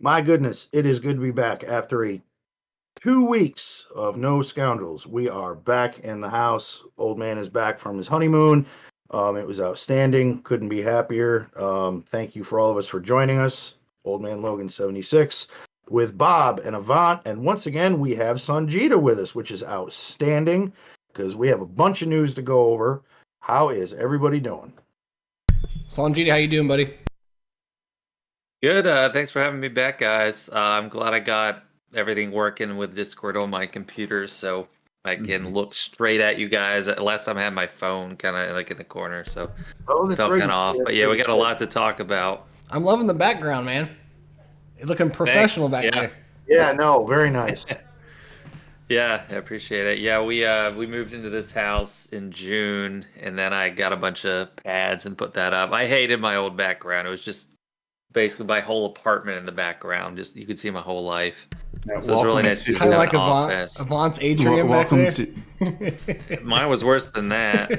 My goodness, it is good to be back after 2 weeks of no Scoundrels. We are back in the house. Old man is back from his honeymoon. It was outstanding. Couldn't be happier. Thank you for all of us for joining us. Old man Logan 76 with Bob and Avant. And once again, we have Songeta with us, which is outstanding because we have a bunch of news to go over. How is everybody doing? Songeta, how you doing, buddy? Good. Thanks for having me back, guys. I'm glad I got everything working with Discord on my computer, so I can look straight at you guys. Last time I had my phone kind of like in the corner, so it felt kind of off. But yeah, we got a lot to talk about. I'm loving the background, man. You're looking professional back there. Yeah, no, very nice. Yeah, I appreciate it. Yeah, we moved into this house in June, and then I got a bunch of pads and put that up. I hated my old background. It was just basically my whole apartment in the background. Just you could see my whole life. Yeah, so it's really nice to kind of like office. Avant's atrium back there. Mine was worse than that.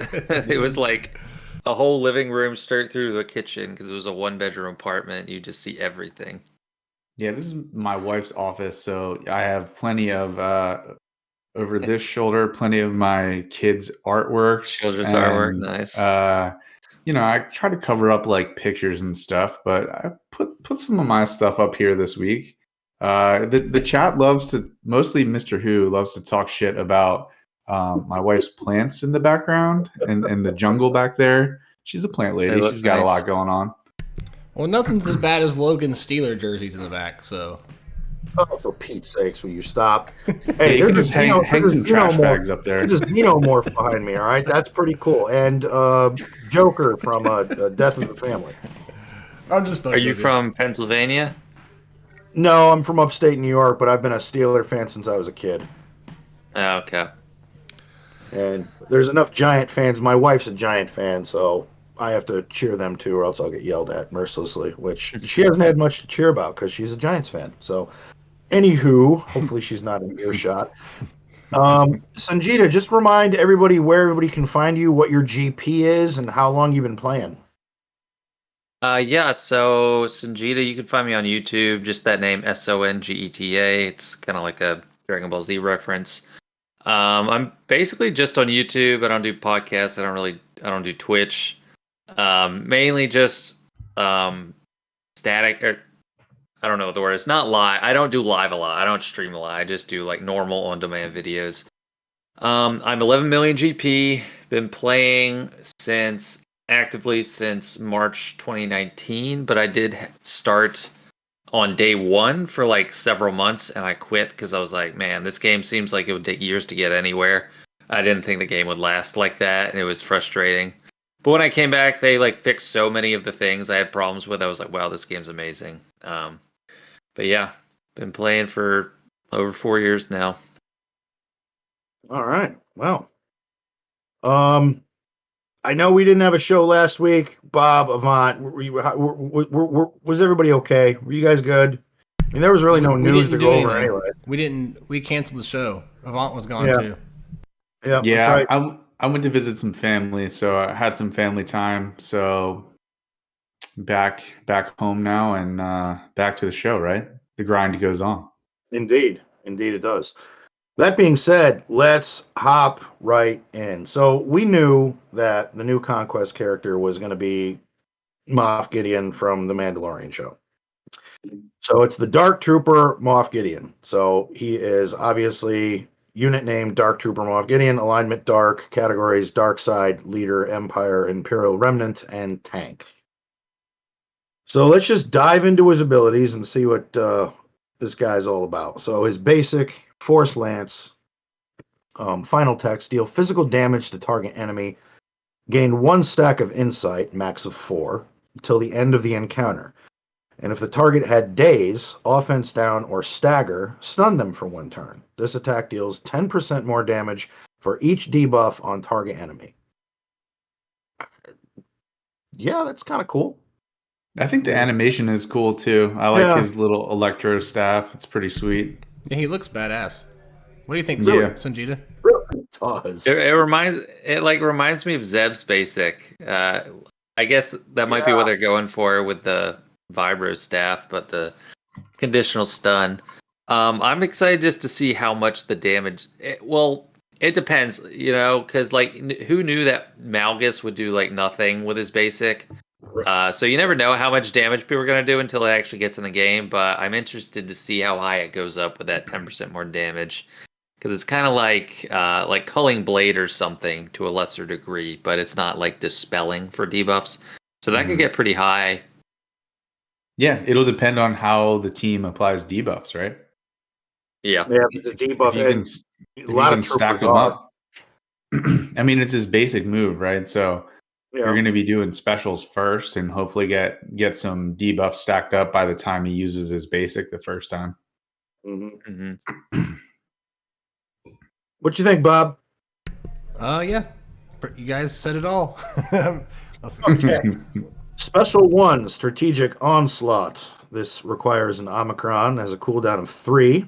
It was like a whole living room straight through the kitchen because it was a 1-bedroom apartment. You just see everything. Yeah, this is my wife's office, so I have plenty of over this shoulder, plenty of my kids' artworks. Children's artwork, nice. I try to cover up like pictures and stuff, but I put some of my stuff up here this week. The chat loves to, mostly Mr. Who loves to talk shit about my wife's plants in the background and the jungle back there. She's a plant lady. She's got a lot going on. Well, nothing's as bad as Logan's Steeler jerseys in the back, so. Oh, for Pete's sakes, will you stop? Hey, you can just hang some trash bags up there. There's a xenomorph behind me, all right? That's pretty cool. And Joker from Death of the Family. I'm just. Are you from Pennsylvania? No, I'm from upstate New York, but I've been a Steeler fan since I was a kid. Oh, okay. And there's enough Giant fans. My wife's a Giant fan, so I have to cheer them too, or else I'll get yelled at mercilessly, which she hasn't had much to cheer about because she's a Giants fan. So, anywho, hopefully she's not in earshot. Songeta, just remind everybody where everybody can find you, what your GP is, and how long you've been playing. Yeah, so Songeta, you can find me on YouTube, just that name, Songeta. It's kind of like a Dragon Ball Z reference. I'm basically just on YouTube. I don't do podcasts. I don't do Twitch. Mainly just static, or I don't know what the word is. Not live. I don't do live a lot. I don't stream a lot. I just do like normal on-demand videos. I'm 11 million GP. Been playing actively since March 2019, but I did start on day one for like several months, and I quit because I was like, man, this game seems like it would take years to get anywhere. I didn't think the game would last like that, and it was frustrating. But when I came back, they like fixed so many of the things I had problems with. I was like, wow, this game's amazing. But yeah, been playing for over 4 years now. All right. Well, I know we didn't have a show last week. Bob, Avant, was everybody okay? Were you guys good? I mean, there was really no news to go over anyway. We canceled the show. Avant was gone too. Yeah. Right. I went to visit some family, so I had some family time. So back home now and back to the show, right? The grind goes on. Indeed it does. That being said, let's hop right in. So we knew that the new Conquest character was going to be Moff Gideon from the Mandalorian show. So it's the Dark Trooper Moff Gideon. So he is obviously unit name Dark Trooper Moff Gideon, alignment Dark, categories Dark Side, Leader, Empire, Imperial Remnant, and Tank. So let's just dive into his abilities and see what this guy's all about. So his basic Force Lance, final text, deal physical damage to target enemy, gain 1 stack of insight, max of 4, until the end of the encounter. And if the target had daze, offense down, or stagger, stun them for 1 turn. This attack deals 10% more damage for each debuff on target enemy. Yeah, that's kind of cool. I think the animation is cool too. I like his little electro staff. It's pretty sweet. Yeah, he looks badass. What do you think, Songeta? It does. It reminds me of Zeb's basic. I guess that might be what they're going for with the Vibro staff, but the conditional stun. I'm excited just to see how much the damage. It depends, because like who knew that Malgus would do like nothing with his basic. So you never know how much damage people are gonna do until it actually gets in the game. But I'm interested to see how high it goes up with that 10% more damage, because it's kind of like Culling Blade or something to a lesser degree, but it's not like dispelling for debuffs. So that could get pretty high. Yeah, it'll depend on how the team applies debuffs, right? Yeah. Yeah, the debuff, and a lot of stack troopers them are. up. I mean, it's his basic move, right? So you're Yeah. going to be doing specials first, and hopefully get some debuffs stacked up by the time he uses his basic the first time. Mm-hmm. What you think, Bob? Yeah. You guys said it all. Okay. Special 1, Strategic Onslaught. This requires an Omicron, has a cooldown of 3.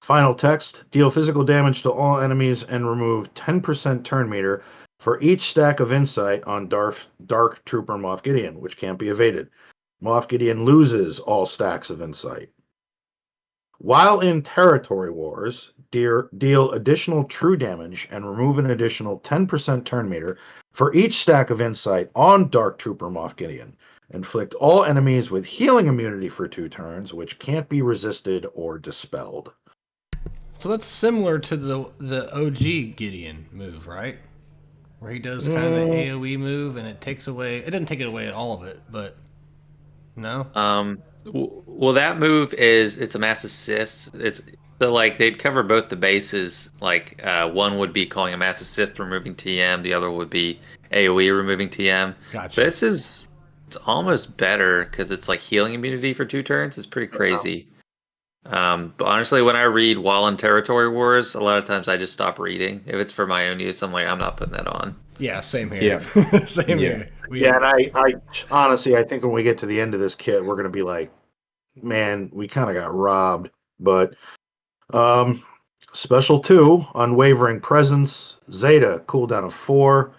Final text, deal physical damage to all enemies and remove 10% turn meter for each stack of insight on Dark Trooper Moff Gideon, which can't be evaded. Moff Gideon loses all stacks of insight. While in Territory Wars, deal additional true damage and remove an additional 10% turn meter for each stack of insight on Dark Trooper Moff Gideon. Inflict all enemies with healing immunity for 2 turns, which can't be resisted or dispelled. So that's similar to the OG Gideon move, right? Where he does kind of the AoE move and it takes away. It doesn't take it away all of it, but no. Well, that move it's a mass assist. It's so like they'd cover both the bases. Like one would be calling a mass assist, removing TM. The other would be AoE, removing TM. Gotcha. But it's almost better because it's like healing immunity for 2 turns. It's pretty crazy. But honestly, when I read while in Territory Wars, a lot of times I just stop reading. If it's for my own use, I'm like, I'm not putting that on. Yeah, same here. Yeah. Same Yeah. here. Yeah, and I honestly, I think when we get to the end of this kit, we're going to be like, man, we kind of got robbed. But Special 2, Unwavering Presence, Zeta, cooldown of 4.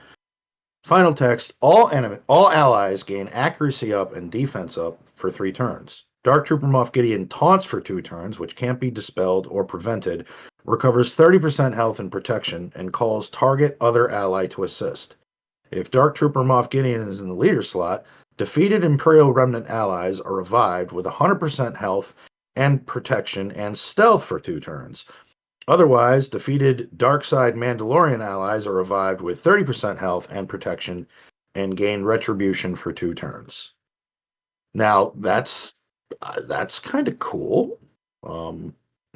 Final text, all allies gain accuracy up and defense up for 3 turns. Dark Trooper Moff Gideon taunts for 2 turns, which can't be dispelled or prevented, recovers 30% health and protection, and calls target other ally to assist. If Dark Trooper Moff Gideon is in the leader slot, defeated Imperial Remnant allies are revived with 100% health and protection and stealth for 2 turns. Otherwise, defeated Darkside Mandalorian allies are revived with 30% health and protection and gain retribution for 2 turns. Now, that's kind of cool.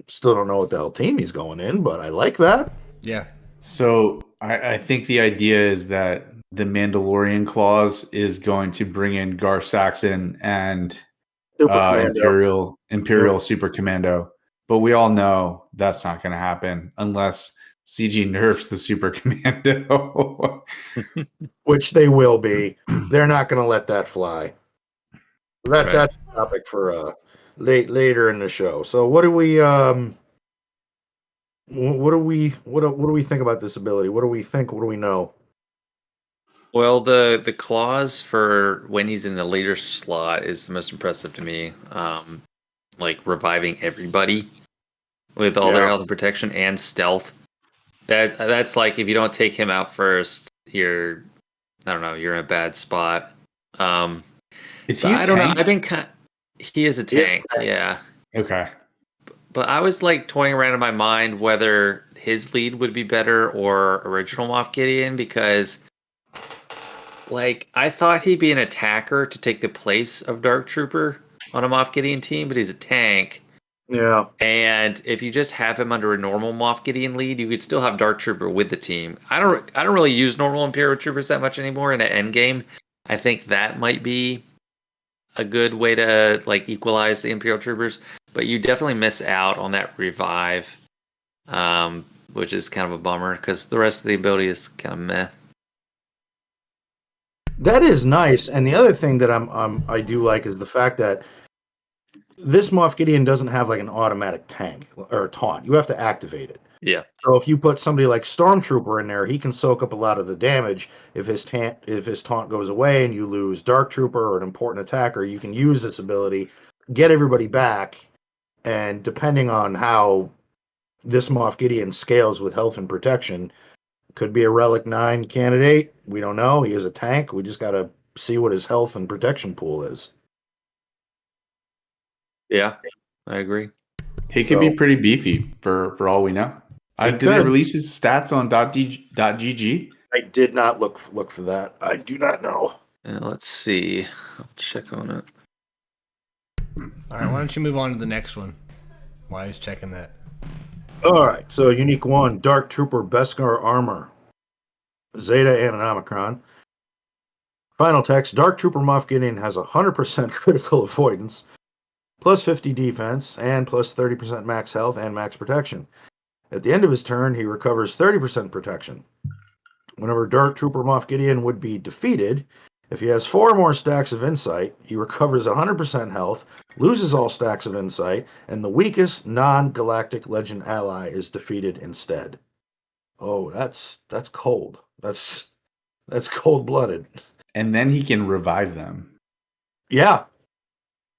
Still don't know what the hell team he's going in, but I like that. Yeah. So I think the idea is that the Mandalorian clause is going to bring in Gar Saxon and Super Commando. Imperial Super Commando. But we all know that's not going to happen unless CG nerfs the Super Commando. Which they will be. They're not going to let that fly. That's a topic for later in the show. So what do we think about this ability? What do we think? What do we know? Well, the clause for when he's in the leader slot is the most impressive to me. Like reviving everybody with all their health and protection and stealth. That's like if you don't take him out first, you're in a bad spot. Is he? I don't know. He is a tank. Yeah. Okay. But I was like toying around in my mind whether his lead would be better or original Moff Gideon, because like I thought he'd be an attacker to take the place of Dark Trooper on a Moff Gideon team, but he's a tank. Yeah. And if you just have him under a normal Moff Gideon lead, you could still have Dark Trooper with the team. I don't really use normal Imperial Troopers that much anymore in an end game. I think that might be a good way to like equalize the Imperial Troopers, but you definitely miss out on that revive, which is kind of a bummer because the rest of the ability is kind of meh. That is nice, and the other thing that I do like is the fact that this Moff Gideon doesn't have like an automatic tank or taunt. You have to activate it. Yeah. So if you put somebody like Stormtrooper in there, he can soak up a lot of the damage. If his taunt goes away and you lose Dark Trooper or an important attacker, you can use this ability get everybody back, and depending on how this Moff Gideon scales with health and protection, could be a Relic 9 candidate. We don't know. He is a tank. We just got to see what his health and protection pool is. Yeah, I agree. He could be pretty beefy for all we know. Did they release his stats on .gg? I did not look for that. I do not know. Let's see. I'll check on it. All right, why don't you move on to the next one? Why is checking that? All right, so Unique 1, Dark Trooper Beskar Armor, Zeta and an Omicron. Final text, Dark Trooper Moff Gideon has 100% critical avoidance, plus 50 defense, and plus 30% max health and max protection. At the end of his turn, he recovers 30% protection. Whenever Dark Trooper Moff Gideon would be defeated, if he has 4 more stacks of insight, he recovers 100% health, loses all stacks of insight, and the weakest non-galactic legend ally is defeated instead. Oh, that's cold. That's cold-blooded. And then he can revive them. Yeah.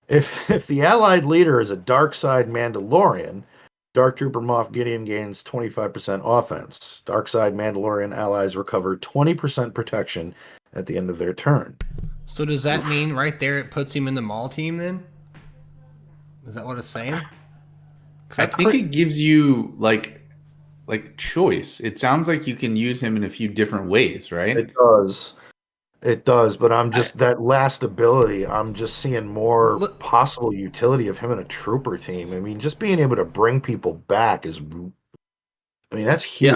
If the allied leader is a dark side Mandalorian, Dark Trooper Moff Gideon gains 25% offense. Dark side Mandalorian allies recover 20% protection at the end of their turn. So does that mean right there it puts him in the Maul team then? Is that what it's saying? I think it gives you like choice. It sounds like you can use him in a few different ways, right? It does, but I'm just that last ability. I'm just seeing more possible utility of him in a trooper team. I mean, just being able to bring people back is, I mean, that's huge.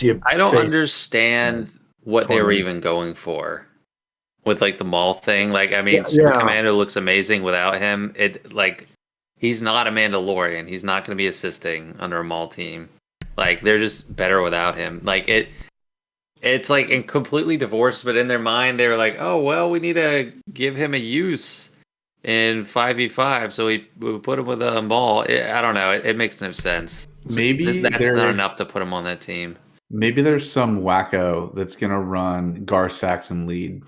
Yeah, I don't understand what they were even going for with like the Maul thing. Like, I mean, Super Commando looks amazing without him. It like he's not a Mandalorian. He's not going to be assisting under a Maul team. Like, they're just better without him. Like it's like completely divorced, but in their mind they were like, oh well, we need to give him a use in 5v5, so we put him with a Maul. I don't know. It makes no sense. Maybe that's not enough to put him on that team. Maybe there's some wacko that's gonna run Gar Saxon lead.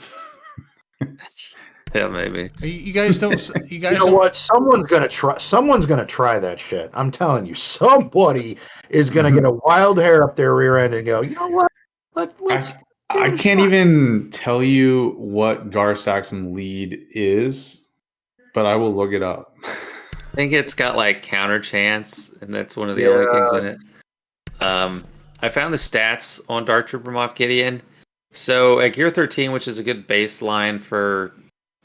Yeah, maybe. You guys don't. You guys know what? Someone's gonna try that shit. I'm telling you, somebody is gonna get a wild hair up their rear end and go, you know what? Let's I can't even tell you what Gar Saxon lead is, but I will look it up. I think it's got like counter chance, and that's one of the only things in it. I found the stats on Dark Trooper Moff Gideon. So at Gear 13, which is a good baseline for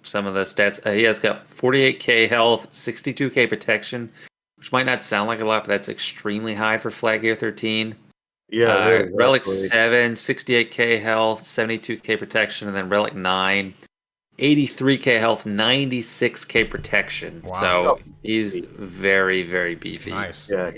some of the stats, he has got 48k health, 62k protection, which might not sound like a lot, but that's extremely high for Flag Gear 13. Yeah, Relic 7, 68k health, 72k protection, and then Relic 9, 83k health, 96k protection. Wow. So he's very, very beefy. Nice. Yeah,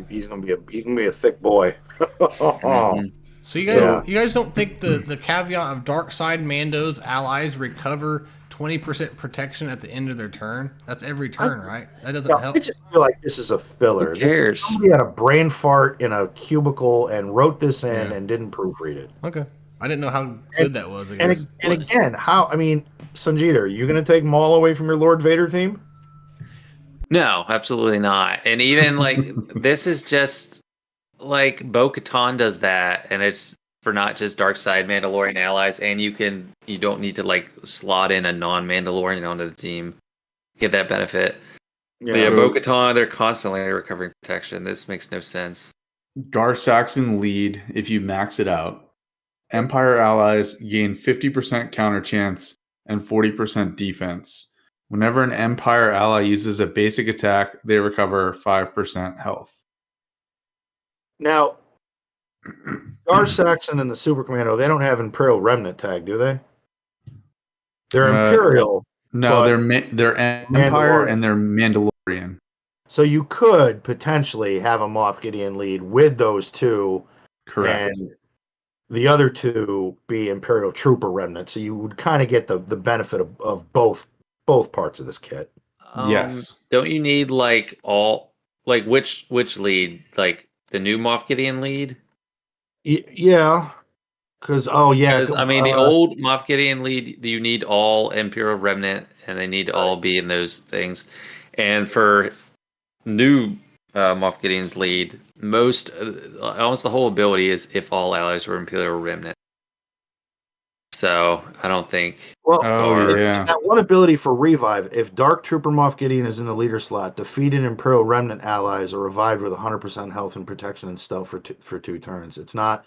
he's gonna be a thick boy. Mm-hmm. So you guys don't think the caveat of Dark Side Mando's allies recover 20% protection at the end of their turn? That's every turn, right? That doesn't help. I just feel like this is a filler. Who cares? Somebody had a brain fart in a cubicle and wrote this in and didn't proofread it. Okay. I didn't know how good that was. I guess. And again, Songeta, are you going to take Maul away from your Lord Vader team? No, absolutely not. And even like this is just like Bo-Katan does that, and it's for not just dark side Mandalorian allies, and you don't need to like slot in a non-Mandalorian onto the team, get that benefit. Yeah, but yeah, Bo-Katan, they're constantly recovering protection. This makes no sense. Gar Saxon lead if you max it out. Empire allies gain 50% counter chance and 40% defense. Whenever an Empire ally uses a basic attack, they recover 5% health. Now, Gar Saxon and the Super Commando, they don't have Imperial Remnant tag, do they? They're Imperial. No, they're Empire and they're Mandalorian. So you could potentially have a Moff Gideon lead with those two. Correct. And the other two be Imperial Trooper Remnant. So you would kind of get the benefit of both parts of this kit. Yes. Don't you need like which lead? Like the new Moff Gideon lead? Yeah. Because I mean, the old Moff Gideon lead, you need all Imperial Remnant, and they need to all be in those things. And for new Moff Gideon's lead, almost the whole ability is if all allies were Imperial Remnant. So I don't think. Well, Oh yeah. that one ability for revive, if Dark Trooper Moff Gideon is in the leader slot, defeated Imperial Remnant allies are revived with 100% health and protection and stealth for 2 turns. It's not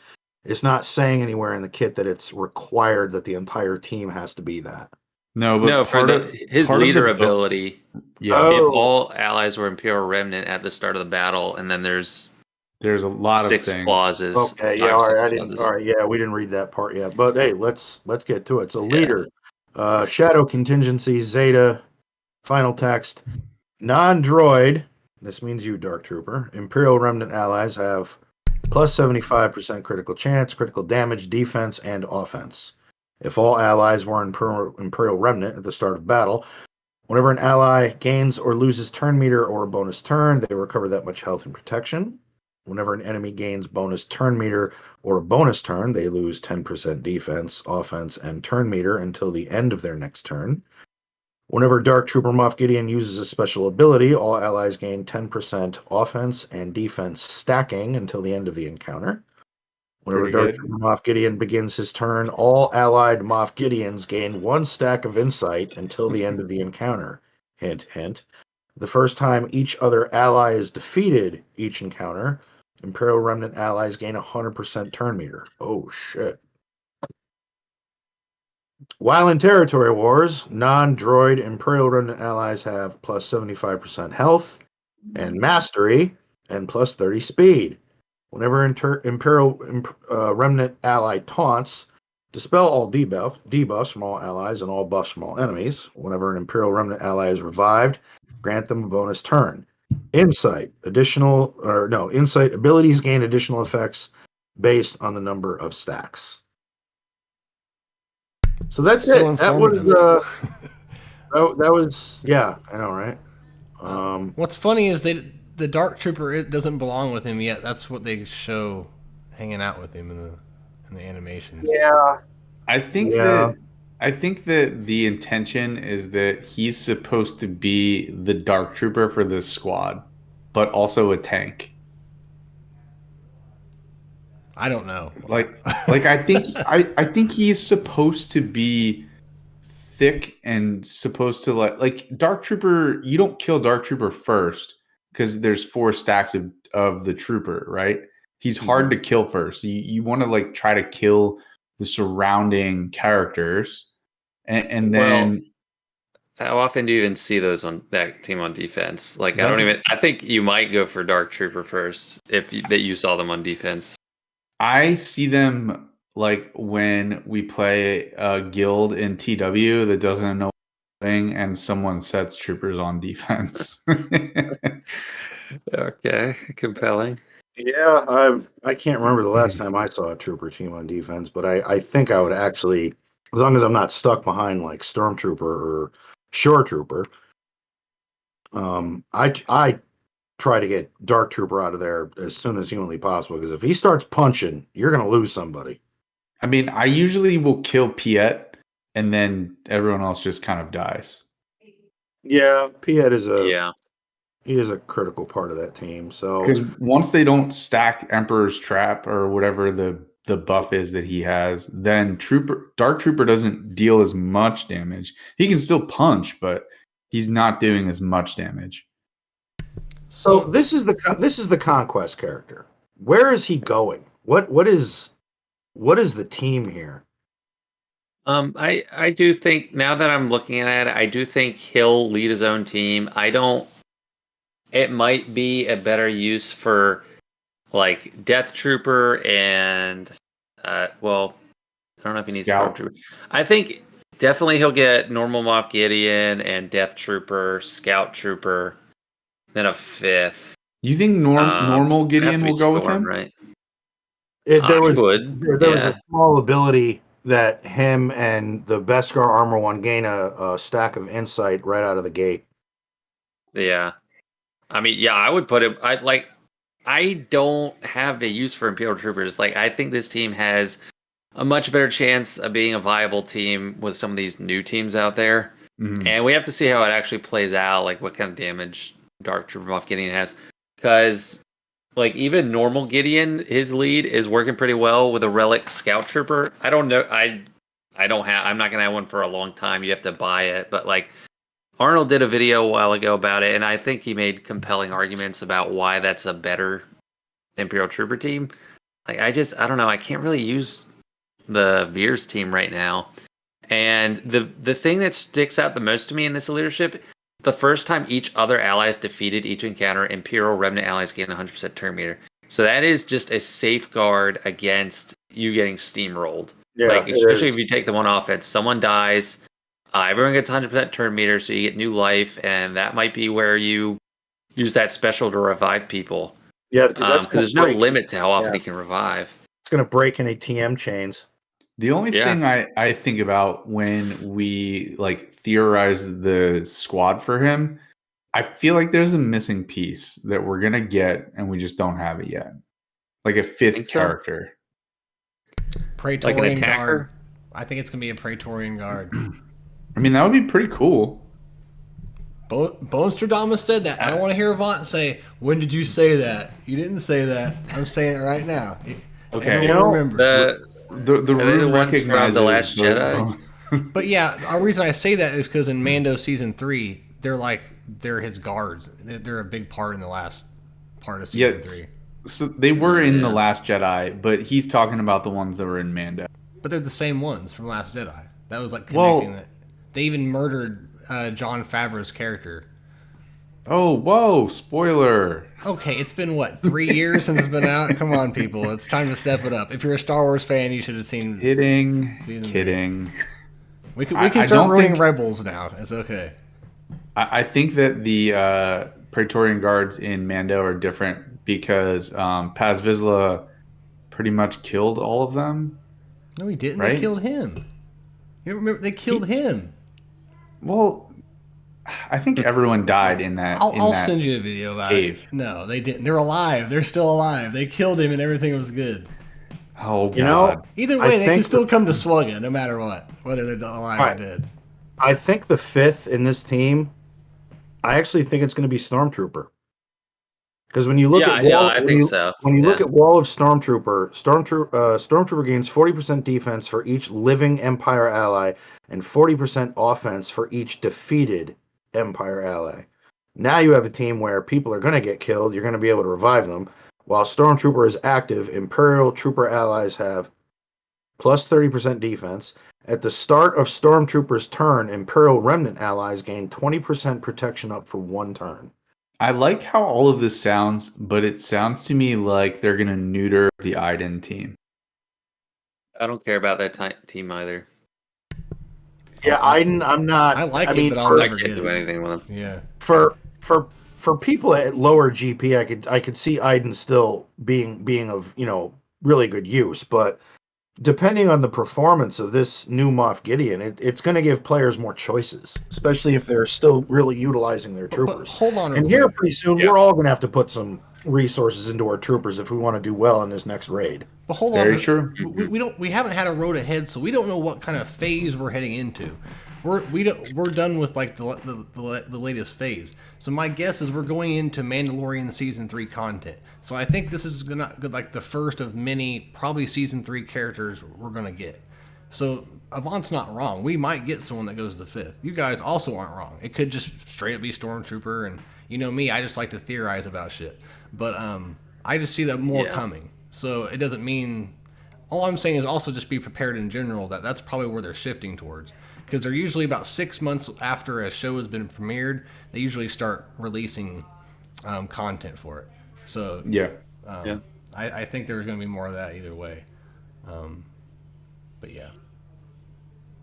saying anywhere in the kit that it's required that the entire team has to be that. No, but No, for his leader the ability. Yeah. If Oh. all allies were Imperial Remnant at the start of the battle, and then there's There's a lot of 6 things. clauses. Okay, yeah, all right. All right, yeah, we didn't read that part yet, but hey, let's get to it. So, leader, Shadow Contingency, Zeta, final text, non-droid. This means you, Dark Trooper. Imperial Remnant allies have plus 75% critical chance, critical damage, defense, and offense. If all allies were Imperial Remnant at the start of battle, whenever an ally gains or loses turn meter or a bonus turn, they recover that much health and protection. Whenever an enemy gains bonus turn meter or a bonus turn, they lose 10% defense, offense, and turn meter until the end of their next turn. Whenever Dark Trooper Moff Gideon uses a special ability, all allies gain 10% offense and defense stacking until the end of the encounter. Whenever Pretty Dark good. Trooper Moff Gideon begins his turn, all allied Moff Gideons gain 1 stack of insight until the end of the encounter. Hint, hint. The first time each other ally is defeated each encounter, Imperial Remnant allies gain 100% turn meter. Oh, shit. While in territory wars, non-droid Imperial Remnant allies have plus 75% health and mastery and plus 30 speed. Whenever Imperial Remnant ally taunts, dispel all debuffs from all allies and all buffs from all enemies. Whenever an Imperial Remnant ally is revived, grant them a bonus turn. Insight abilities gain additional effects based on the number of stacks. So that's So it. That was that was yeah, I know, right? What's funny is the Dark Trooper doesn't belong with him yet. That's what they show hanging out with him in the animations. Yeah. I think Yeah. that the intention is that he's supposed to be the Dark Trooper for this squad, but also a tank. I don't know. Like I think he's supposed to be thick and supposed to like Dark Trooper. You don't kill Dark Trooper first because there's 4 stacks of the trooper, right? He's hard to kill first. You want to like try to kill the surrounding characters, and then how often do you even see those on that team on defense? Like, That's I think you might go for Dark Trooper first that you saw them on defense. I see them like when we play a guild in TW that doesn't know anything and someone sets troopers on defense. Okay, compelling. Yeah, I can't remember the last time I saw a trooper team on defense, but I think I would actually, as long as I'm not stuck behind like Stormtrooper or Shore Trooper, I try to get Dark Trooper out of there as soon as humanly possible, because if he starts punching, you're gonna lose somebody. I mean, I usually will kill Piet and then everyone else just kind of dies. Yeah, Piet is Yeah. he is a critical part of that team. So Because once they don't stack Emperor's Trap or whatever the buff is that he has, then Dark Trooper doesn't deal as much damage. He can still punch, but he's not doing as much damage. So this is the conquest character. Where is he going? What is the team here? I do think, now that I'm looking at it, I do think he'll lead his own team. It might be a better use for like Death Trooper and well, I don't know if he needs Scout. Stormtrooper. I think definitely he'll get normal Moff Gideon and Death Trooper, Scout Trooper, then a 5th. You think normal It'd have Gideon to be will go with Storm, him? right? There was Yeah. a small ability that him and the Beskar Armor One gain a stack of insight right out of the gate. Yeah. I mean, yeah, I would put him. I don't have a use for Imperial Troopers. Like, I think this team has a much better chance of being a viable team with some of these new teams out there. And we have to see how it actually plays out, like what kind of damage Dark Trooper Moff Gideon has. Because, like, even normal Gideon, his lead is working pretty well with a Relic Scout Trooper. I don't know. I'm not going to have one for a long time. You have to buy it. But, like, Arnold did a video a while ago about it, and I think he made compelling arguments about why that's a better Imperial Trooper team. Like, I don't know. I can't really use the Veers team right now. And the thing that sticks out the most to me in this leadership, the first time each other ally is defeated each encounter, Imperial Remnant allies gain 100% turn meter. So that is just a safeguard against you getting steamrolled. Yeah, like, especially if you take the one offense, someone dies, everyone gets 100% turn meter, so you get new life, and that might be where you use that special to revive people. Yeah, because there's no limit to how often you can revive. It's going to break any TM chains. The only thing I think about when we like theorize the squad for him, I feel like there's a missing piece that we're gonna get and we just don't have it yet. Like a fifth character. Praetorian like an attacker? Guard. I think it's gonna be a Praetorian Guard. I mean, that would be pretty cool. Bonestradamus said that. I don't want to hear Avant say, "When did you say that?" You didn't say that. I'm saying it right now. Okay, remember. The room recognizes The Last Jedi. But yeah, the reason I say that is because in Mando season 3, they're his guards. They're a big part in the last part of season 3. So they were in The Last Jedi, but he's talking about the ones that were in Mando. But they're the same ones from Last Jedi. That was like connecting it. They even murdered Jon Favreau's character. Oh, whoa, spoiler. Okay, it's been, 3 years since it's been out? Come on, people. It's time to step it up. If you're a Star Wars fan, you should have seen Kidding. We can start ruining Rebels now. It's okay. I think that the Praetorian Guards in Mando are different because Paz Vizsla pretty much killed all of them. No, he didn't. Right? They killed him. You don't remember? They killed him. Well, I think everyone died in that. I'll send you a video about cave. it. No, they didn't. They're alive. They're still alive. They killed him, and everything was good. Oh, God. Either way, they can still come to Swugga, no matter what, whether they're alive or dead. I think the fifth in this team, I actually think it's going to be Stormtrooper. Because when you look at Wall, when you look at Wall of Stormtrooper, Stormtrooper gains 40% defense for each living Empire ally and 40% offense for each defeated Empire ally. Now you have a team where people are going to get killed. You're going to be able to revive them. While Stormtrooper is active, Imperial Trooper allies have plus 30% defense. At the start of Stormtrooper's turn, Imperial Remnant allies gain 20% protection up for 1 turn. I like how all of this sounds, but it sounds to me like they're going to neuter the Iden team. I don't care about that team either. Yeah, Iden, I'm not. I like it, but I'll never do anything with him. Yeah. For people at lower GP, I could see Iden still being of really good use, but depending on the performance of this new Moff Gideon, it's going to give players more choices, especially if they're still really utilizing their troopers. But hold on, and here pretty soon we're all going to have to put some resources into our troopers if we want to do well in this next raid. But hold Very on, true. We haven't had a road ahead, so we don't know what kind of phase we're heading into. We're done with like the latest phase. So my guess is we're going into Mandalorian season 3 content. So I think this is gonna like the first of many probably season 3 characters we're gonna get. So Avant's not wrong. We might get someone that goes to 5th. You guys also aren't wrong. It could just straight up be Stormtrooper, and you know me, I just like to theorize about shit. But I just see that more coming. So it doesn't mean. All I'm saying is also just be prepared in general that that's probably where they're shifting towards. Because they're usually about 6 months after a show has been premiered, they usually start releasing content for it. So I think there's going to be more of that either way. But yeah.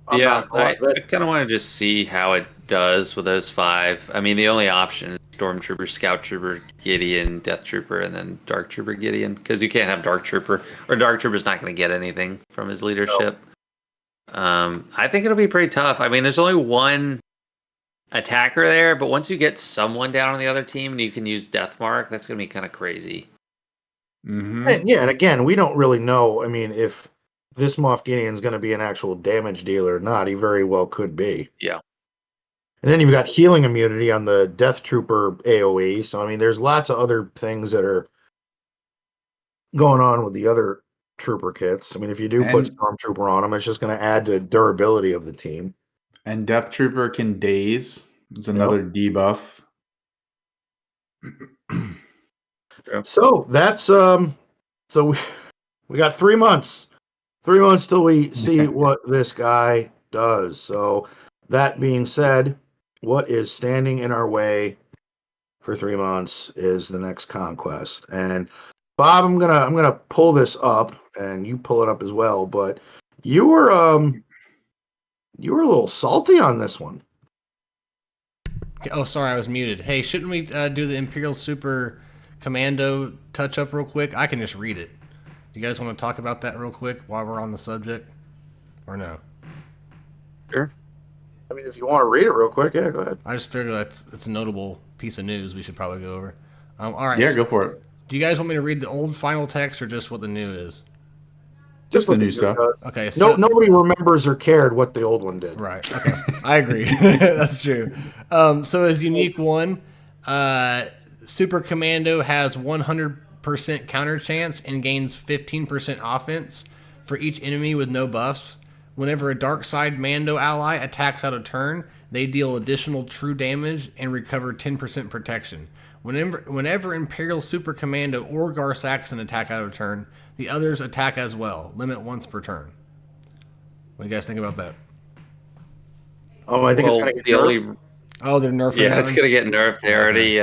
I kind of want to just see how it does with those 5. I mean, the only option is Stormtrooper, Scout Trooper, Gideon, Death Trooper, and then Dark Trooper Gideon. Because you can't have Dark Trooper, or Dark Trooper's not going to get anything from his leadership. I think it'll be pretty tough. I mean, there's only one attacker there, but once you get someone down on the other team and you can use Death Mark, that's going to be kind of crazy. Mm-hmm. And again, we don't really know. I mean, if this Moff Gideon is going to be an actual damage dealer or not, he very well could be. Yeah. And then you've got healing immunity on the Death Trooper AoE. So, I mean, there's lots of other things that are going on with the other trooper kits. I mean, if you do put And Stormtrooper on them, it's just going to add to durability of the team. and Death Trooper can daze. It's another debuff. So that's so we got 3 months. 3 months till we see what this guy does. So that being said, what is standing in our way for 3 months is the next conquest. And Bob, I'm gonna pull this up, and you pull it up as well. But you were a little salty on this one. Oh, sorry, I was muted. Hey, shouldn't we do the Imperial Super Commando touch up real quick? I can just read it. Do you guys want to talk about that real quick while we're on the subject, or no? Sure. I mean, if you want to read it real quick, yeah, go ahead. I just figured it's a notable piece of news we should probably go over. All right. Yeah, go for it. Do you guys want me to read the old final text or just what the new is? Just the new stuff. Okay. So, Nobody remembers or cared what the old one did. Right. Okay. I agree. That's true. So as unique one, Super Commando has 100% counter chance and gains 15% offense for each enemy with no buffs. Whenever a dark side Mando ally attacks out of turn, they deal additional true damage and recover 10% protection. Whenever Imperial Super Commando or Gar Saxon attack out of turn, the others attack as well. Limit once per turn. What do you guys think about that? Oh, I think it's going to get nerfed. Oh, they're nerfing it. Yeah, it's going to get nerfed. They already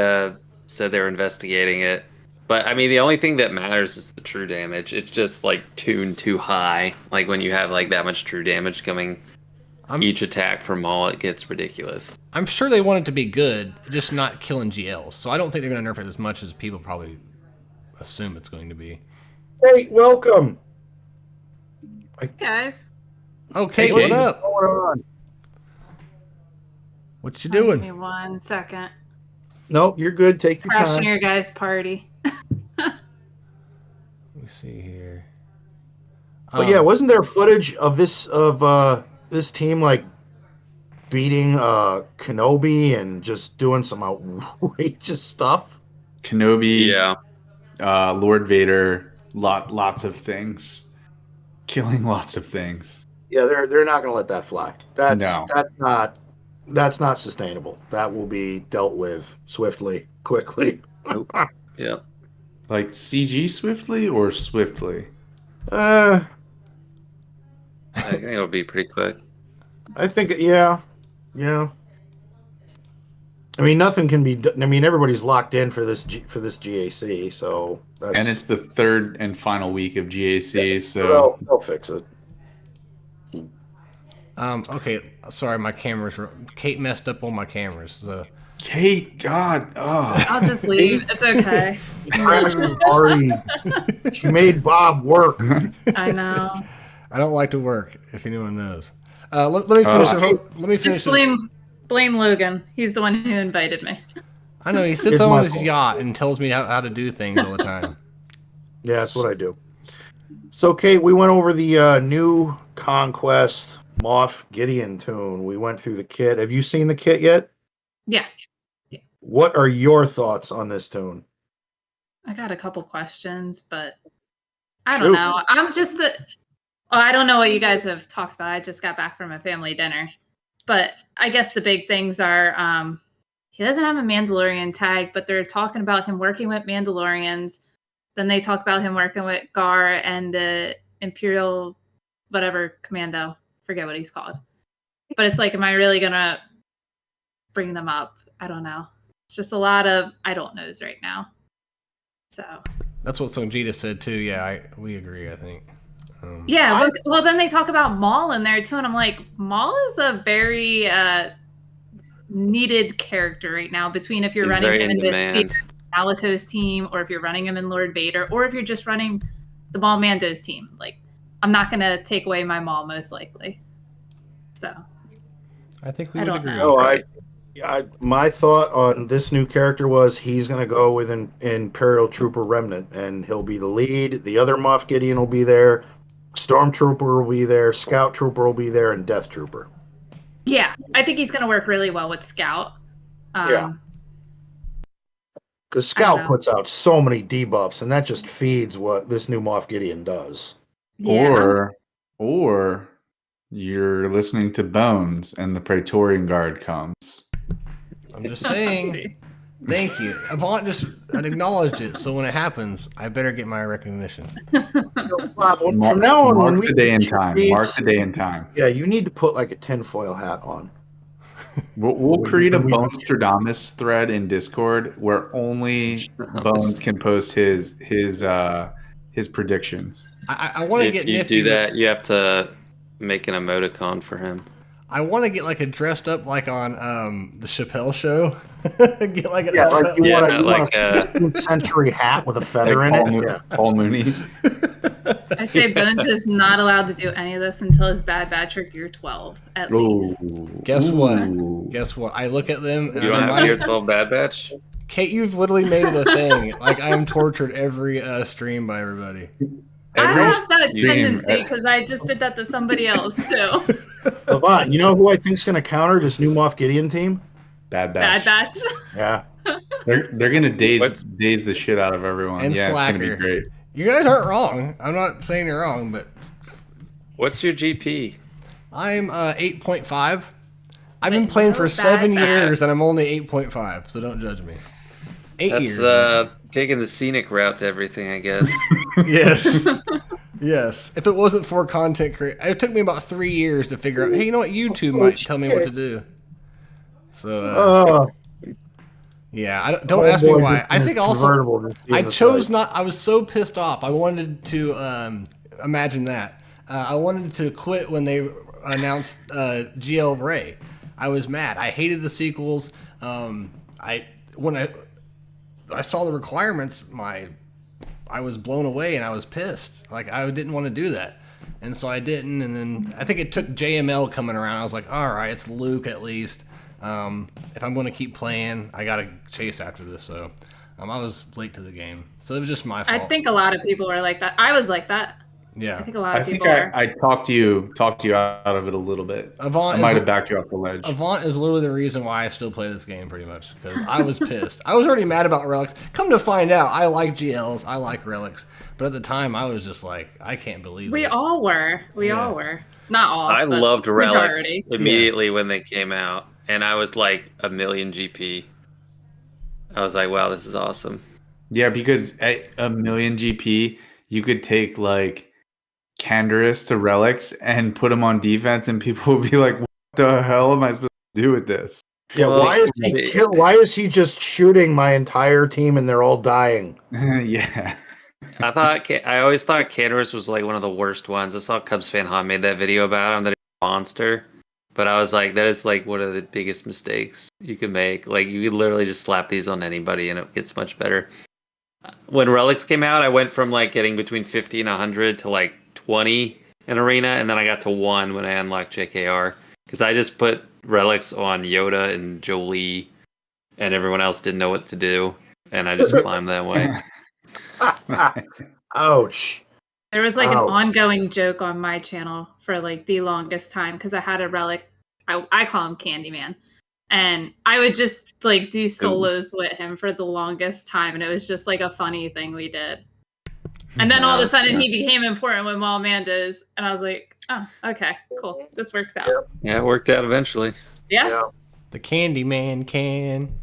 said they're investigating it. But, I mean, the only thing that matters is the true damage. It's just, like, tuned too high. Like, when you have, like, that much true damage coming each attack from Maul, it gets ridiculous. I'm sure they want it to be good, just not killing GLs. So I don't think they're going to nerf it as much as people probably assume it's going to be. Hey, welcome. Hey guys. Okay, Hey, what Kate. up? What's going on? What you Give me doing? 1 second. No, you're good. Take your Crashing time. your guys' party. Let me see here. But yeah, wasn't there footage of this team like beating Kenobi and just doing some outrageous stuff? Kenobi, Yeah. Lord Vader, lots of things, killing lots of things. Yeah, they're not going to let that fly. That's not sustainable. That will be dealt with swiftly, quickly. Nope. Yeah. Like CG swiftly or swiftly? I think it'll be pretty quick. I think yeah. I mean, nothing can be. I mean, everybody's locked in for this GAC, so that's, And it's the third and final week of GAC, so they'll fix it. Okay, sorry, my cameras were... Kate messed up all my cameras. So. Kate, God, oh. I'll just leave. It's okay. She made Bob work. I know. I don't like to work, if anyone knows. Let me finish. Let me finish. Just blame Logan. He's the one who invited me. I know he sits on his yacht and tells me how to do things all the time. Yeah, that's what I do. So, Kate, we went over the new Conquest Moff Gideon tune. We went through the kit. Have you seen the kit yet? Yeah. What are your thoughts on this tune? I got a couple questions, but I don't know. I'm just I don't know what you guys have talked about. I just got back from a family dinner. But I guess the big things are he doesn't have a Mandalorian tag, but they're talking about him working with Mandalorians. Then they talk about him working with Gar and the Imperial whatever commando. Forget what he's called. But it's like, am I really going to bring them up? I don't know. It's just a lot of I don't knows right now. So that's what Songeta said too. Yeah, we agree. I think. Yeah. Well, then they talk about Maul in there too, and I'm like, Maul is a very needed character right now. Between if you're running him in this Alico's team, or if you're running him in Lord Vader, or if you're just running the Maul Mando's team, like I'm not gonna take away my Maul most likely. So I think we would agree. Know. My thought on this new character was he's going to go with an Imperial Trooper Remnant, and he'll be the lead. The other Moff Gideon will be there. Stormtrooper will be there. Scout Trooper will be there, and Death Trooper. Yeah, I think he's going to work really well with Scout. Yeah. Because I don't Scout know. puts out so many debuffs, and that just feeds what this new Moff Gideon does. Yeah. Or you're listening to Bones and the Praetorian Guard comes. I'm just saying. Thank you. Avant just acknowledged it, so when it happens, I better get my recognition. Bob, from now on, Mark the day and time. Mark the day and time. Yeah, you need to put like a tinfoil hat on. We'll create a Bonestradamus thread in Discord where only Bones can post his predictions. I want to get If you nifty. do that, you have to make an emoticon for him. I want to get like a dressed up like on the Chappelle Show. Get like an like you want like a 16th century hat with a feather in it. Paul Mooney. I say Bones is not allowed to do any of this until his Bad Trick year 12, at least. Guess what? Guess what? I look at them. You don't have year 12 Bad Batch? Kate, you've literally made it a thing. Like I'm tortured every stream by everybody. I have that tendency because I just did that to somebody else too. Levant, you know who I think's going to counter this new Moff Gideon team? Bad Batch. Yeah. They're gonna daze the shit out of everyone. And yeah, Slacker. It's gonna be great. You guys aren't wrong. I'm not saying you're wrong, but what's your GP? I'm 8.5. I've been playing for 7 years and I'm only 8.5, so don't judge me. 8 years. That's taking the scenic route to everything, I guess. Yes. Yes. If it wasn't for content creation, it took me about 3 years to figure out, hey, you know what? YouTube might tell me what to do. So, yeah, don't ask me why. I think also, I chose not, I was so pissed off. I wanted to, imagine that. I wanted to quit when they announced GL Ray. I was mad. I hated the sequels. When I saw the requirements, I was blown away and I was pissed. Like I didn't want to do that, and so I didn't. And then I think it took JML coming around. I was like, all right, it's Luke at least. If I'm going to keep playing, I got to chase after this. So I was late to the game, so it was just my fault. I think a lot of people are like that. I was like that. Yeah, I think a lot of people are. I talked you out of it a little bit. Avant I might have backed you off the ledge. Avant is literally the reason why I still play this game, pretty much, because I was pissed. I was already mad about relics. Come to find out, I like GLs, I like relics, but at the time, I was just like, I can't believe we this. all were. We all were. Not all. I loved relics majority. immediately when they came out, and I was like 1,000,000 GP. I was like, wow, this is awesome. Yeah, because at 1,000,000 GP, you could take like Canderous to relics and put him on defense, and people would be like, "What the hell am I supposed to do with this?" Yeah, why is he just shooting my entire team and they're all dying? Yeah, I always thought Canderous was like one of the worst ones. I saw Cubs fan Han made that video about him that he's a monster, but I was like, that is like one of the biggest mistakes you could make. Like you could literally just slap these on anybody and it gets much better. When relics came out, I went from like getting between 50 and 100 to like 20 in arena, and then I got to 1 when I unlocked JKR because I just put relics on Yoda and Jolie, and everyone else didn't know what to do, and I just climbed that way. Ouch. There was like an ongoing joke on my channel for like the longest time because I had a relic. I call him Candyman, and I would just like do solos with him for the longest time, and it was just like a funny thing we did. And then all of a sudden he became important with Maul Mandas, and I was like, oh, okay, cool. This works out. Yeah, it worked out eventually. Yeah. The Candyman can.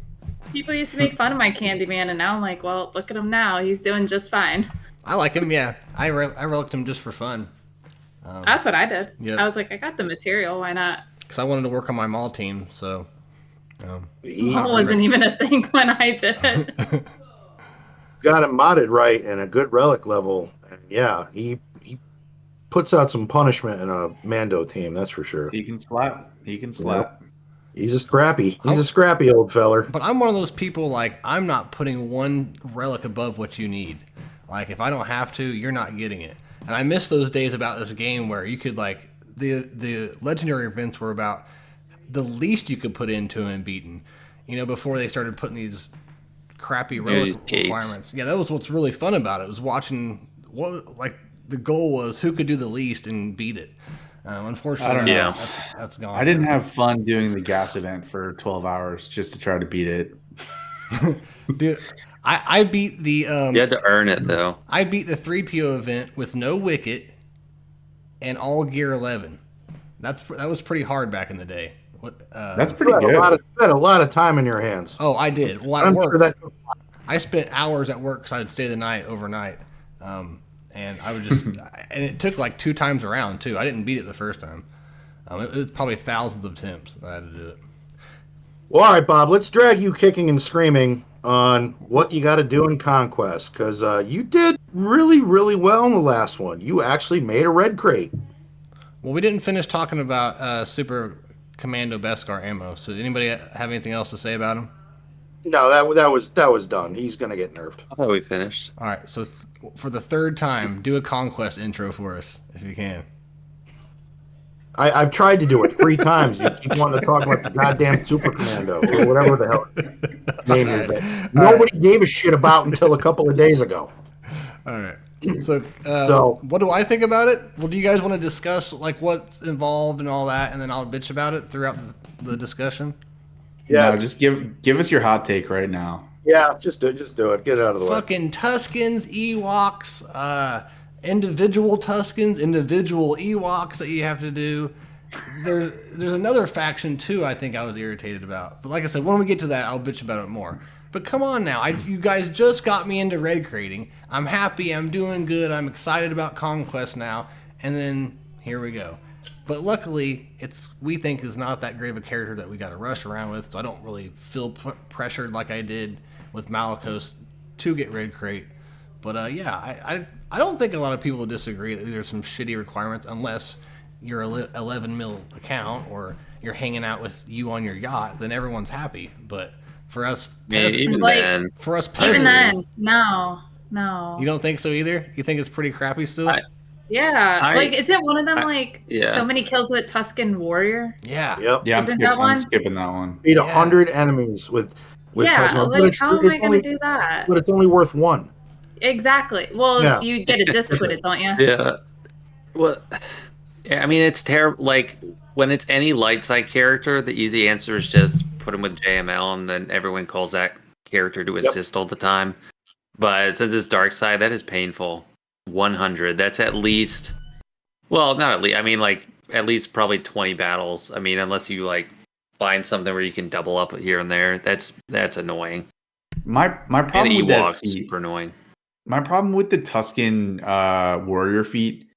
People used to make fun of my Candyman, and now I'm like, well, look at him now. He's doing just fine. I like him, yeah. I reliced him just for fun. That's what I did. Yep. I was like, I got the material. Why not? Because I wanted to work on my Maul team, so. Maul wasn't even a thing when I did it. Got him modded right and a good relic level, and yeah, he puts out some punishment in a Mando team, that's for sure. He can slap. Yep. He's a scrappy old feller. But I'm one of those people, like, I'm not putting one relic above what you need. Like, if I don't have to, you're not getting it. And I miss those days about this game where you could, like, the legendary events were about the least you could put into him and beaten. You know, before they started putting these crappy relic requirements. Yeah, that was what's really fun about it. Was watching what like the goal was who could do the least and beat it. Unfortunately, Yeah. that's gone. I didn't have fun doing the gas event for 12 hours just to try to beat it. Dude, I beat the You had to earn it though. I beat the 3PO event with no wicket and all gear 11. That was pretty hard back in the day. That's You pretty had good. a lot of time in your hands. Oh, I did. Well, at I'm work, sure that I spent hours at work because I'd stay the night overnight, and I would just and it took like 2 times around too. I didn't beat it the first time. It was probably thousands of attempts that I had to do it. Well, all right, Bob, let's drag you kicking and screaming on what you got to do in Conquest, because you did really, really well in the last one. You actually made a red crate. Well, we didn't finish talking about Super Commando Beskar ammo. So, did anybody have anything else to say about him? No, that was done. He's going to get nerfed. I thought we finished. All right. So, for the third time, do a Conquest intro for us if you can. I've tried to do it 3 times. You keep wanting to talk about the goddamn Super Commando or whatever the hell name is that nobody gave a shit about until a couple of days ago. All right. So, what do I think about it? Well, do you guys want to discuss like what's involved and all that, and then I'll bitch about it throughout the discussion? Yeah, No, just give us your hot take right now. Yeah, just do it. Get it out of the way. Fucking Tuskens, Ewoks, individual Tuskens, individual Ewoks that you have to do. There's another faction too I think I was irritated about. But like I said, when we get to that, I'll bitch about it more. But come on now, you guys just got me into red crating. I'm happy, I'm doing good, I'm excited about Conquest now, and then here we go. But luckily, we think is not that great of a character that we got to rush around with, so I don't really feel pressured like I did with Malicos to get red crate. But yeah, I don't think a lot of people would disagree that these are some shitty requirements unless you're a 11 mil account or you're hanging out with you on your yacht, then everyone's happy. But for us Even Like- then, for us Even peasants, then, no. you don't think so either? You think it's pretty crappy still? Yeah, like isn't one of them yeah. so many kills with Tusken Warrior? Yeah. Yep. Yeah, Isn't that I'm one? skipping that one. Beat Yeah. 100 enemies with Yeah, Tusken, like how am I going to do that? But it's only worth 1. Exactly. Well, Yeah. you get a disc with it, don't you? Yeah. Well, yeah, I mean, it's terrible. Like, when it's any light side character, the easy answer is just put him with JML, and then everyone calls that character to assist all the time. But since it's dark side, that is painful. 100. That's at least, well, not at least, I mean, like, at least probably 20 battles. I mean, unless you, like, find something where you can double up here and there. That's annoying. My And problem with that Ewoks, feat, super annoying. my problem with the Tusken warrior feat,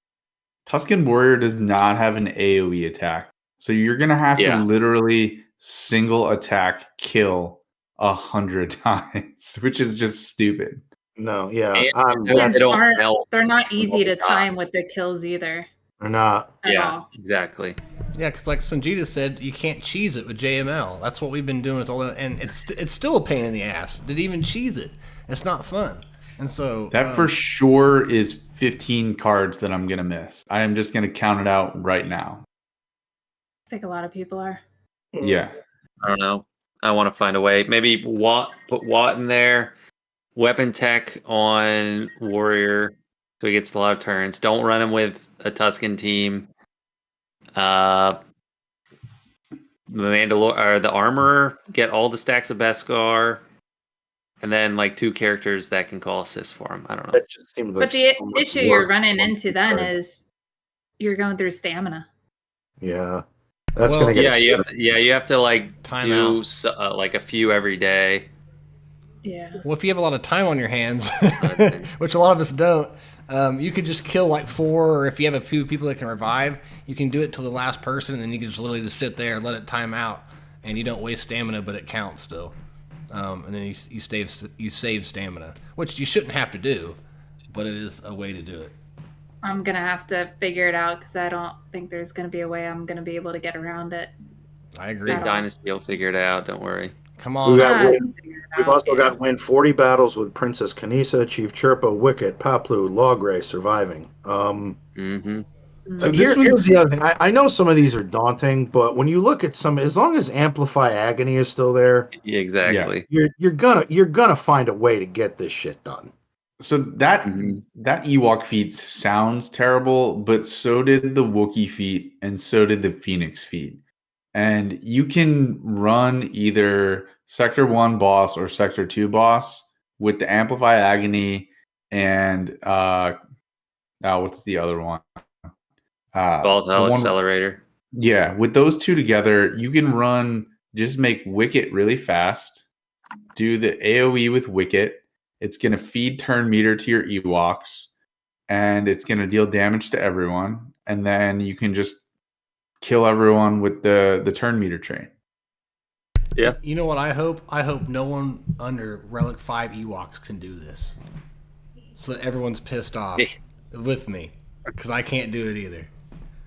Tusken warrior does not have an AoE attack. So you're gonna have to literally single attack kill 100 times, which is just stupid. No, yeah. And Skins they don't aren't- melt They're not all easy the to time with the kills either. They're not. At Yeah, all. exactly. Yeah, because like Songeta said, you can't cheese it with JML. That's what we've been doing with all the, and it's still a pain in the ass to even cheese it. It's not fun, and so That for sure is 15 cards that I'm gonna miss. I am just gonna count it out right now. I think a lot of people are. Yeah. I don't know. I want to find a way. Maybe put Watt in there. Weapon tech on Warrior, so he gets a lot of turns. Don't run him with a Tusken team. The the Armorer, get all the stacks of Beskar, and then like 2 characters that can call assists for him. I don't know. That just seems like But the so much issue you're work. running into then is you're going through stamina. Yeah. That's Well, going to get You have to like Time do like a few every day. Yeah. well, if you have a lot of time on your hands, which a lot of us don't, you could just kill like 4, or if you have a few people that can revive, you can do it to the last person, and then you can just literally just sit there and let it time out, and you don't waste stamina, but it counts still. And then you save stamina, which you shouldn't have to do, but it is a way to do it. I'm going to have to figure it out because I don't think there's going to be a way I'm going to be able to get around it. I agree. Big Dynasty will figure it out. Don't worry. Come We on. got Yeah. win. We've also got win 40 battles with Princess Kanisa, Chief Chirpa, Wicket, Paplu, Logray surviving. Mm-hmm. So this here's one's- the other thing. I know some of these are daunting, but when you look at some, as long as Amplify Agony is still there, Yeah, exactly. you're gonna find a way to get this shit done. So that Mhm. that Ewok feat sounds terrible, but so did the Wookiee feat, and so did the Phoenix feat. And you can run either Sector 1 boss or Sector 2 boss with the Amplify Agony and what's the other one? The Volatile one, Accelerator. yeah, with those two together, you can run, just make Wicket really fast, do the AoE with Wicket. It's going to feed turn meter to your Ewoks, and it's going to deal damage to everyone. And then you can just kill everyone with the turn meter train. Yeah. You know what I hope? I hope no one under Relic 5 Ewoks can do this. So that everyone's pissed off with me. Because I can't do it either.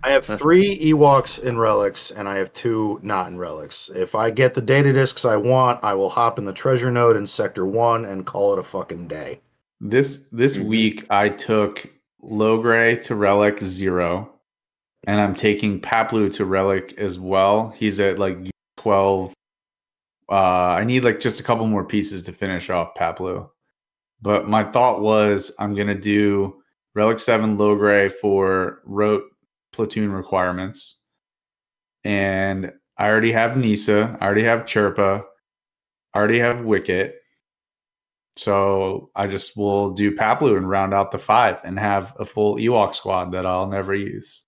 I have 3 Ewoks in relics, and I have 2 not in relics. If I get the data discs I want, I will hop in the treasure node in Sector 1 and call it a fucking day. This week, I took Logray to Relic 0, and I'm taking Paplu to Relic as well. He's at like 12. I need like just a couple more pieces to finish off Paplu. But my thought was I'm going to do Relic 7 Logray for rote platoon requirements. And I already have Nisa. I already have Chirpa. I already have Wicket. So I just will do Paplu and round out the 5 and have a full Ewok squad that I'll never use.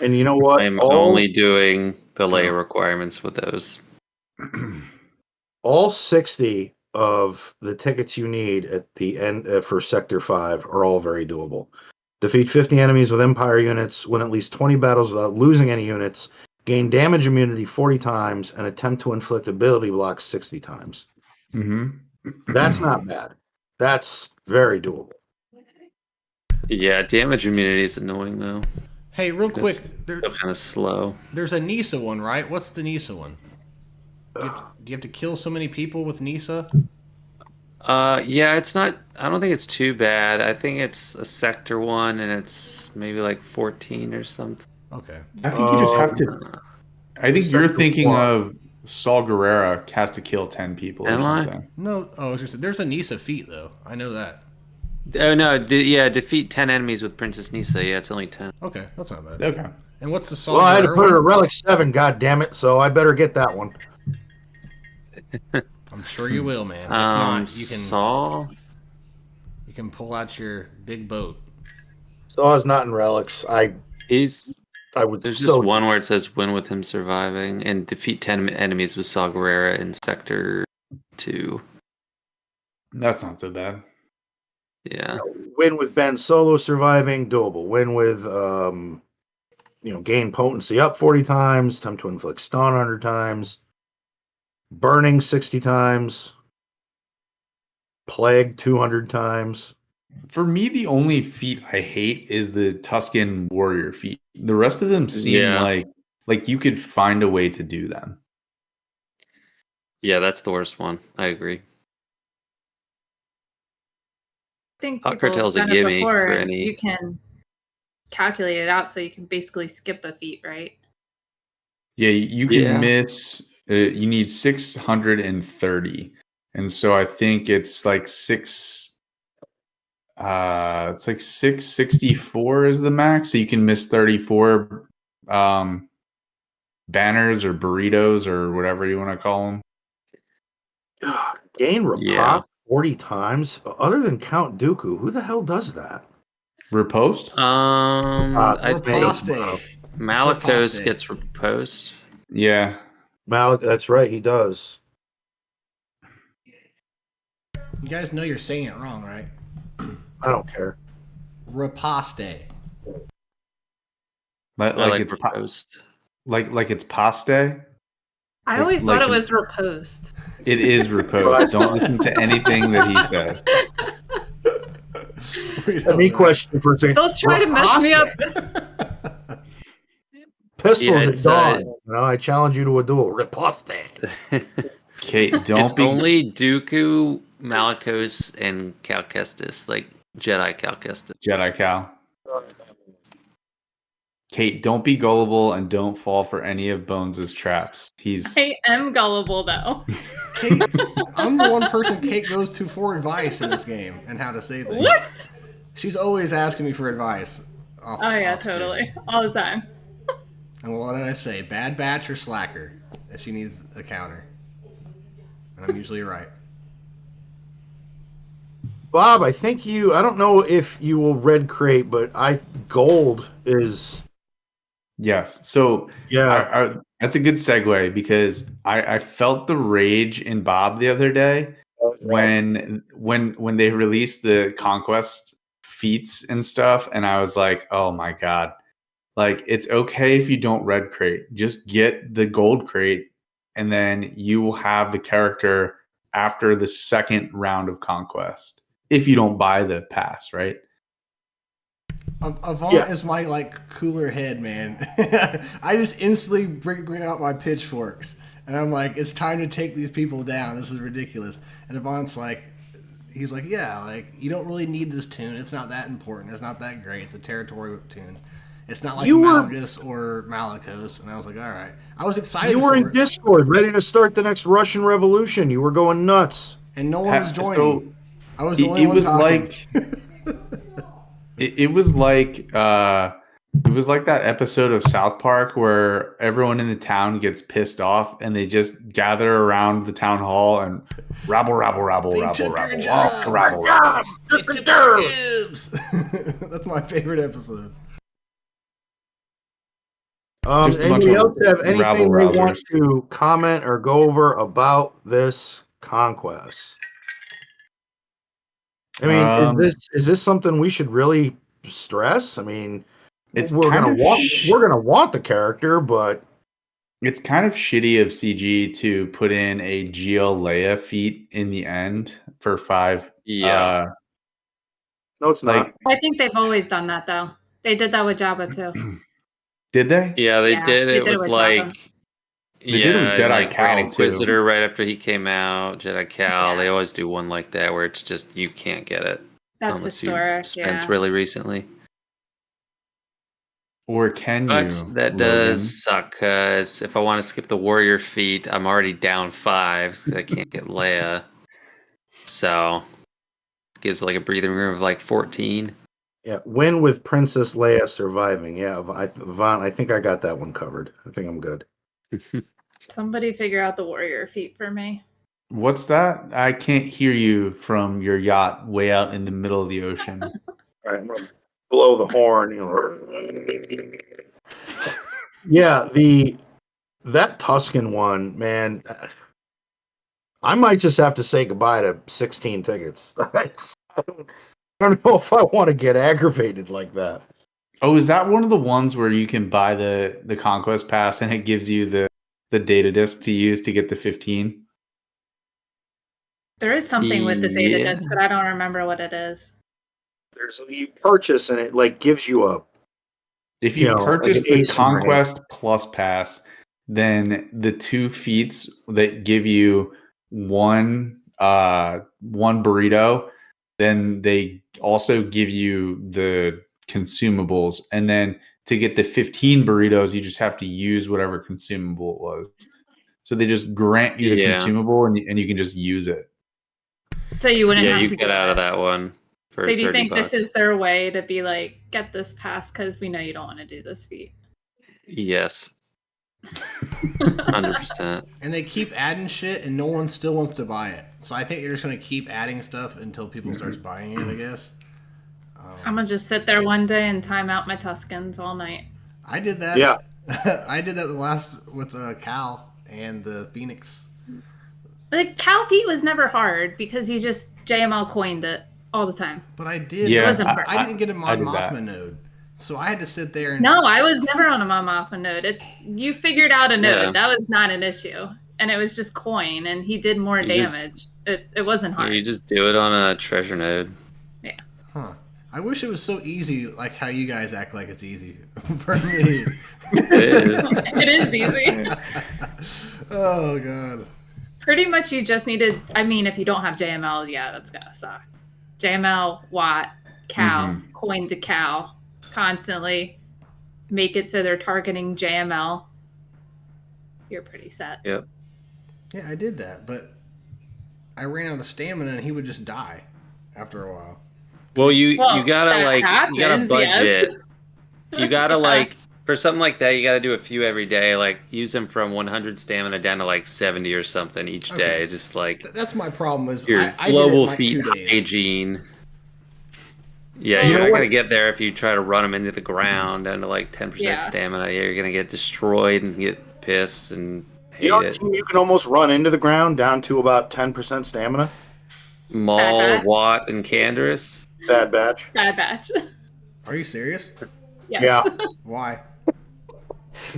And you know what? I'm only doing the layer requirements with those. All 60 of the tickets you need at the end for Sector 5 are all very doable. Defeat 50 enemies with Empire units, win at least 20 battles without losing any units, gain damage immunity 40 times, and attempt to inflict ability blocks 60 times. That's not bad. That's very doable. Yeah, damage immunity is annoying though. Hey, real quick. It's still kind of slow. There's a Nisa one, right? What's the Nisa one? Do you have to kill so many people with Nisa? Yeah, it's not. I don't think it's too bad. I think it's a Sector 1, and it's maybe like 14 or something. Okay. I think you just have to. I think you're thinking of Saul Guerrera has to kill 10 people or something. No. Oh, I was gonna say, there's a Nisa feat though. I know that. Oh no! Yeah, defeat 10 enemies with Princess Nisa. Yeah, it's only 10. Okay, that's not bad. Okay. And what's the Saul? Well, I had to Guerrero put it one? at Relic 7, god damn it, so I better get that one. I'm sure you will, man. If not, Saul. You can pull out your big boat. Saw's not in relics. I would. There's just one where it says win with him surviving and defeat 10 enemies with Saw Gerrera in Sector 2. That's not so bad. Yeah. Win with Ben Solo surviving, doable. Win with gain potency up 40 times, attempt to inflict stun 100 times, burning 60 times, plague 200 times. For me, the only feat I hate is the Tuscan warrior feat. The rest of them seem like you could find a way to do them. Yeah, that's the worst one. I agree. I think Hot people have Cartel's a done it gimme before, for and any. you can calculate it out, so you can basically skip a feat, right? Yeah, you can miss. You need 630, and so I think it's like 664 is the max. So you can miss 34 banners or burritos or whatever you want to call them. Gain Rapop 40 times. Other than Count Dooku, who the hell does that? Riposte? I think Riposte. Malicos gets riposte. Yeah. That's right, he does. You guys know you're saying it wrong, right? I don't care. Riposte. Like it's riposte. Like it's paste. I always thought it was riposte. It is riposte. Don't listen to anything that he says. Let me question for a second. Don't try to mess me up. Pistols at dawn. I challenge you to a duel. Riposte. Okay, it's only Dooku, Malicos, and Cal Kestis, like Jedi Cal Kestis. Jedi Cal. Kate, don't be gullible and don't fall for any of Bones' traps. I am gullible though. Kate, I'm the one person Kate goes to for advice in this game and how to say things. What? She's always asking me for advice. Oh yeah, totally, all the time. And what did I say? Bad batch or slacker? If she needs a counter, and I'm usually right. Bob, I think I don't know if you will red crate, but gold is. Yes. So Yeah. that's a good segue because I felt the rage in Bob the other day when they released the conquest feats and stuff, and I was like, oh my god. Like, it's okay if you don't red crate. Just get the gold crate, and then you will have the character after the second round of conquest. If you don't buy the pass, right? Avant is my like cooler head, man. I just instantly bring out my pitchforks, and I'm like, it's time to take these people down. This is ridiculous. And Avant's like, he's like, yeah, like you don't really need this tune. It's not that important. It's not that great. It's a territory tune. It's not like Malgus or Malicos. And I was like, all right. I was excited. You were in Discord, ready to start the next Russian Revolution. You were going nuts, and no one was joining. So I was the only one talking. It was like that episode of South Park where everyone in the town gets pissed off and they just gather around the town hall and rabble. That's my favorite episode. Anybody else have anything they want to comment or go over about this conquest? I mean, is this something we should really stress? I mean, we're gonna want the character, but it's kind of shitty of CG to put in a GL Leia feat in the end for 5. Yeah. No, it's not. I think they've always done that though. They did that with Jabba too. Did they? Yeah, they did it with like. They did it with Jedi like Cal Inquisitor too. right after he came out. Jedi Cal. They always do one like that where it's just you can't get it. That's historic. Spent really recently. Or can you? That does suck because if I want to skip the warrior feat, I'm already down 5 because I can't get Leia. So gives like a breathing room of like 14. Yeah, win with Princess Leia surviving. Yeah, Vaughn, I think I got that one covered. I think I'm good. Somebody figure out the warrior feat for me. What's that? I can't hear you from your yacht way out in the middle of the ocean. All right, I'm gonna blow the horn. You know. Yeah, that Tuscan one, man. I might just have to say goodbye to 16 tickets. I don't know if I want to get aggravated like that. Oh, is that one of the ones where you can buy the Conquest Pass and it gives you the data disc to use to get the 15? There is something with the data disc, but I don't remember what it is. You purchase and it like gives you a. If you purchase the Conquest Plus Pass, then the 2 feats that give you one burrito, then they also give you the consumables, and then to get the 15 burritos, you just have to use whatever consumable it was. So they just grant you the consumable, and you can just use it. So you wouldn't have to get out of that one. So do you think $30. This is their way to be like, get this pass because we know you don't want to do this feat? Yes. 100%. And they keep adding shit, and no one still wants to buy it. So I think they're just going to keep adding stuff until people starts buying it, I guess. I'm going to just sit there one day and time out my Tuscans all night. I did that. Yeah. I did that with Cal and the Phoenix. The Cal feat was never hard because you just JML coined it all the time. But I did. Yeah, I didn't get a Mon Mothma node. So I had to sit there and... No, I was never on a Mon Mothma node. You figured out a node. Yeah. That was not an issue. And it was just coin, and he did more damage. It wasn't hard. You just do it on a treasure node. Yeah. Huh. I wish it was so easy, like how you guys act like it's easy. For me. It is. It is easy. Oh, God. Pretty much you just needed... I mean, if you don't have JML, yeah, that's going to suck. JML, Watt, Cal, coin to Cal, constantly. make it so they're targeting JML, you're pretty set. Yep. Yeah, I did that, but I ran out of stamina and he would just die after a while. Well, you gotta that you gotta happens, yes. budget. You gotta like for something like that, you gotta do a few every day. Like use them from 100 stamina down to like 70 or something each day. Just like That's my problem. Is your I did it global in like feet 2 days. hygiene. Yeah, Well, you're not what? gonna get there if you try to run them into the ground down to like 10% Yeah. stamina. Yeah, you're gonna get destroyed and get pissed and hate You know, it. you can almost run into the ground down to about 10% stamina. Maul, Batch. Watt, and Canderous. Bad Batch. Bad Batch. Are you serious? Yes. Yeah. Why?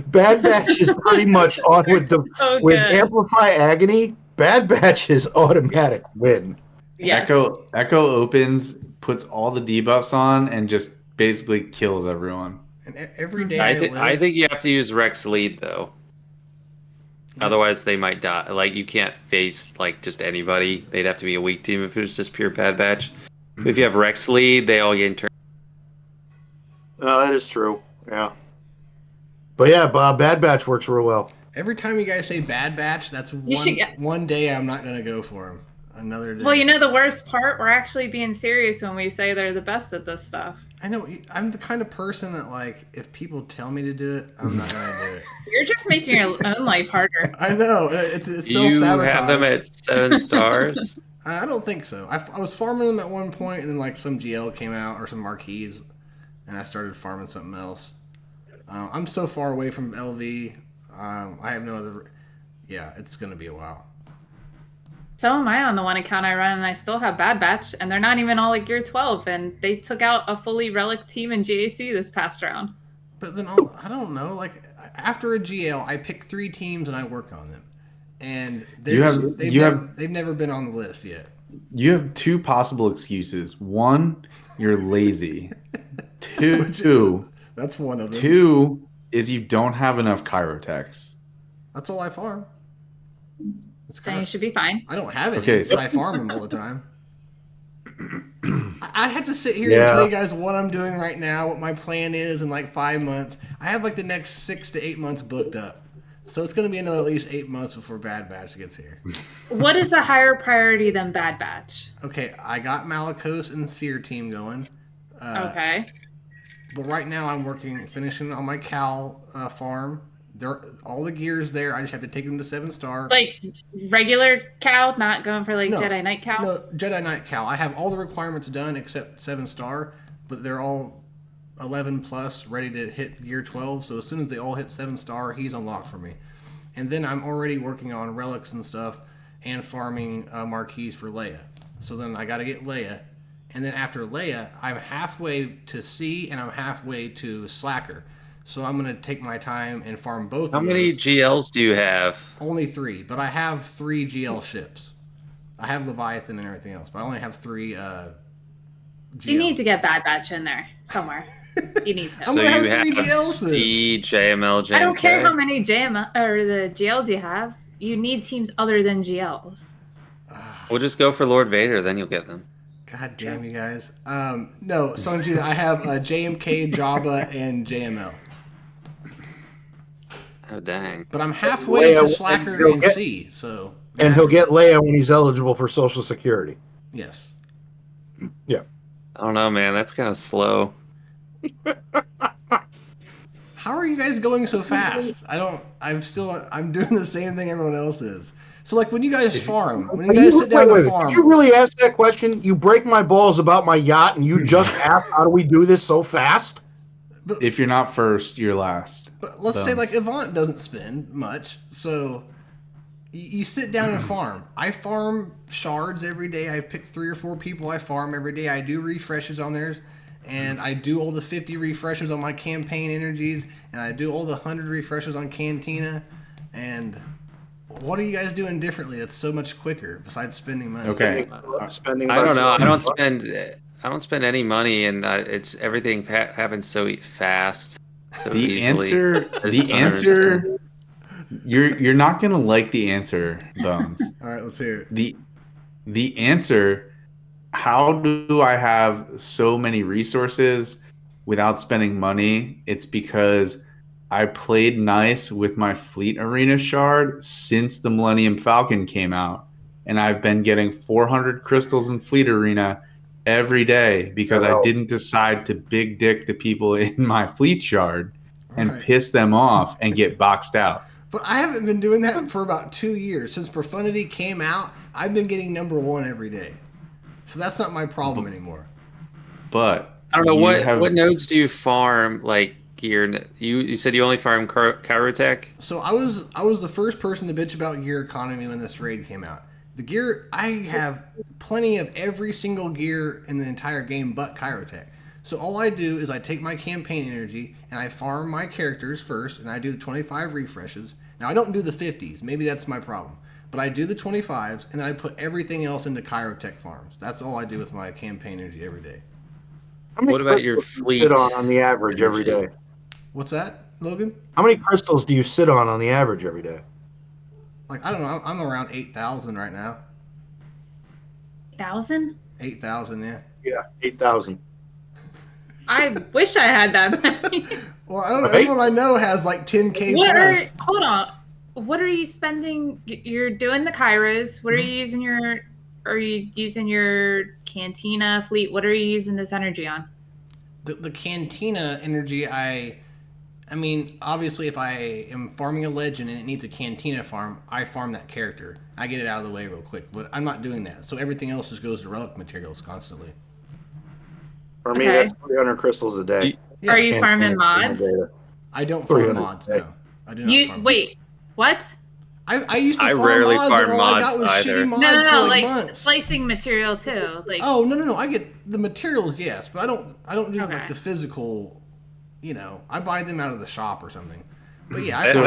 Bad Batch is pretty much on with the So with good. Amplify Agony. Bad Batch is automatic win. Yes. Echo opens, puts all the debuffs on, and just basically kills everyone. And every day I I think you have to use Rex lead though. Otherwise, they might die. Like you can't face like just anybody. They'd have to be a weak team if it was just pure Bad Batch. But if you have Rex lead, they all gain turn. That is true. Yeah. But yeah, Bad Batch works real well. every time you guys say Bad Batch, that's one day I'm not gonna go for him. Another day. Well, you know the worst part? We're actually being serious when we say they're the best at this stuff. I know I'm the kind of person that like if people tell me to do it, I'm not gonna do it. You're just making your own life harder. I know it's You self-sabotage. have them at 7 stars. I don't think so. I was farming them at one point, and then like some GL came out or some marquees, and I started farming something else. I'm so far away from LV. I have no other. Yeah, it's gonna be a while. So am I on the one account I run, and I still have Bad Batch, and they're not even all like Gear 12, and they took out a fully relic team in GAC this past round. But then I don't know. Like after a GL, I pick 3 teams and I work on them, and they've never been on the list yet. You have 2 possible excuses. 1, you're lazy. 2, That's one of them. 2 is you don't have enough Chirotex. That's all I farm. Then you should be fine. I don't have it, Okay, but I farm them all the time. I have to sit here Yeah. and tell you guys what I'm doing right now, what my plan is in like 5 months. I have like the next 6 to 8 months booked up. So it's going to be another at least 8 months before Bad Batch gets here. What is a higher priority than Bad Batch? Okay, I got Malicos and Seer team going. Okay. But right now I'm finishing on my Cal farm. All the gear's there. I just have to take them to 7-star. Like regular cow, not going for like No, Jedi Knight cow? No, Jedi Knight Cal. I have all the requirements done except 7-star, but they're all 11 plus, ready to hit gear 12. So as soon as they all hit 7-star, he's unlocked for me. And then I'm already working on relics and stuff and farming marquees for Leia. So then I got to get Leia. And then after Leia, I'm halfway to C and I'm halfway to Slacker. So I'm going to take my time and farm both How of many those. GLs do you have? Only 3, but I have 3 GL ships. I have Leviathan and everything else, but I only have 3 GL. You need to get Bad Batch in there somewhere. You need to. So gonna you have 3 have GLs then. C, JML, JMK. I don't care how many JM or the GLs you have. You need teams other than GLs. We'll just go for Lord Vader, then you'll get them. God damn you guys. No, Songeta, I have JMK, Jabba, and JML. Oh, dang. But I'm halfway Leia, to Slacker he'll and get- C, so... And he'll get Leia when he's eligible for Social Security. Yes. I don't know, man. That's kind of slow. How are you guys going so fast? I'm doing the same thing everyone else is. So, like, when you guys farm, when you guys sit down to farm... Did you really ask that question? You break my balls about my yacht, and you just asked, how do we do this so fast? If you're not first, you're last. But let's say, like, Avant doesn't spend much, so you sit down and farm. I farm shards every day. I pick 3 or 4 people I farm every day. I do refreshes on theirs, and I do all the 50 refreshes on my campaign energies, and I do all the 100 refreshes on Cantina, and what are you guys doing differently that's so much quicker besides spending money? Okay. Spending I don't know. I don't $200. spend any money, and it's everything happens so fast. So The easily. answer, you're not gonna like the answer, Bones. All right, let's hear it. The answer, how do I have so many resources without spending money, it's because I played nice with my Fleet Arena shard since the Millennium Falcon came out. And I've been getting 400 crystals in Fleet Arena every day because I didn't decide to big dick the people in my Fleet shard and Right. piss them off and get boxed out. But I haven't been doing that for about 2 years. Since Profundity came out, I've been getting number 1 every day. So that's not my problem anymore. But I don't know you what nodes do you farm like gear? You said you only farm Kyrotech? So I was the first person to bitch about gear economy when this raid came out. The gear, I have plenty of every single gear in the entire game but Kyrotech. So all I do is I take my campaign energy and I farm my characters first, and I do the 25 refreshes. Now I don't do the 50s. Maybe that's my problem. But I do the 25s, and then I put everything else into Kyrotech farms. That's all I do with my campaign energy every day. How many What about your crystals do you fleet sit on the average every energy? day? What's that, Logan? How many crystals do you sit on the average every day? Like, I don't know. I'm around 8,000 right now. 1,000? 8,000, yeah. Yeah, 8,000. I wish I had that many. Well, I don't know. Right? Everyone I know has like 10K plus. Hold on. What are you spending? You're doing the Kairos. What are you using your? Are you using your Cantina fleet? What are you using this energy on? The Cantina energy, I mean, obviously, if I am farming a legend and it needs a Cantina farm, I farm that character. I get it out of the way real quick, but I'm not doing that. So everything else just goes to relic materials constantly. For me, Okay. that's 300 crystals a day. Yeah. Are you farming mods? I don't farm 300 mods, a day. no. I do not farm Wait, what? I used to I farm rarely mods, farm and all I got mods was either. shitty mods No, for like like months. slicing material too. Like, Oh, no. I get the materials, yes, but I don't do Okay. like the physical, I buy them out of the shop or something. But yeah, So-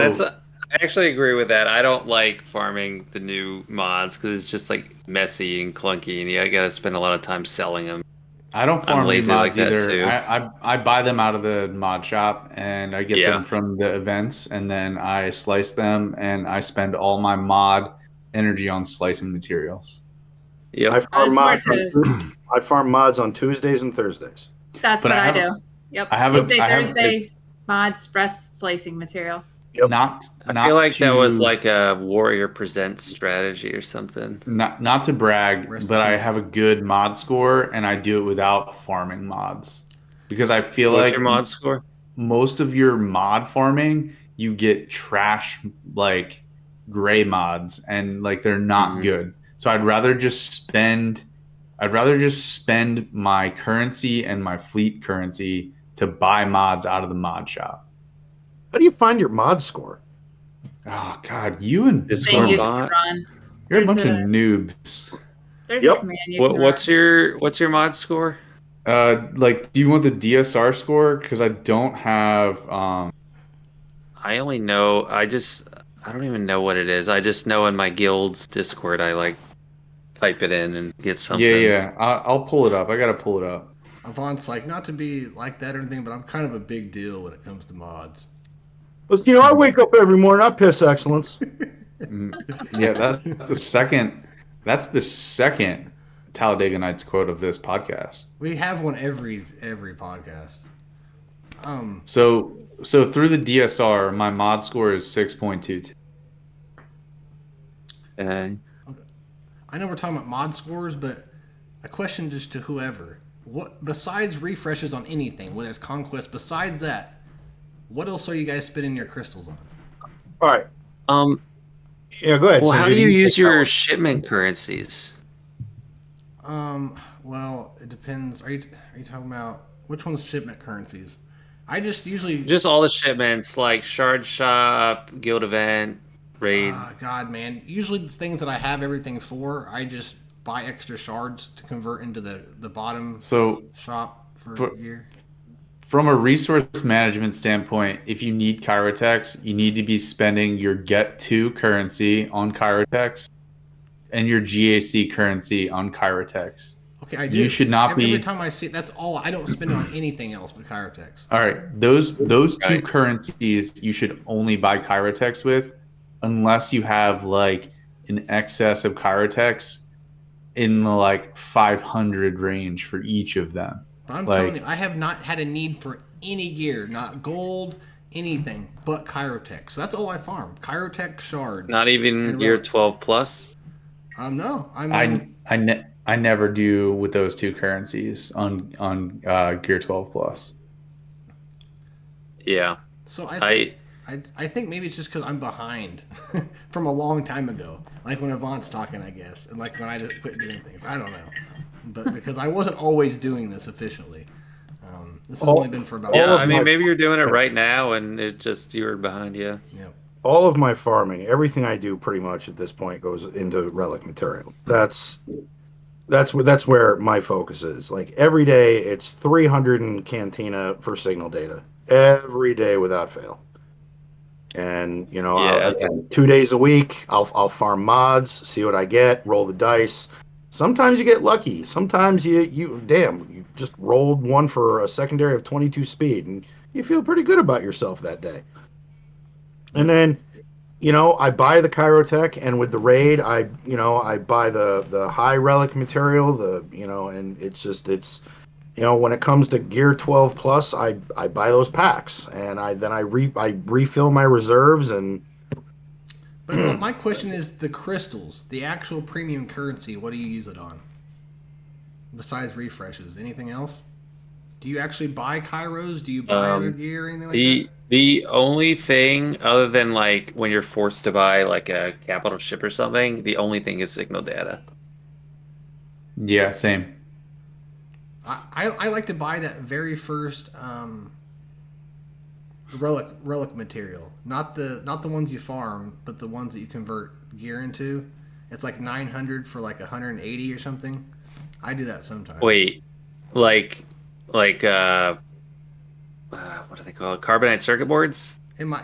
I actually agree with that. I don't like farming the new mods because it's just like messy and clunky, and I got to spend a lot of time selling them. I don't farm new lazy like mods that, either. too. I buy them out of the mod shop and I get Yeah. them from the events, and then I slice them and I spend all my mod energy on slicing materials. Yep. I farm it's mods more on, I farm mods on Tuesdays and Thursdays. that's But what I I have- do. Yep. I have Tuesday, I have Thursday, mods, breast slicing material. Yep. not I feel like that was to- like a Warrior Presents strategy or something. not to brag, Rest in but I peace. have a good mod score and I do it without farming mods because I feel What's like your mod score? most of your mod farming you get trash like gray mods and like they're not Mhm. good. So I'd rather just spend my currency and my fleet currency to buy mods out of the mod shop. How do you find your mod score? Oh god, you and Discord Thing you bot. can run. you're a There's bunch of a- noobs. There's Yep. a command you can What's run. your mod score? Like, do you want the DSR score? Because I don't have. I only know. I don't even know what it is. I just know in my guild's Discord, I like type it in and get something. Yeah. I'll pull it up. I gotta pull it up. Avant's like, not to be like that or anything, but I'm kind of a big deal when it comes to mods. But, I wake up every morning, I piss excellence. Yeah, that's the second. That's the second Talladega Nights quote of this podcast. We have one every podcast. So through the DSR, my mod score is 6.22. Okay. I know we're talking about mod scores, but a question just to whoever. What besides refreshes on anything, whether it's conquest, besides that, what else are you guys spending your crystals on? All right. Yeah, go ahead. Well, how Sanjay, do you use take that your one. shipment currencies? Well, it depends. Are you talking about which one's shipment currencies? I just usually Just all the shipments, like Shard Shop, Guild Event, Raid. God, man. Usually the things that I have everything for, I just buy extra shards to convert into the bottom So shop for gear. from a resource management standpoint, if you need Kyrotex, you need to be spending your Get To currency on Kyrotex and your GAC currency on Kyrotex. Okay, I do. You should not every be. time I see it, that's all. I don't spend it on anything else but Kyrotex. All right, those two Right. currencies you should only buy Kyrotex with, unless you have like an excess of Kyrotex in the like 500 range for each of them. But I'm Like- telling you, I have not had a need for any gear, not gold, anything but Chirotech. So that's all I farm. Chirotech shards. Not even and year relics. 12 plus. No, I mean, I never do with those two currencies on Gear 12 Plus. Yeah. so I think maybe it's just because I'm behind from a long time ago. Like when Avant's talking, I guess, and like when I just quit doing things. I don't know, but because I wasn't always doing this efficiently. This has only been for about. Yeah, of I mean, my- maybe you're doing it right now, and it just you were behind. Yeah. Yeah. All of my farming, everything I do pretty much at this point goes into relic material. That's where my focus is. Like every day it's 300 in Cantina for signal data. Every day without fail. And Yeah. again, 2 days a week, I'll farm mods, see what I get, roll the dice. Sometimes you get lucky. Sometimes you just rolled one for a secondary of 22 speed, and you feel pretty good about yourself that day. And then, I buy the Chirotech, and with the raid, I buy the high relic material, and it's when it comes to Gear 12 Plus, I buy those packs, and I refill my reserves, and But my question is the crystals, the actual premium currency. What do you use it on? Besides refreshes, anything else? Do you actually buy Kairos? Do you buy other gear or anything like that? The only thing other than like when you're forced to buy like a capital ship or something, the only thing is signal data. Yeah, same. I like to buy that very first relic material, not the ones you farm, but the ones that you convert gear into. It's like 900 for like 180 or something. I do that sometimes. Wait, like what do they call it? Carbonite circuit boards? In my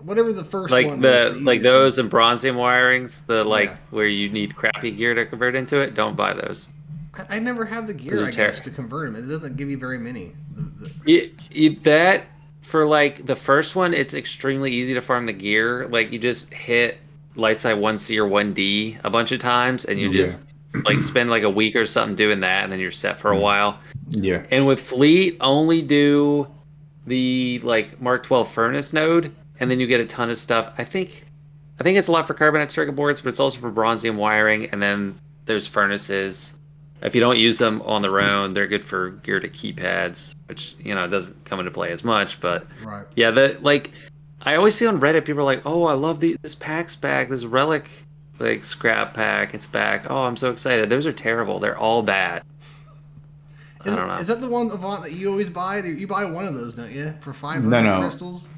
whatever the first Like one the is, like easiest those one. and bronzium wirings, the like Yeah. where you need crappy gear to convert into it. Don't buy those. I never have the gear, Those are I guess, to convert them. It doesn't give you very many. That for like the first one, it's extremely easy to farm the gear. Like you just hit light side 1C or 1D a bunch of times, and you just like spend like a week or something doing that, and then you're set for a while. Yeah. And with fleet, only do the like Mark 12 furnace node, and then you get a ton of stuff. I think it's a lot for carbonite circuit boards, but it's also for bronzium wiring, and then there's furnaces. If you don't use them on their own, they're good for gear to keypads, which doesn't come into play as much. But Right. yeah, I always see on Reddit people are like, "Oh, I love this pack's back, this relic like scrap pack, it's back. Oh, I'm so excited." Those are terrible. They're all bad. I don't know. Is that the one Avant that you always buy? You buy one of those, don't you? For 500 No. crystals?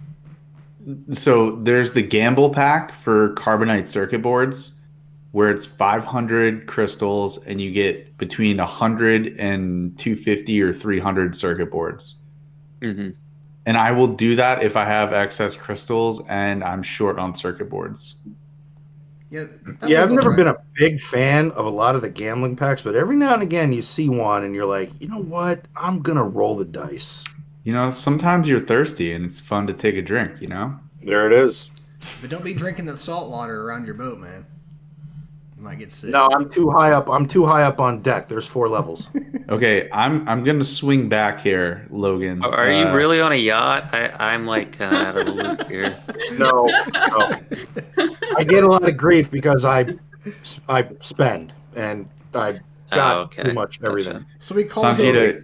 So there's the gamble pack for carbonite circuit boards, where it's 500 crystals and you get between 100 and 250 or 300 circuit boards. Mm-hmm. And I will do that if I have excess crystals and I'm short on circuit boards. Yeah, I've never been a big fan of a lot of the gambling packs, but every now and again you see one and you're like, you know what? I'm gonna roll the dice. Sometimes you're thirsty and it's fun to take a drink, There it is. But don't be drinking that salt water around your boat, man. You might get sick. No, I'm too high up. I'm too high up on deck. There's 4 levels. Okay, I'm gonna swing back here, Logan. Are you really on a yacht? I'm like kind of out of the loop here. No. I get a lot of grief because I spend and I got too much everything. So we call Songeta,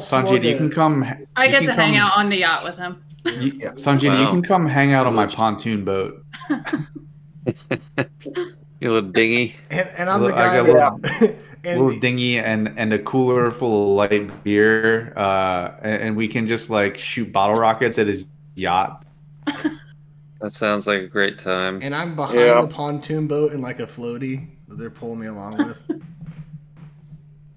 Slug you can come. I get to hang out on the yacht with him. Songeta, you can come hang out on my pontoon boat. You little dinghy. And I'm the I guy got that... little dinghy and a cooler full of light beer, and we can just like shoot bottle rockets at his yacht. That sounds like a great time. And I'm behind the pontoon boat in like a floaty that they're pulling me along with.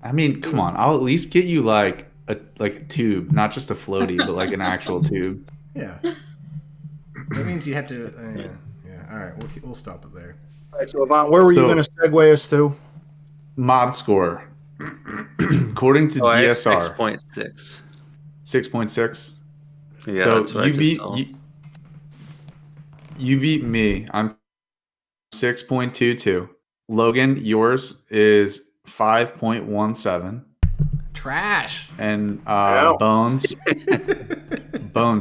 I mean, come on! I'll at least get you like a tube, not just a floaty, but like an actual tube. Yeah. That means you have to. Yeah. All right, we'll stop it there. All right, so Avant, where were you going to segue us to? Mod score. According to DSR, 6.6. 6.6. Yeah, so that's what I just saw. You beat me. I'm 6.22. Logan, yours is 5.17. Trash. And Yeah. Bones,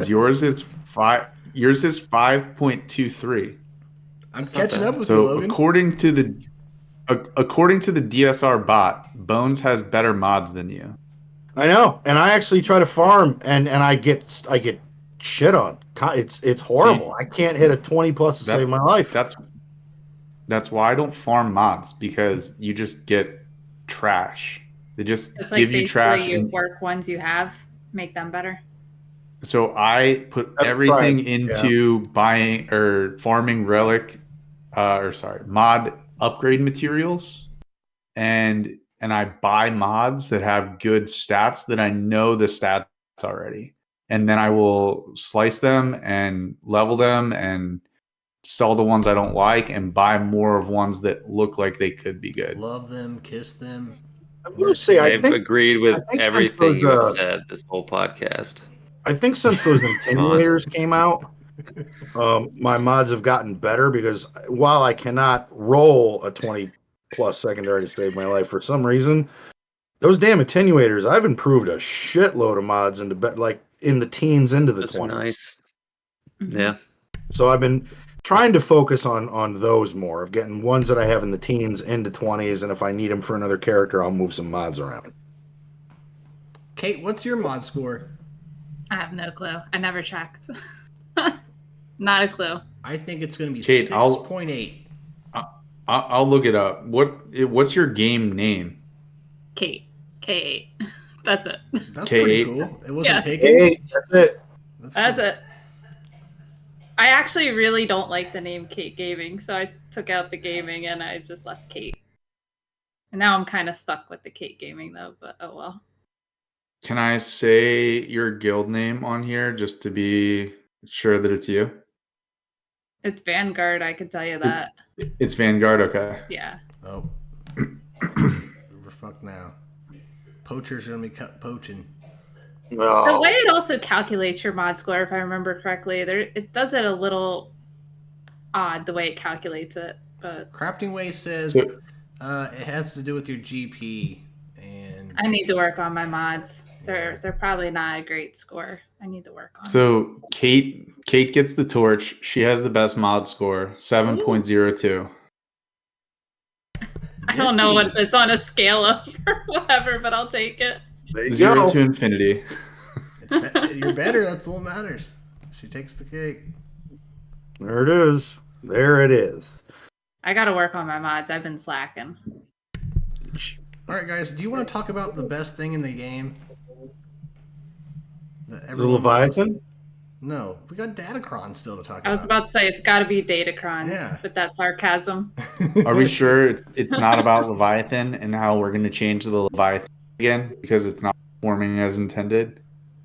yours is 5.23. I'm That's not catching bad. up with you, So Logan. according to the DSR bot, Bones has better mods than you. I know, and I actually try to farm, and I get shit on. It's horrible. I can't hit a 20 plus to That- save my life. That's why I don't farm mods, because you just get trash. They just It's give like you basically trash. you work ones you have, make them better. So I put That's everything right, yeah. into buying or farming mod upgrade materials, and I buy mods that have good stats that I know the stats already, and then I will slice them and level them and sell the ones I don't like and buy more of ones that look like they could be good. Love them, kiss them. I'm gonna say I've agreed with since everything those, you have said this whole podcast. I think since those attenuators came out, my mods have gotten better because while I cannot roll a 20 plus secondary to save my life for some reason, those damn attenuators, I've improved a shitload of mods into like in the teens into the Those are 20s. nice. Mhm. Yeah. So I've been trying to focus on those more, of getting ones that I have in the teens into 20s, and if I need them for another character, I'll move some mods around. Kate, what's your mod score? I have no clue. I never checked. Not a clue. I think it's going to be Kate, 6.8. I'll look it up. What's your game name? Kate. K8. That's it. That's K8. pretty cool. It wasn't Yes. taken. Hey, that's it. That's it. I actually really don't like the name Kate Gaming, so I took out the gaming and I just left Kate. And now I'm kind of stuck with the Kate Gaming though, but oh well. Can I say your guild name on here just to be sure that it's you? It's Vanguard, I can tell you that. It's Vanguard, okay. Yeah. Oh. We're fucked now. Poachers are going to be poaching. The No. way it also calculates your mod score, if I remember correctly, it does it a little odd the way it calculates it. But Crafting Way says So- it has to do with your GP. And I need to work on my mods. They're probably not a great score. I need to work on. So Kate gets the torch. She has the best mod score, 7.02. I don't know what Nifty. it's on a scale of or whatever, but I'll take it. There you 0 go. to infinity. You're better. That's all that matters. She takes the cake. There it is. There it is. I got to work on my mods. I've been slacking. All right, guys. Do you want to talk about the best thing in the game? That The everyone Leviathan? loves? No, we got Datacrons still to talk about. I was about to say it's got to be Datacrons, Yeah. but that's sarcasm. Are we sure it's not about Leviathan and how we're going to change the Leviathan again because it's not performing as intended?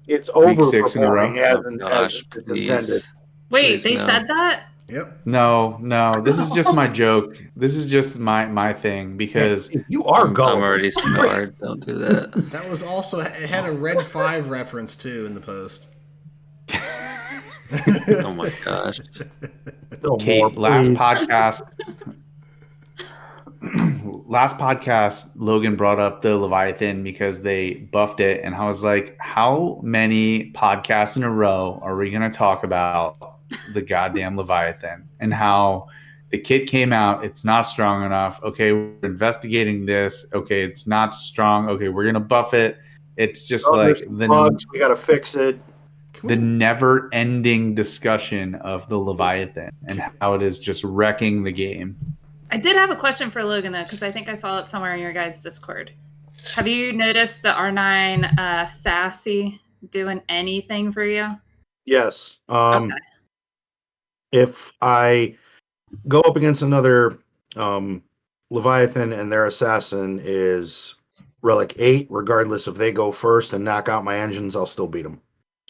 It's Week 6 in a row? overperforming Oh, as gosh, it's please. intended. Wait, Please, they no. said that? Yep. No. This is just my joke. This is just my thing because You are I'm gullible. already scarred. Don't do that. That was also, it had a Red 5 reference too in the post. Oh my gosh. Still Kate, more, last please. podcast, Logan brought up the Leviathan because they buffed it, and I was like, how many podcasts in a row are we going to talk about the goddamn Leviathan and how the kit came out, it's not strong enough. Okay, we're investigating this. Okay, it's not strong. Okay, we're going to buff it. It's just Oh, like there's some bugs. We got to fix it. the never-ending discussion of the Leviathan and how it is just wrecking the game. I did have a question for Logan though, because I think I saw it somewhere in your guys' Discord. Have you noticed the R9 Sassy doing anything for you? Yes. Okay. If I go up against another Leviathan and their assassin is Relic 8, regardless if they go first and knock out my engines, I'll still beat them.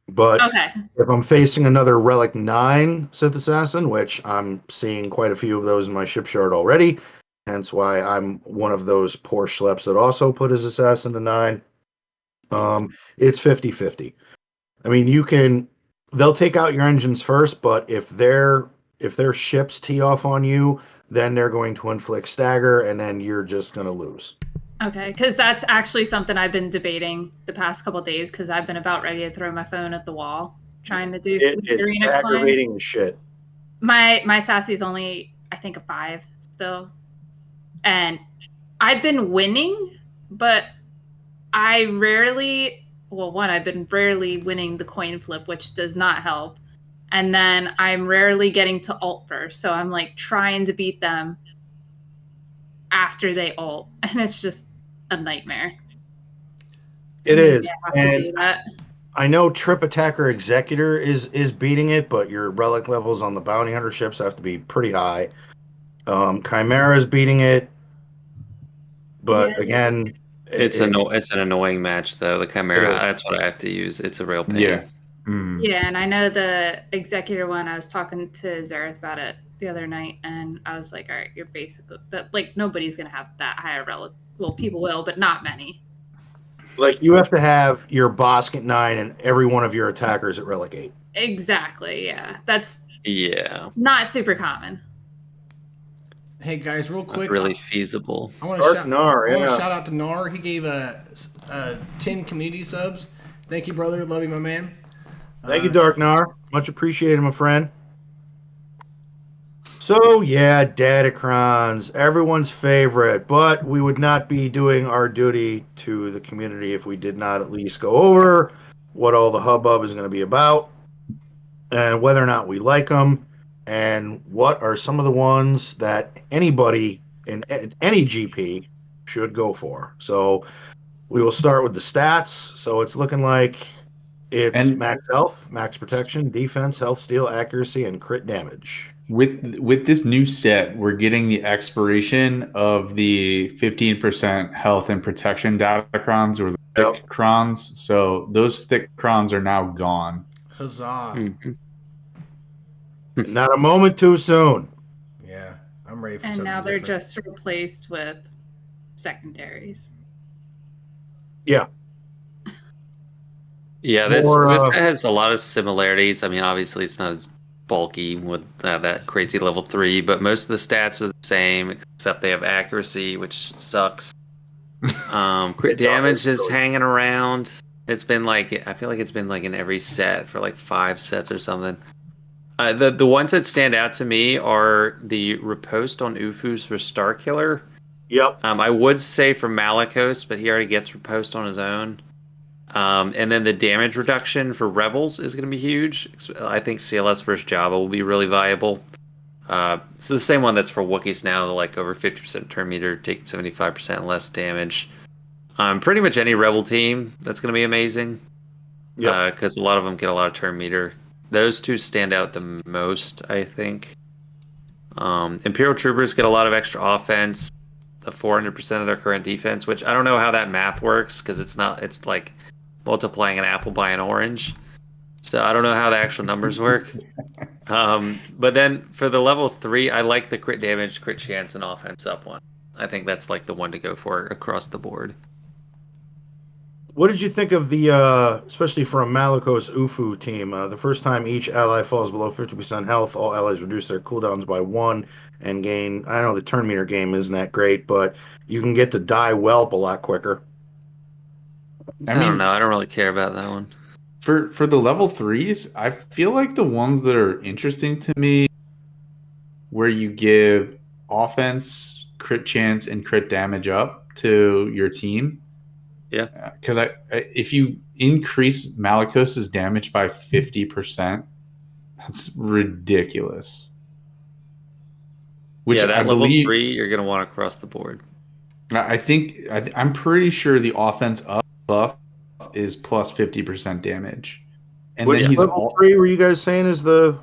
But Okay. if I'm facing another Relic 9 Sith Assassin, which I'm seeing quite a few of those in my ship shard already, hence why I'm one of those poor schleps that also put his assassin to 9, it's 50-50. I mean, they'll take out your engines first, but if their ships tee off on you, then they're going to inflict stagger, and then you're just going to lose. Okay, because that's actually something I've been debating the past couple of days because I've been about ready to throw my phone at the wall trying to do It fleet is arena climbs. aggravating as shit. My Sassy's only, I think, a 5 still. And I've been winning, but I rarely, well, one, I've been rarely winning the coin flip, which does not help. And then I'm rarely getting to ult first. So I'm like trying to beat them after they ult. And it's just a nightmare. So It maybe is. I have to do that. I know Trip Attacker Executor is beating it, but your relic levels on the bounty hunter ships have to be pretty high. Chimera is beating it, but Yeah. again, It's an annoying match though. The Chimera, It is. that's what I have to use. It's a real pain. Yeah. Mm. Yeah, and I know the executor one, I was talking to Zareth about it the other night, and I was like, all right, you're basically that, like, nobody's gonna have that high a relic. Well, people will, but not many. Like you have to have your boss at 9 and every one of your attackers at relic 8. Exactly, yeah. That's Yeah, not super common. Hey guys, real not quick, really feasible. I want to Dark shout. Nar, I want to yeah. shout out to Nar. He gave 10 community subs. Thank you, brother. Love you, my man. Thank you, Dark Nar. Much appreciated, my friend. So yeah, Datacrons, everyone's favorite, but we would not be doing our duty to the community if we did not at least go over what all the hubbub is going to be about, and whether or not we like them, and what are some of the ones that anybody in any GP should go for. So we will start with the stats. So it's looking like it's And max health, max protection, defense, health steal, accuracy, and crit damage. with this new set, we're getting the expiration of the 15% health and protection Datacrons or the Yep. thick crons. So those thick crons are now gone. Huzzah! Mhm. Not a moment too soon. Yeah, I'm ready for And something now they're different. just replaced with secondaries. Yeah. Yeah, More, this has a lot of similarities. I mean, obviously it's not as bulky with that crazy level 3, but most of the stats are the same except they have accuracy, which sucks. Crit It does, damage is really. hanging around. It's been like, I feel like it's been like in every set for like 5 sets or something. The ones that stand out to me are the riposte on Ufus for Starkiller. Yep. I would say for Malikos, but he already gets riposte on his own. And then the damage reduction for Rebels is going to be huge. I think CLS versus Java will be really viable. It's the same one that's for Wookiees now, like over 50% turn meter, taking 75% less damage. Pretty much any Rebel team, that's going to be amazing. Yep. Because a lot of them get a lot of turn meter. Those two stand out the most, I think. Imperial Troopers get a lot of extra offense, 400% of their current defense, which I don't know how that math works because it's like multiplying an apple by an orange. So I don't know how the actual numbers work. But then for the level 3, I like the crit damage, crit chance, and offense up one. I think that's like the one to go for across the board. What did you think of the, especially for a Malikos Ufu team, the first time each ally falls below 50% health, all allies reduce their cooldowns by 1 and gain, I know the turn meter game isn't that great, but you can get to die whelp a lot quicker. I don't know. I don't really care about that one. For the level 3s, I feel like the ones that are interesting to me where you give offense, crit chance, and crit damage up to your team. Yeah. Because if you increase Malikos's damage by 50%, that's ridiculous. Which Yeah, that I level believe 3 you're gonna want across the board. I think I'm pretty sure the offense up buff is plus 50% damage. And Which then he's level 3 were you guys saying is the...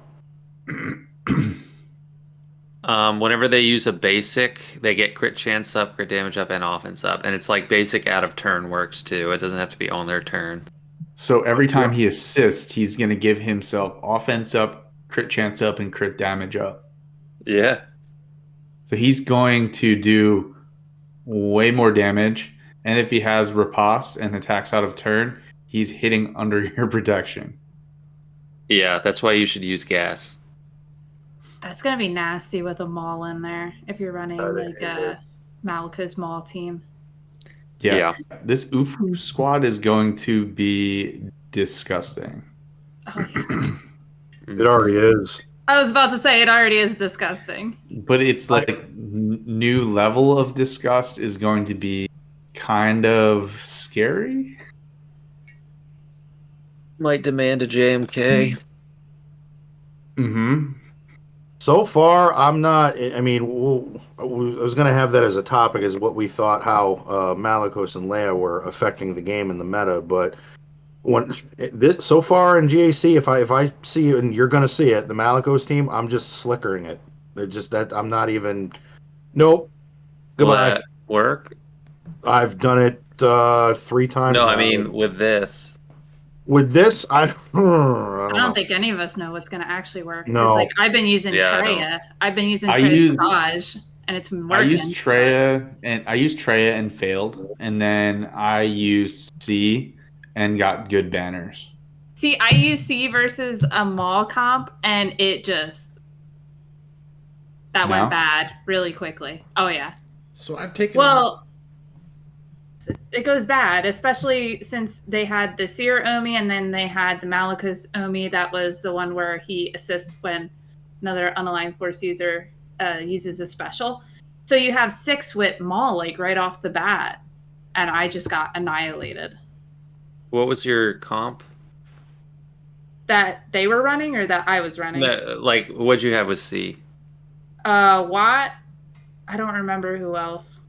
Whenever they use a basic, they get crit chance up, crit damage up, and offense up. And it's like basic out of turn works too. It doesn't have to be on their turn. So every time he assists, he's going to give himself offense up, crit chance up, and crit damage up. Yeah. So he's going to do way more damage. And if he has riposte and attacks out of turn, he's hitting under your protection. Yeah, that's why you should use gas. That's gonna be nasty with a Maul in there if you're running like a Malikos Maul team. Yeah. This Ufu squad is going to be disgusting. Oh yeah. It already is. I was about to say it already is disgusting. But it's like new level of disgust is going to be kind of scary. Might demand a JMK. Mm-hmm. So far, I'm not. I mean, I was going to have that as a topic, as what we thought how Malikos and Leia were affecting the game in the meta. But so far in GAC, if I see it, and you're going to see it, the Malikos team, I'm just slickering it. It just that I'm not even. Nope. Will Goodbye. that work? I've done it 3 times No, now. I mean with this. With this, I don't I don't know. think any of us know what's going to actually work. Because No. like I've been using Yeah, I Treya. I've been using I Treya's used- Garage, and it's been I working. used Treya and failed, and then I used C and got good banners. See, I use C versus a mall comp, and it just went bad really quickly. Oh yeah. So I've taken. Well, it goes bad, especially since they had the Seer Omi and then they had the Malikos Omi. That was the one where he assists when another unaligned force user uses a special. So you have 6-wit Maul like right off the bat, and I just got annihilated. What was your comp? That they were running or that I was running? Like, what'd you have with C? Watt. I don't remember who else.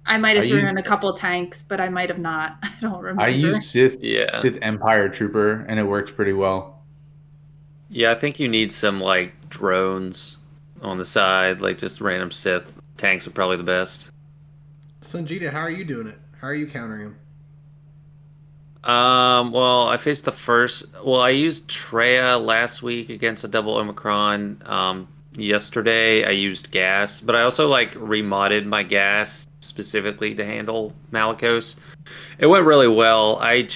I might have thrown in a couple tanks, but I might have not. I don't remember. I used Sith Yeah. Empire Trooper, and it worked pretty well. Yeah, I think you need some like drones on the side, like just random Sith. Tanks are probably the best. Songeta, how are you doing it? How are you countering him? Well, I faced the first. Well, I used Treya last week against a double Omicron. Yesterday I used gas, but I also like remodded my gas specifically to handle Malikos. It went really well. I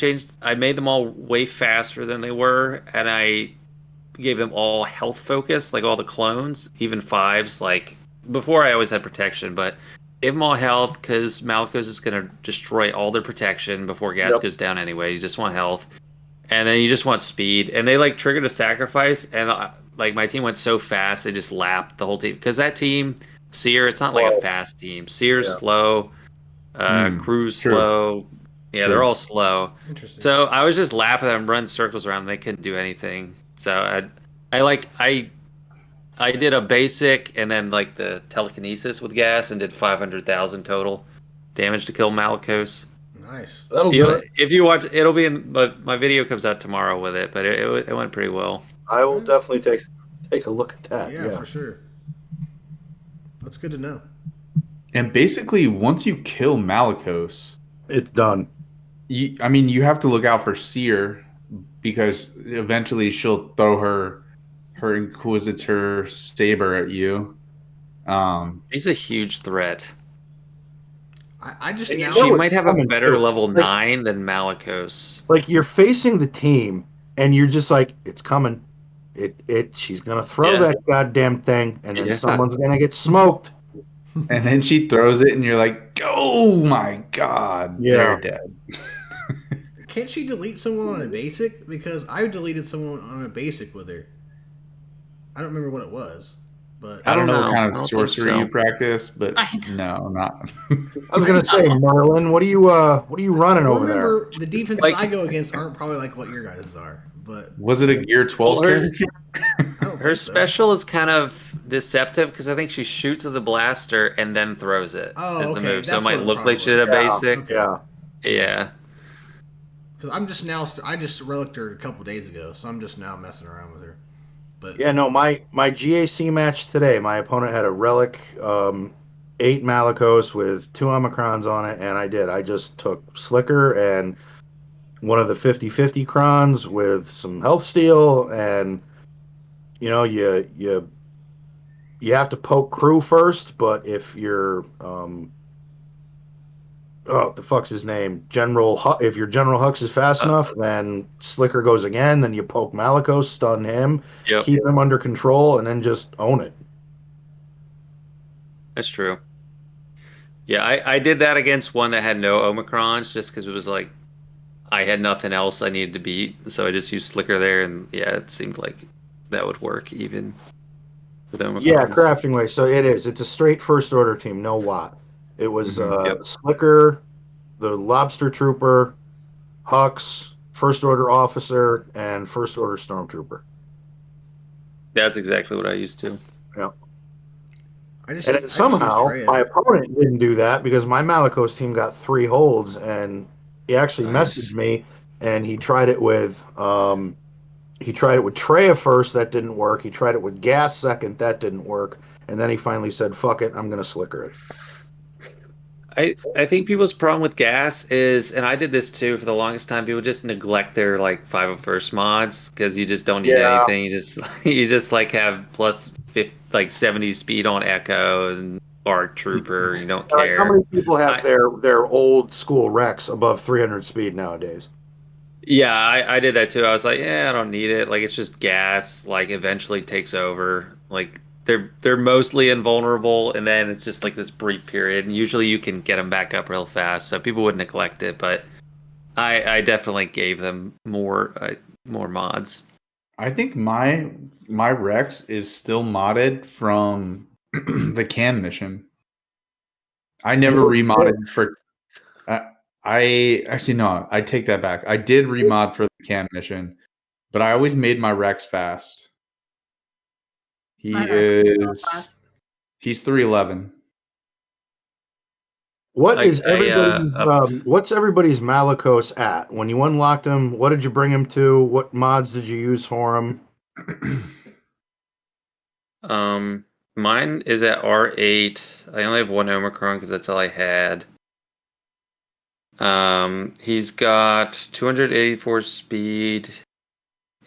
made them all way faster than they were, and I gave them all health focus, like all the clones, even fives. Like before, I always had protection, but give them all health because Malikos is going to destroy all their protection before gas goes down anyway. You just want health, and then you just want speed. And they like triggered a sacrifice, and like my team went so fast, they just lapped the whole team because that team, Seer, it's not like a fast team. Seer's slow, Crew's slow. Yeah, they're all slow. Interesting. So I was just lapping them, running circles around them. They couldn't do anything. So I did a basic and then like the telekinesis with gas and did 500,000 total damage to kill Malikos. Nice. That'll do it. If you watch, it'll be in my video comes out tomorrow with it, but it went pretty well. I will definitely take a look at that. Yeah, for sure. That's good to know. And basically, once you kill Malikos, it's done. You have to look out for Seer because eventually she'll throw her Inquisitor saber at you. He's a huge threat. I just And now. She might have a better too. level Like- 9 than Malikos. Like you're facing the team, and you're just like, it's coming. She's gonna throw that goddamn thing, and then someone's gonna get smoked. And then she throws it, and you're like, "Oh my god, they're dead." Can't she delete someone on a basic? Because I deleted someone on a basic with her. I don't remember what it was, but I don't know what kind I of don't think sorcery so. you practice, but no, not. I was gonna say, Merlin, what are you running over there? remember the defenses I go against aren't probably like what your guys are. But Was it a Gear 12 character? Her special is kind of deceptive because I think she shoots with the blaster and then throws it as the move. So it might look like she did a basic. Okay. Yeah. Because I'm just now, I just reliced her a couple days ago, so I'm just now messing around with her. But yeah, no, my GAC match today, my opponent had a relic, 8 Malikos with 2 Omicrons on it, and I just took Slicker and one of the 50/50 crons with some health steal, and you know you have to poke crew first, but if you're the fuck's his name, if your General Hux is fast enough, then Slicker goes again, then you poke Malikos, stun him, keep him under control, and then just own it. That's true. Yeah, I did that against one that had no Omicrons just because it was like I had nothing else I needed to beat. So I just used Slicker there, and yeah, it seemed like that would work even with Yeah, Omicrons. crafting way. So it is. It's a straight first order team, no Watt. It was Yep, Slicker, the Lobster Trooper, Hux, first order officer, and first order stormtrooper. that's exactly what I used to. Yeah. I And then just use somehow my Treya. opponent didn't do that because my Malicos team got 3 holds, and he actually messaged Nice. me, and he tried it with Treya first, that didn't work. He tried it with Gas second, that didn't work, and then he finally said, "Fuck it, I'm gonna Slicker it." I think people's problem with gas is, and I did this too for the longest time. People just neglect their like 501st mods because you just don't need Yeah. anything. You just like have plus 50, like 70 speed on Echo and Arc Trooper. You don't Like how care. many people have I their old school Rex above 300 speed nowadays? Yeah, I did that too. I was like, yeah, I don't need it. Like it's just gas. Like eventually takes over. Like they're mostly invulnerable, and then it's just like this brief period. And usually you can get them back up real fast, so people would neglect it. But I definitely gave them more mods. I think my Rex is still modded from the Cam mission. I never remodded for. I actually no. I take that back. I did remod for the Cam mission, but I always made my Rex fast. My Rex is so Is fast. he's 311. What is I everybody's what's everybody's Malicos at? When you unlocked him, what did you bring him to? What mods did you use for him? Mine is at R8. I only have one Omicron because that's all I had. He's got 284 speed,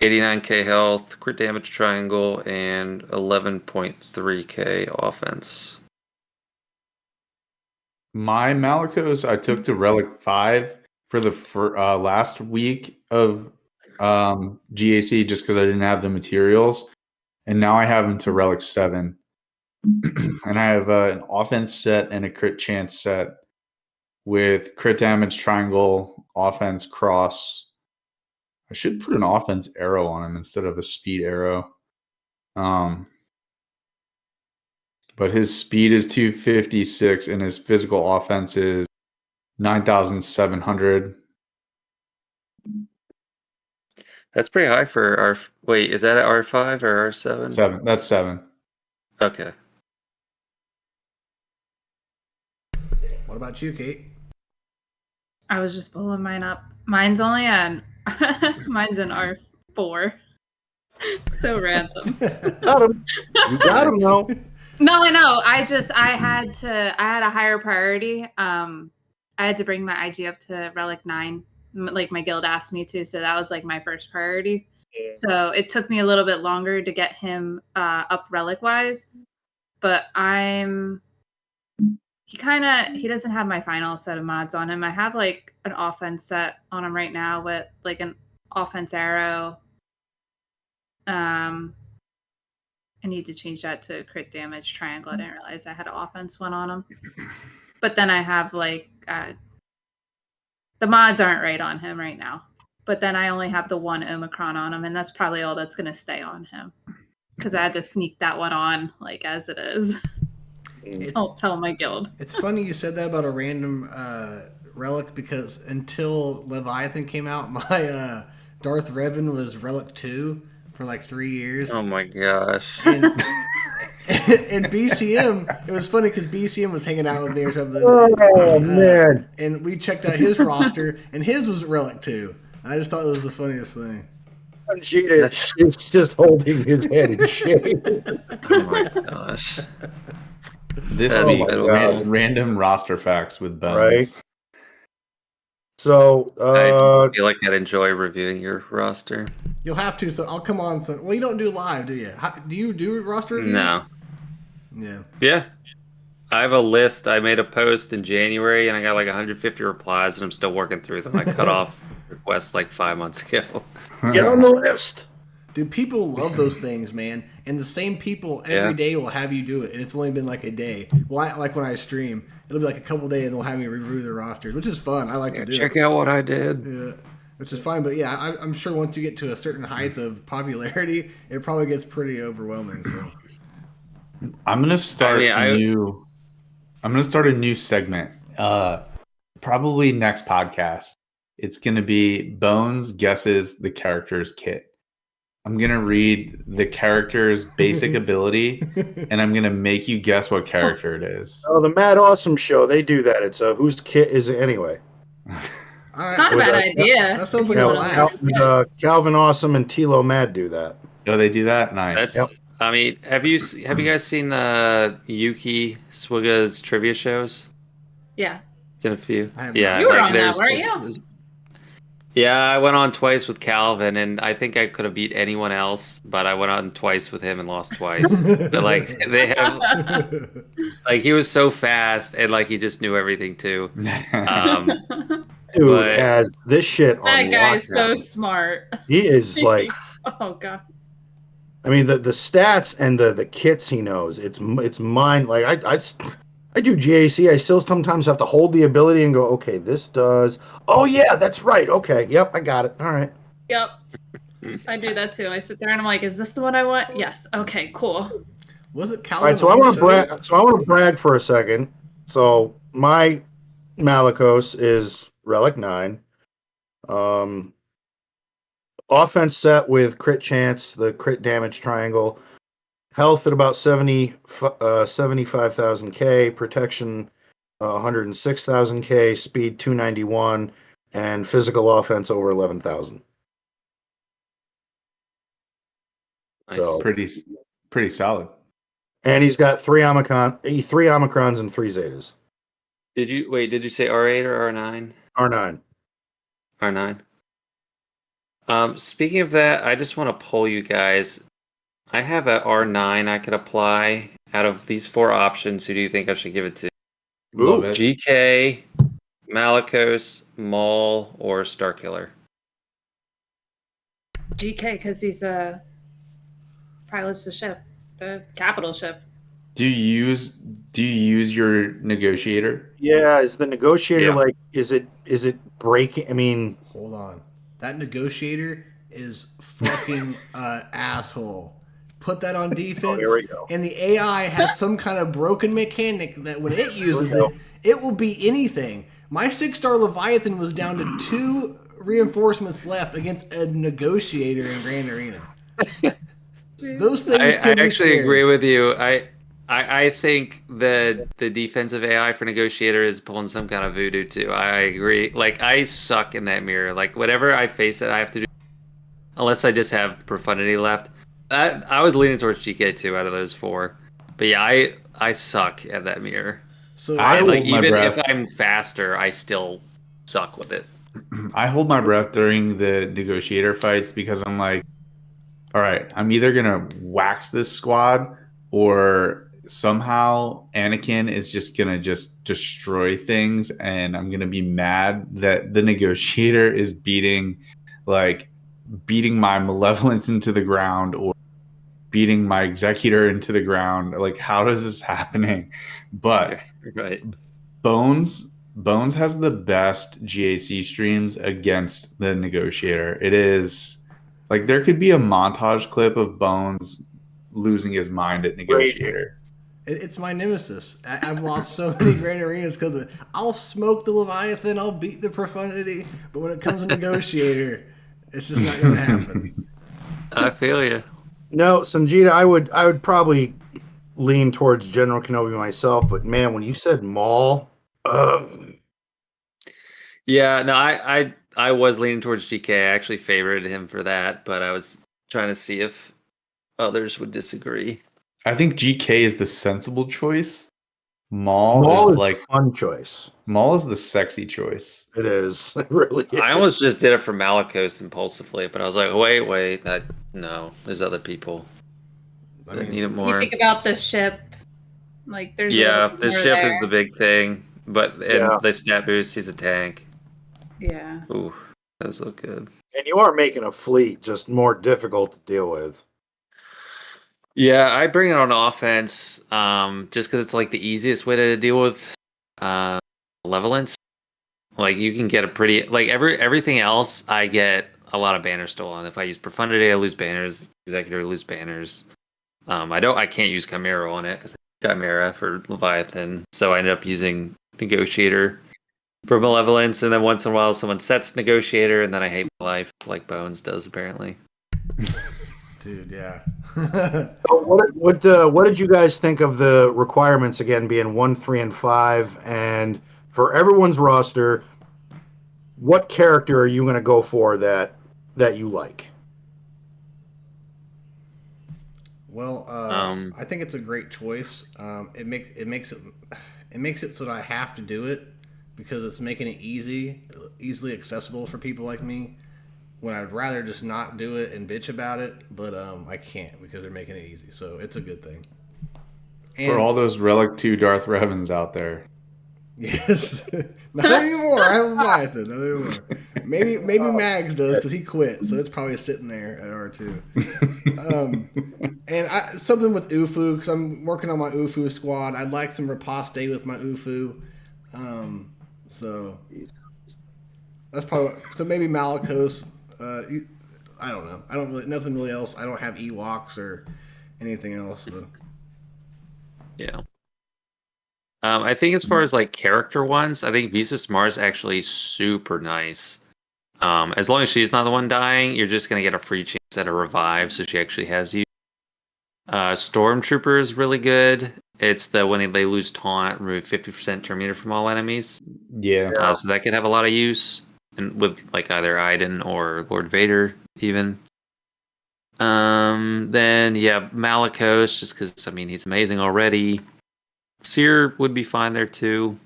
89k health, crit damage triangle, and 11.3k offense. My Malicos I took to Relic 5 for the last week of GAC just because I didn't have the materials. And now I have them to Relic 7. And I have an offense set and a crit chance set with crit damage triangle, offense cross. I should put an offense arrow on him instead of a speed arrow. But his speed is 256 and his physical offense is 9,700. That's pretty high for R. Wait, is that at R5 or R7? 7. That's 7. Okay. What about you, Kate? I was just pulling mine up. Mine's only on. Mine's an R4. So random. Got him. You got him though. No, I know. I had a higher priority. I had to bring my IG up to Relic 9. Like my guild asked me to, so that was like my first priority. So it took me a little bit longer to get him up relic wise. But he doesn't have my final set of mods on him. I have like an offense set on him right now with like an offense arrow. I need to change that to crit damage triangle. I didn't realize I had an offense one on him. But then I have like the mods aren't right on him right now. But then I only have the one Omicron on him, and that's probably all that's going to stay on him because I had to sneak that one on like as it is. Don't tell my guild. It's funny you said that about a random relic because until Leviathan came out, my Darth Revan was relic 2 for like 3 years. Oh my gosh. And BCM, it was funny because BCM was hanging out with me or something. Oh man! And we checked out his roster, and his was relic 2. I just thought it was the funniest thing. It's just holding his head in shame. Oh my gosh. This That's week, pitiful. random roster facts with Bones. Right. So, I feel like I'd enjoy reviewing your roster. You'll have to, so I'll come on. Well, you don't do live, do you? Do you do roster reviews? No. Yeah. Yeah. I have a list. I made a post in January and I got like 150 replies and I'm still working through them. I cut off requests like 5 months ago. get on the list. Dude, people love those things, man. And the same people every day will have you do it. And it's only been like a day. Well, like when I stream, it'll be like a couple days and they'll have me review their rosters, which is fun. I like to do Check it. out what I did. Yeah, which is fine. But yeah, I'm sure once you get to a certain height of popularity, it probably gets pretty overwhelming. So I'm gonna start I'm gonna start a new segment. Probably next podcast. It's gonna be Bones guesses the character's kit. I'm gonna read the character's basic ability, and I'm gonna make you guess what character it is. Oh, the Mad Awesome Show, they do that. It's whose kit is it anyway? All right, Not a bad idea. That sounds like Yeah, a with blast. Calvin Awesome and Tilo Mad do that. Oh, they do that? Nice. That's. I mean, have you guys seen Yuki Swiga's trivia shows? Yeah. Did a few. I have Yeah, not. You were like on that, there's. weren't you? there's- Yeah, I went on twice with Calvin, and I think I could have beat anyone else, but I went on twice with him and lost twice. But like they have, like he was so fast, and like he just knew everything too. Dude But- has this shit on That guy's so lockdown. smart. He is like, Oh god. I mean, the stats and the kits he knows. It's mine. Like I do GAC. I still sometimes have to hold the ability and go, okay, this does. Oh yeah, that's right. Okay, yep, I got it. All right. Yep. I do that too. I sit there and I'm like, is this the one I want? Yes. Okay, cool. Was it All Calvin? right, so I want to brag for a second. So my Malicos is Relic 9. Offense set with crit chance, the crit damage triangle. Health at about 75,000 K. Protection 106,000 K. Speed 291. And physical offense over 11,000. Nice. So pretty solid. and he's got three Omicrons and 3 Zetas. Did you say R8 or R9? R9. R9. Speaking of that, I just want to poll you guys. I have a R9 I could apply. Out of these 4 options, who do you think I should give it to? Love it. GK, Malicos, Maul, or Starkiller? GK, because he's pilots the ship, the capital ship. Do you use your negotiator? Yeah, is the negotiator Yeah. like is it breaking? I mean, Hold on. That negotiator is fucking asshole. Put that on defense. here we go. And the AI has some kind of broken mechanic that when it uses it, it will be anything. My 6-star Leviathan was down to 2 reinforcements left against a negotiator in Grand Arena. Those things I can be actually scary. agree with you. I think the defensive AI for negotiator is pulling some kind of voodoo too. I agree. Like I suck in that mirror. Like whatever I face it, I have to do. Unless I just have profundity left. I was leaning towards GK too out of those 4. But yeah, I suck at that mirror. So I Like hold my even breath. if I'm faster, I still suck with it. I hold my breath during the negotiator fights because I'm like, all right, I'm either gonna wax this squad or somehow Anakin is just gonna just destroy things, and I'm gonna be mad that the negotiator is beating my malevolence into the ground or beating my executor into the ground. Like, how is this happening? But Right. Bones has the best GAC streams against the negotiator. It is like there could be a montage clip of Bones losing his mind at negotiator. it's my nemesis. I've lost so many Grand Arenas because I'll smoke the Leviathan, I'll beat the Profundity, but when it comes to negotiator, it's just not going to happen. I feel you. no, Songeta, I would probably lean towards General Kenobi myself, but man, when you said Maul, Yeah, no, I was leaning towards GK. I actually favored him for that, but I was trying to see if others would disagree. I think GK is the sensible choice. Maul is like a fun choice. Maul is the sexy choice. It is. It really is. I almost just did it for Malicos impulsively, but I was like, wait, no, there's other people I that mean, need it You more. think about the ship, like there's a Yeah, little the more ship is there. the big thing, but Yeah. the stat boost, he's a tank. Yeah. Ooh, those look good. And you are making a fleet just more difficult to deal with. Yeah, I bring it on offense, just because it's like the easiest way to deal with malevolence. Like you can get a pretty like everything else. I get a lot of banners stolen. If I use profundity, I lose banners. Executor, I lose banners. I can't use Chimera on it because Chimera for Leviathan. So I ended up using Negotiator for Malevolence, and then once in a while someone sets Negotiator, and then I hate my life like Bones does apparently. Dude, yeah. So what did you guys think of the requirements again being 1, 3, and 5? And for everyone's roster, what character are you going to go for that you like? Well, I think it's a great choice. It makes it so that I have to do it because it's making it easily accessible for people like me. When I'd rather just not do it and bitch about it, but I can't because they're making it easy. So it's a good thing. For all those Relic 2 Darth Revens out there. Yes. Not anymore. I have Leviathan. Not anymore. Maybe Mags does because he quit. So it's probably sitting there at R2. And something with Ufu because I'm working on my Ufu squad. I'd like some riposte with my Ufu. So that's probably so maybe Malicos. I don't know. I don't really nothing really else. I don't have Ewoks or anything else. So. Yeah. I think as far as like character ones, I think Visas Mars actually super nice. As long as she's not the one dying, you're just gonna get a free chance at a revive, so she actually has you. Stormtrooper is really good. It's the when they lose taunt, remove 50% turn meter from all enemies. Yeah. So that could have a lot of use, and with like either Iden or Lord Vader even. Then yeah, Malicos, just because I mean he's amazing already. Seer would be fine there too.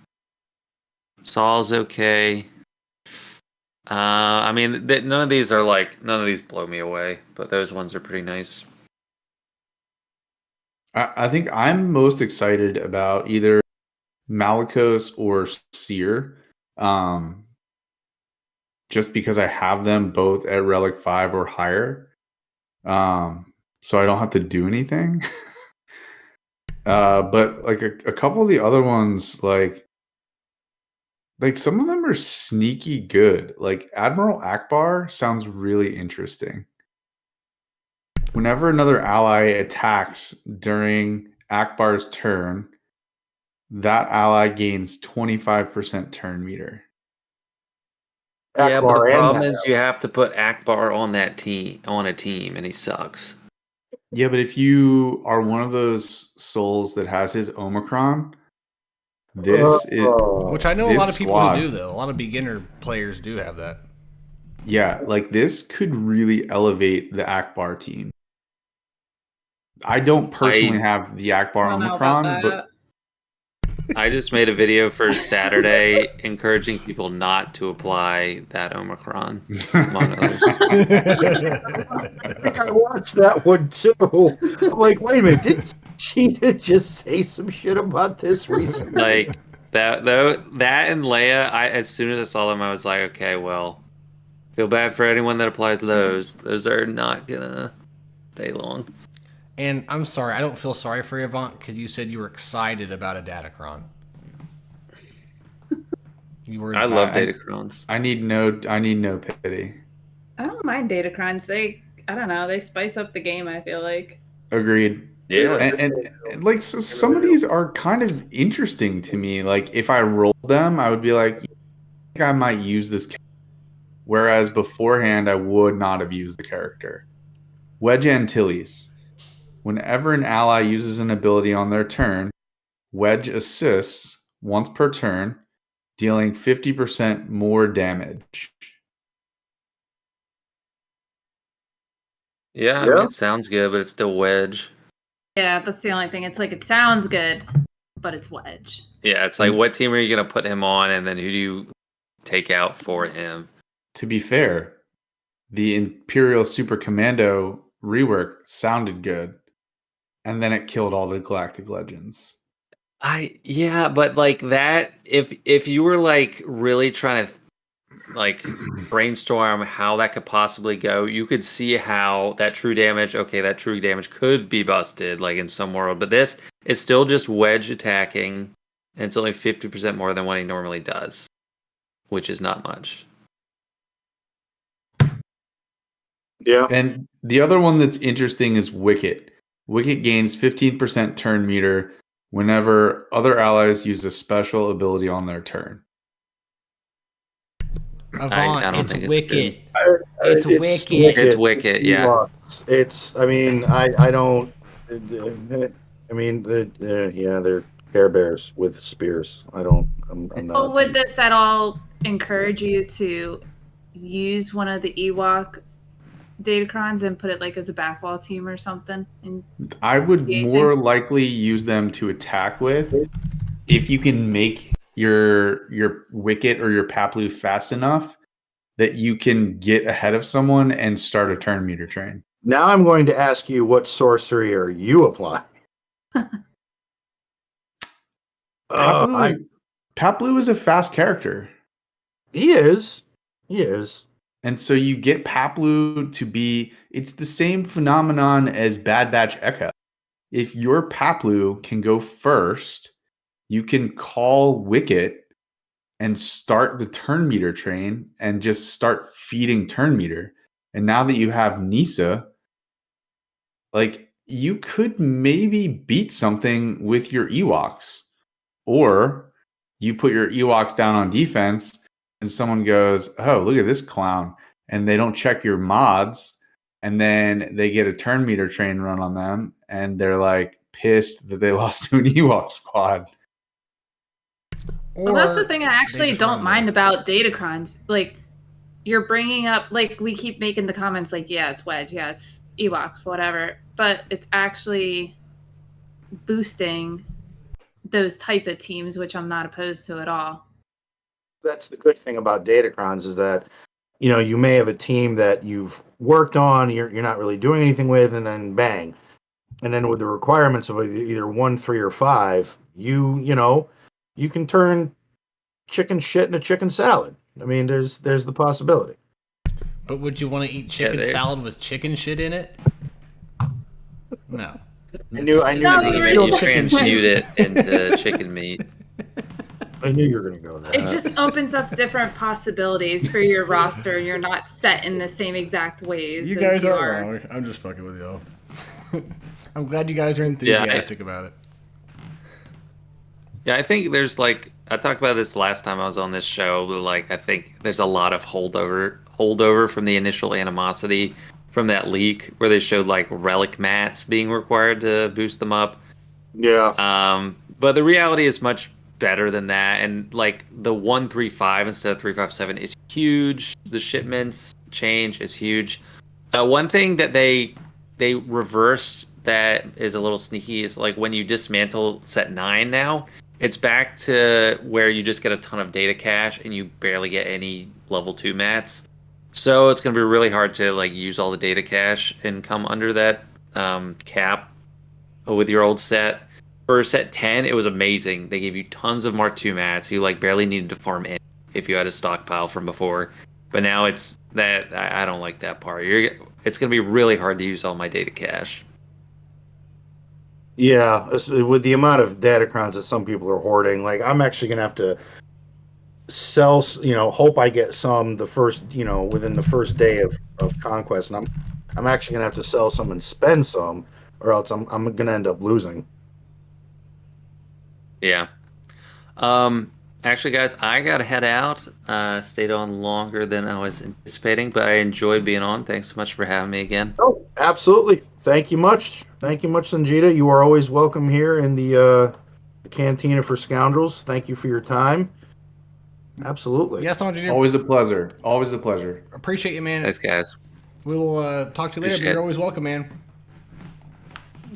Saul's okay. I mean, none of these blow me away, but those ones are pretty nice. I think I'm most excited about either Malicos or Seer. Just because I have them both at Relic 5 or higher. So I don't have to do anything. But like a couple of the other ones, like some of them are sneaky good. Like Admiral Akbar sounds really interesting. Whenever another ally attacks during Akbar's turn, that ally gains 25% turn meter. Yeah, but Akbar the and problem Mac. is you have to put Akbar on that team, and he sucks. Yeah, but if you are one of those souls that has his Omicron, this is Which I know a this lot of people squad- who do, though. A lot of beginner players do have that. Yeah, like this could really elevate the Akbar team. I don't personally have the Akbar I don't know about Omicron, but that. I just made a video for Saturday encouraging people not to apply that Omicron, among others. I think I watched that one too. I'm like, wait a minute, did Cheetah just say some shit about this recently? Like that and Leia, as soon as I saw them, I was like, okay, well, feel bad for anyone that applies those. Those are not gonna stay long. And I'm sorry, I don't feel sorry for you, Avant, because you said you were excited about a Datacron. You were. I love Datacrons. I need no pity. I don't mind Datacrons. I don't know, they spice up the game, I feel like. Agreed. Yeah. And like so some of these are kind of interesting to me. Like if I rolled them, I would be like, I think I might use this character. Whereas beforehand, I would not have used the character. Wedge Antilles. Whenever an ally uses an ability on their turn, Wedge assists once per turn, dealing 50% more damage. Yeah, I mean, it sounds good, but it's still Wedge. Yeah, that's the only thing. It's like it sounds good, but it's Wedge. Yeah, it's like what team are you gonna put him on, and then who do you take out for him? To be fair, the Imperial Super Commando rework sounded good, and then it killed all the Galactic Legends. But like that, if you were like really trying to like brainstorm how that could possibly go, you could see how that true damage could be busted like in some world, but this is still just Wedge attacking and it's only 50% more than what he normally does, which is not much. Yeah. And the other one that's interesting is Wicket. Wicket gains 15% turn meter whenever other allies use a special ability on their turn. Avant, I don't it's think it's Wicket. good. It's Wicket. It's Wicket, yeah. It's. I mean, I don't. I mean, they're Care Bears with spears. I'm Well, not. would this at all encourage you to use one of the Ewok Datacrons and put it like as a backwall team or something? And I would liaising? more likely use them to attack with if you can make your Wicket or your Paplu fast enough that you can get ahead of someone and start a turn meter train. Now I'm going to ask you, what sorcery are you applying? Paplu is a fast character. He is. He is. And so you get Paplu to be, it's the same phenomenon as Bad Batch Echo. If your Paplu can go first, you can call Wicket and start the turn meter train and just start feeding turn meter. And now that you have Nisa, like you could maybe beat something with your Ewoks. Or you put your Ewoks down on defense and someone goes, oh, look at this clown. And they don't check your mods. And then they get a turn meter train run on them. And they're like pissed that they lost to an Ewok squad. Well, that's the thing I they actually just don't run mind there. about Datacrons. Like, you're bringing up, like, we keep making the comments like, yeah, it's Wedge, yeah, it's Ewoks, whatever. But it's actually boosting those type of teams, which I'm not opposed to at all. That's the good thing about Datacrons is that, you know, you may have a team that you've worked on, you're not really doing anything with, and then bang. And then with the requirements of either 1, 3, or 5, you can turn chicken shit into chicken salad. I mean, there's the possibility. But would you want to eat chicken salad with chicken shit in it? No. I knew No, you you're You just- transmute it into chicken meat. I knew you were going to go there. It just opens up different possibilities for your roster. You're not set in the same exact ways. You as guys are wrong. I'm just fucking with y'all. I'm glad you guys are enthusiastic about it. Yeah, I think there's like, I talked about this last time I was on this show, but like I think there's a lot of holdover from the initial animosity from that leak where they showed like relic mats being required to boost them up. Yeah. But the reality is much better than that, and like the 135 instead of 357 is huge. The shipments change is huge. One thing that they reversed that is a little sneaky is like when you dismantle set 9 now, it's back to where you just get a ton of data cache and you barely get any level 2 mats. So it's going to be really hard to like use all the data cache and come under that cap with your old set. For set 10, it was amazing. They gave you tons of Mark II mats. You like barely needed to farm in if you had a stockpile from before. But now it's that I don't like that part. It's going to be really hard to use all my data cache. Yeah, with the amount of Datacrons that some people are hoarding, like I'm actually gonna have to sell. Hope I get some the first, within the first day of conquest, and I'm actually gonna have to sell some and spend some, or else I'm gonna end up losing. Yeah. Actually, guys, I gotta head out. Stayed on longer than I was anticipating, but I enjoyed being on. Thanks so much for having me again. Oh, absolutely. Thank you much. Thank you much, Songeta. You are always welcome here in the Cantina for Scoundrels. Thank you for your time. Absolutely. Yes, Andre. Always a pleasure. Always a pleasure. Appreciate you, man. Thanks, guys. We will talk to you later, but Appreciate you're it. always welcome, man.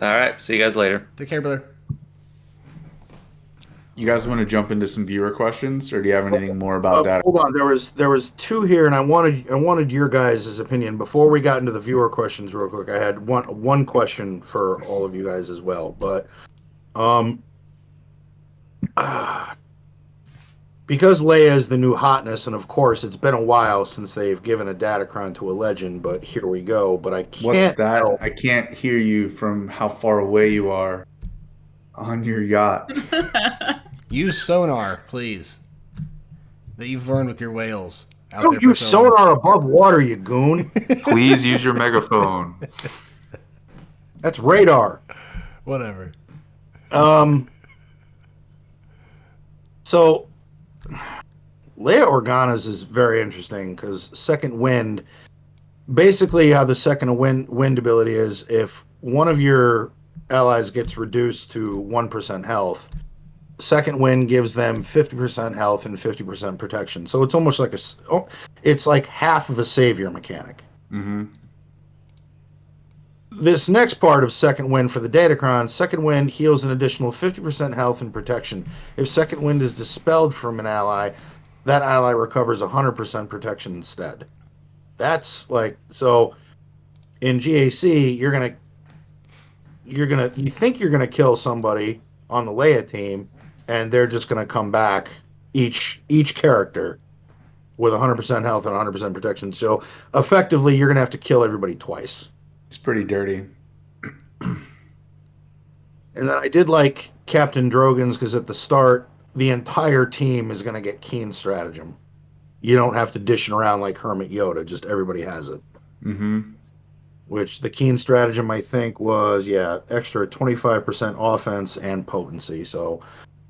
All right. See you guys later. Take care, brother. You guys want to jump into some viewer questions, or do you have anything more about that? Hold on, there was 2 here, and I wanted your guys' opinion before we got into the viewer questions real quick. I had one question for all of you guys as well, but because Leia is the new hotness, and of course it's been a while since they've given a Datacron to a legend, but here we go. But I can't. What's that? help- I can't hear you from how far away you are on your yacht. Use sonar, please. That you've learned with your whales. Out Don't there for use so long. sonar above water, you goon. Please use your megaphone. That's radar. Whatever. So Leia Organa's is very interesting because second wind. Basically, how the second wind ability is, if one of your allies gets reduced to 1% health, second wind gives them 50% health and 50% protection. So it's almost like it's like half of a savior mechanic. Mm-hmm. This next part of second wind for the Datacrons, second wind heals an additional 50% health and protection. If second wind is dispelled from an ally, that ally recovers 100% protection instead. That's like, so in GAC, you think you're gonna kill somebody on the Leia team, and they're just gonna come back each character with 100% health and 100% protection. So effectively, you're gonna have to kill everybody twice. It's pretty dirty. And then I did like Captain Drogon's because at the start, the entire team is gonna get keen stratagem. You don't have to dishing around like Hermit Yoda; just everybody has it. Mm-hmm. Which the keen stratagem I think was extra 25% offense and potency. So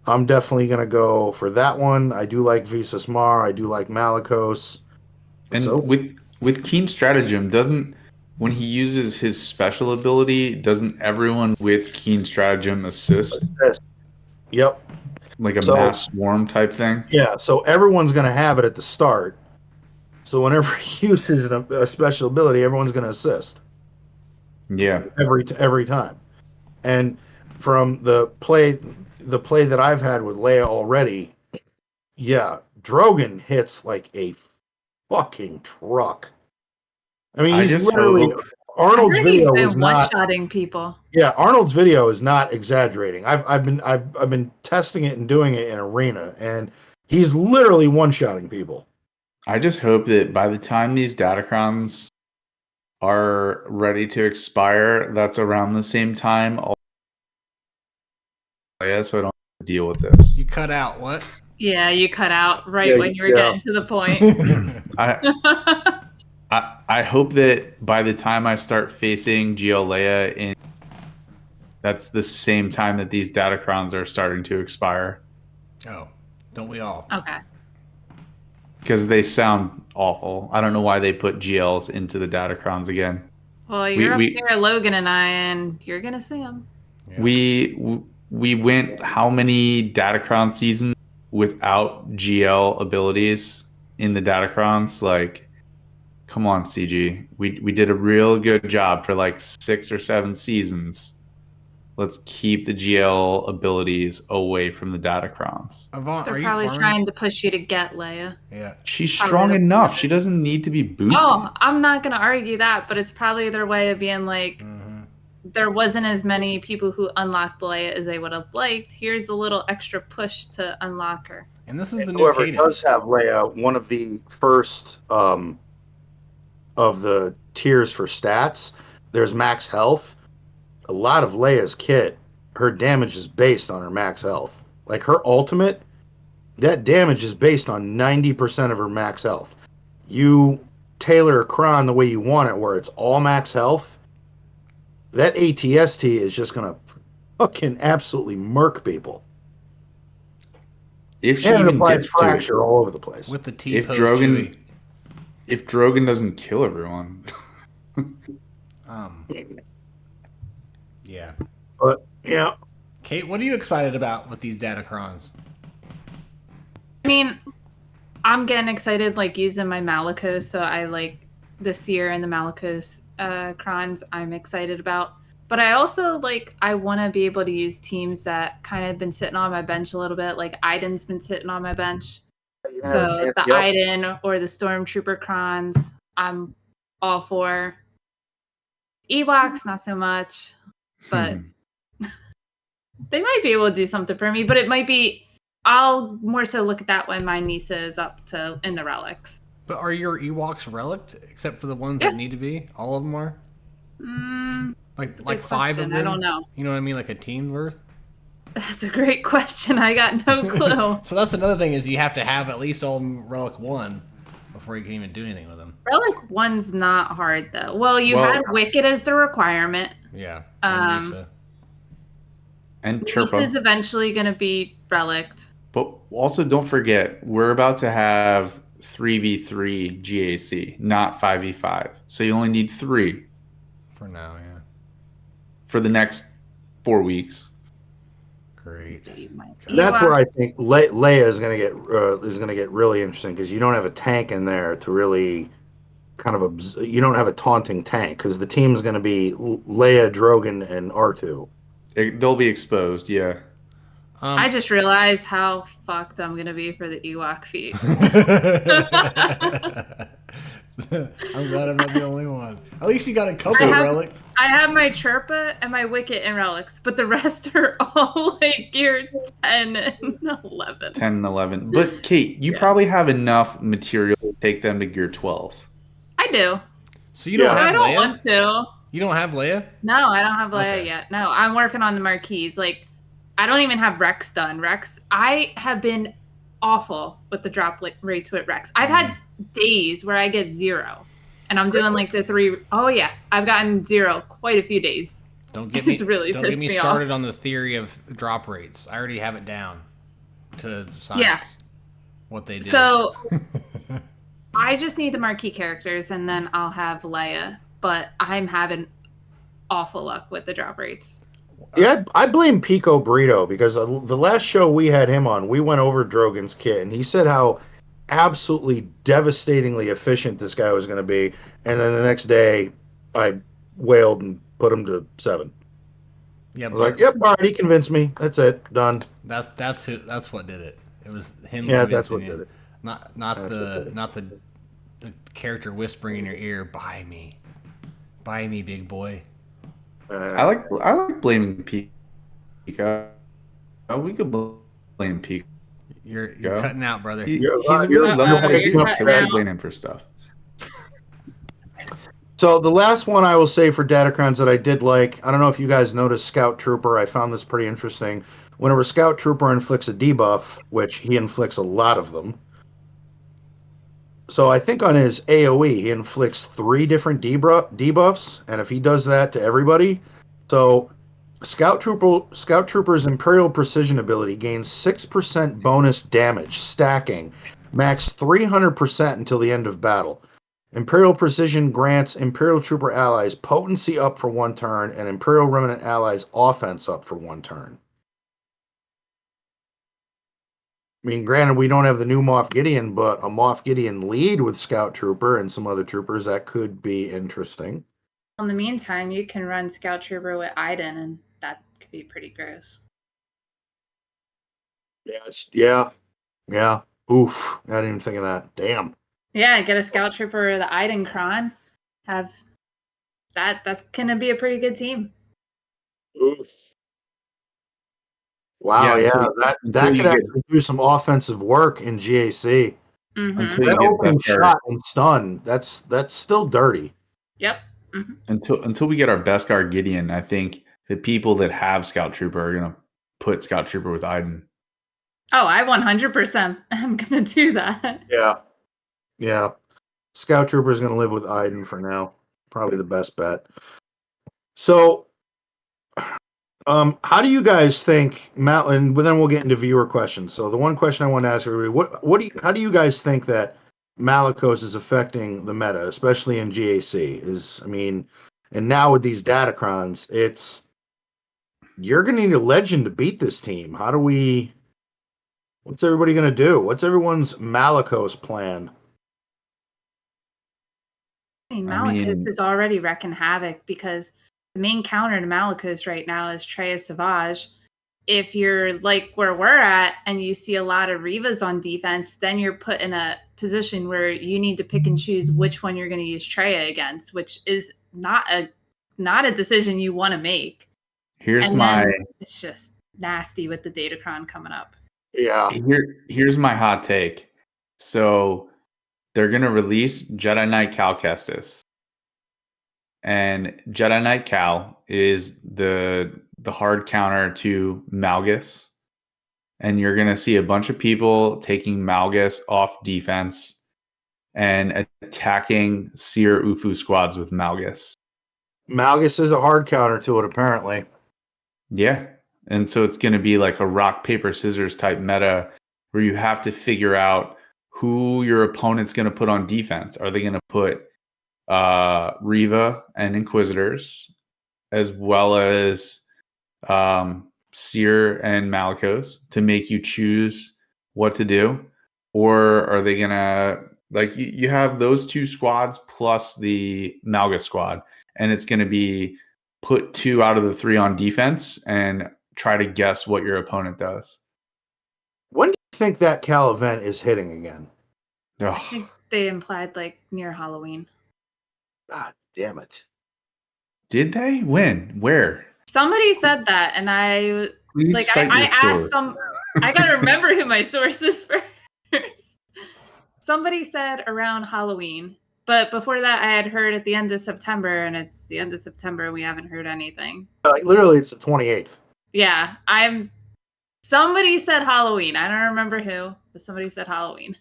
I'm definitely gonna go for that one. I do like Visas Mar. I do like Malicos. And So with Keen Stratagem, when he uses his special ability, doesn't everyone with Keen Stratagem assist? Yep. Like a mass swarm type thing? Yeah, so everyone's gonna have it at the start. So whenever he uses a special ability, everyone's gonna assist. Yeah. Every time. And from the play that I've had with Leia already, Drogon hits like a fucking truck. I mean, I he's just literally hope Arnold's I heard he's video been was not. one-shotting people. Yeah, Arnold's video is not exaggerating. I've been testing it and doing it in arena, and he's literally one-shotting people. I just hope that by the time these Datacrons are ready to expire, that's around the same time. So I don't have to deal with this. You cut out what? Yeah, you cut out right when you were getting to the point. I hope that by the time I start facing GL Leia, that's the same time that these Datacrons are starting to expire. Oh, don't we all? Okay. Because they sound awful. I don't know why they put GLs into the Datacrons again. Well, you're up here, Logan and I, and you're gonna see them. Yeah. We went how many Datacron seasons without GL abilities in the Datacrons? Like, come on, CG. We did a real good job for like 6 or 7 seasons. Let's keep the GL abilities away from the Datacrons. Avant, They're probably trying to push you to get Leia. Yeah. She's strong enough. She doesn't need to be boosted. Oh, I'm not going to argue that, but it's probably their way of being like, there wasn't as many people who unlocked Leia as they would have liked. Here's a little extra push to unlock her. And this is the new Whoever cadence. does have Leia, one of the first of the tiers for stats, there's max health. A lot of Leia's kit, her damage is based on her max health. Like her ultimate, that damage is based on 90% of her max health. You tailor a cron the way you want it, where it's all max health, that ATST is just going to fucking absolutely murk people. If she and even applies gets fracture to it. all over the place. With the T If post Drogon, Chewie. if Drogon doesn't kill everyone. Yeah. But yeah. Kate, what are you excited about with these Datacrons? I mean, I'm getting excited like using my Malicos, so I like this year and the Malicos crons I'm excited about. But I also I want to be able to use teams that kind of been sitting on my bench a little bit. Like Iden's been sitting on my bench. So the Iden or the Stormtrooper crons, I'm all for. Ewoks, not so much. But they might be able to do something for me. But it might be, I'll more so look at that when my niece is up to in the relics. But are your Ewoks relicked, except for the ones that need to be? All of them are? Like 5 of them? I don't know. You know what I mean? Like a team worth? That's a great question. I got no clue. So that's another thing is you have to have at least all Relic 1 before you can even do anything with them. Relic 1's not hard though. Well, you had Wicked as the requirement. Yeah. And Risa. And Risa's Chirpa. eventually going to be Relict. But also don't forget, we're about to have 3v3 GAC, not 5v5. So you only need 3 For now, yeah. for the next 4 weeks. Great. That's where I think Leia is going to get really interesting because you don't have a tank in there to really kind of you don't have a taunting tank because the team's going to be Leia, Drogon, and R2. They'll be exposed, yeah. I just realized how fucked I'm gonna be for the Ewok feat. I'm glad I'm not the only one. At least you got a couple of relics. I have my Chirpa and my Wicket and relics, but the rest are all like gear 10 and 11. 10 and 11. But Kate, you probably have enough material to take them to gear 12. I do. So you don't have Leia? I don't want to. You don't have Leia? No, I don't have Leia yet. No, I'm working on the marquees. Like, I don't even have Rex done. Rex, I have been awful with the drop rates with Rex. I've had days where I get 0. And I'm doing like the 3. Oh, yeah. I've gotten 0 quite a few days. Don't get me, really don't get me started on the theory of drop rates. I already have it down to science. What they do. So, I just need the marquee characters and then I'll have Leia. But I'm having awful luck with the drop rates. Yeah, I blame Pico Burrito because the last show we had him on, we went over Drogon's kit, and he said how absolutely devastatingly efficient this guy was going to be, and then the next day, I wailed and put him to 7. Yeah, I was like, "Yep, all right, he convinced me. That's it, done." That's what did it. It was him. Yeah, that's what did it. Not the character whispering in your ear, "Buy me, big boy." I like blaming Pico. Oh, we could blame Pico. You're cutting out, brother. He's really level-headed too, so we should blame him for stuff. So the last one I will say for Datacrons that I did like, I don't know if you guys noticed Scout Trooper. I found this pretty interesting. Whenever Scout Trooper inflicts a debuff, which he inflicts a lot of them. So I think on his AoE, he inflicts 3 different debuffs, and if he does that to everybody, so Scout Trooper's Imperial Precision ability gains 6% bonus damage, stacking, max 300% until the end of battle. Imperial Precision grants Imperial Trooper allies potency up for 1 turn, and Imperial Remnant allies offense up for 1 turn. I mean, granted, we don't have the new Moff Gideon, but a Moff Gideon lead with Scout Trooper and some other troopers, that could be interesting. In the meantime, you can run Scout Trooper with Iden, and that could be pretty gross. Yeah. Oof, I didn't even think of that. Damn. Yeah, get a Scout Trooper, the Iden Kron. Have that's gonna be a pretty good team. Oof. Wow, that could actually do some offensive work in GAC. Mm-hmm. Until that you opening shot and stun, that's still dirty. Yep. Mm-hmm. Until we get our Beskar Gideon, I think the people that have Scout Trooper are gonna put Scout Trooper with Iden. Oh, I 100% am gonna do that. Yeah. Scout Trooper is gonna live with Iden for now. Probably the best bet. So, how do you guys think, Matt? And then we'll get into viewer questions. So, the one question I want to ask everybody: how do you guys think that Malicos is affecting the meta, especially in GAC? And now with these Datacrons, you're going to need a legend to beat this team. What's everybody going to do? What's everyone's Malicos plan? Malicos is already wrecking havoc because the main counter to Malicos right now is Treya Savage. If you're like where we're at and you see a lot of Revas on defense, then you're put in a position where you need to pick and choose which one you're going to use Treya against, which is not a decision you want to make. It's just nasty with the Datacron coming up. Yeah. Here's my hot take. So they're going to release Jedi Knight Cal Kestis. And Jedi Knight Cal is the the hard counter to Malgus. And you're going to see a bunch of people taking Malgus off defense and attacking Seer Ufu squads with Malgus. Malgus is a hard counter to it, apparently. Yeah. And so it's going to be like a rock, paper, scissors type meta where you have to figure out who your opponent's going to put on defense. Are they going to put Riva and Inquisitors, as well as Seer and Malicos, to make you choose what to do? Or are they going to, like, you have those two squads plus the Malgus squad, and it's going to be put 2 out of the 3 on defense and try to guess what your opponent does. When do you think that Cal event is hitting again? I think they implied like near Halloween. God damn it. Did they? When? Where? Somebody said that, and I Please like cite I your asked source. some. I gotta remember who my source is first. Somebody said around Halloween, but before that, I had heard at the end of September, and it's the end of September, and we haven't heard anything. Like, literally, it's the 28th. Yeah, somebody said Halloween. I don't remember who, but somebody said Halloween.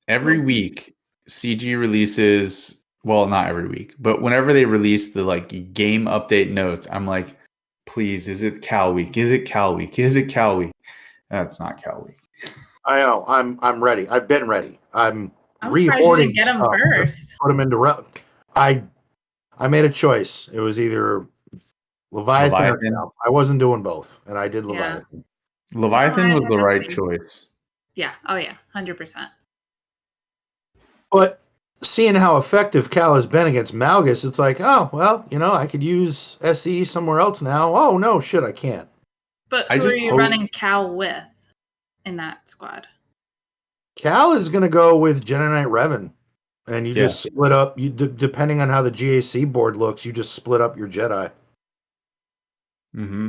Every week, CG releases, well, not every week, but whenever they release the like game update notes, I'm like, please, is it Cal Week? Is it Cal Week? Is it Cal Week? That's not Cal Week. I know. I'm ready. I've been ready. I'm surprised you rehoarding didn't get them stuff to first. put them into I made a choice. It was either Leviathan or Cal. I wasn't doing both, and I did Leviathan. Leviathan was the right choice. Yeah. Oh yeah, 100%. But seeing how effective Cal has been against Malgus, it's like, oh well, I could use SE somewhere else now. Oh no, shit, I can't. But who are you running Cal with in that squad? Cal is going to go with Jedi Knight Revan, and you just split up. You depending on how the GAC board looks, you just split up your Jedi. Mm-hmm.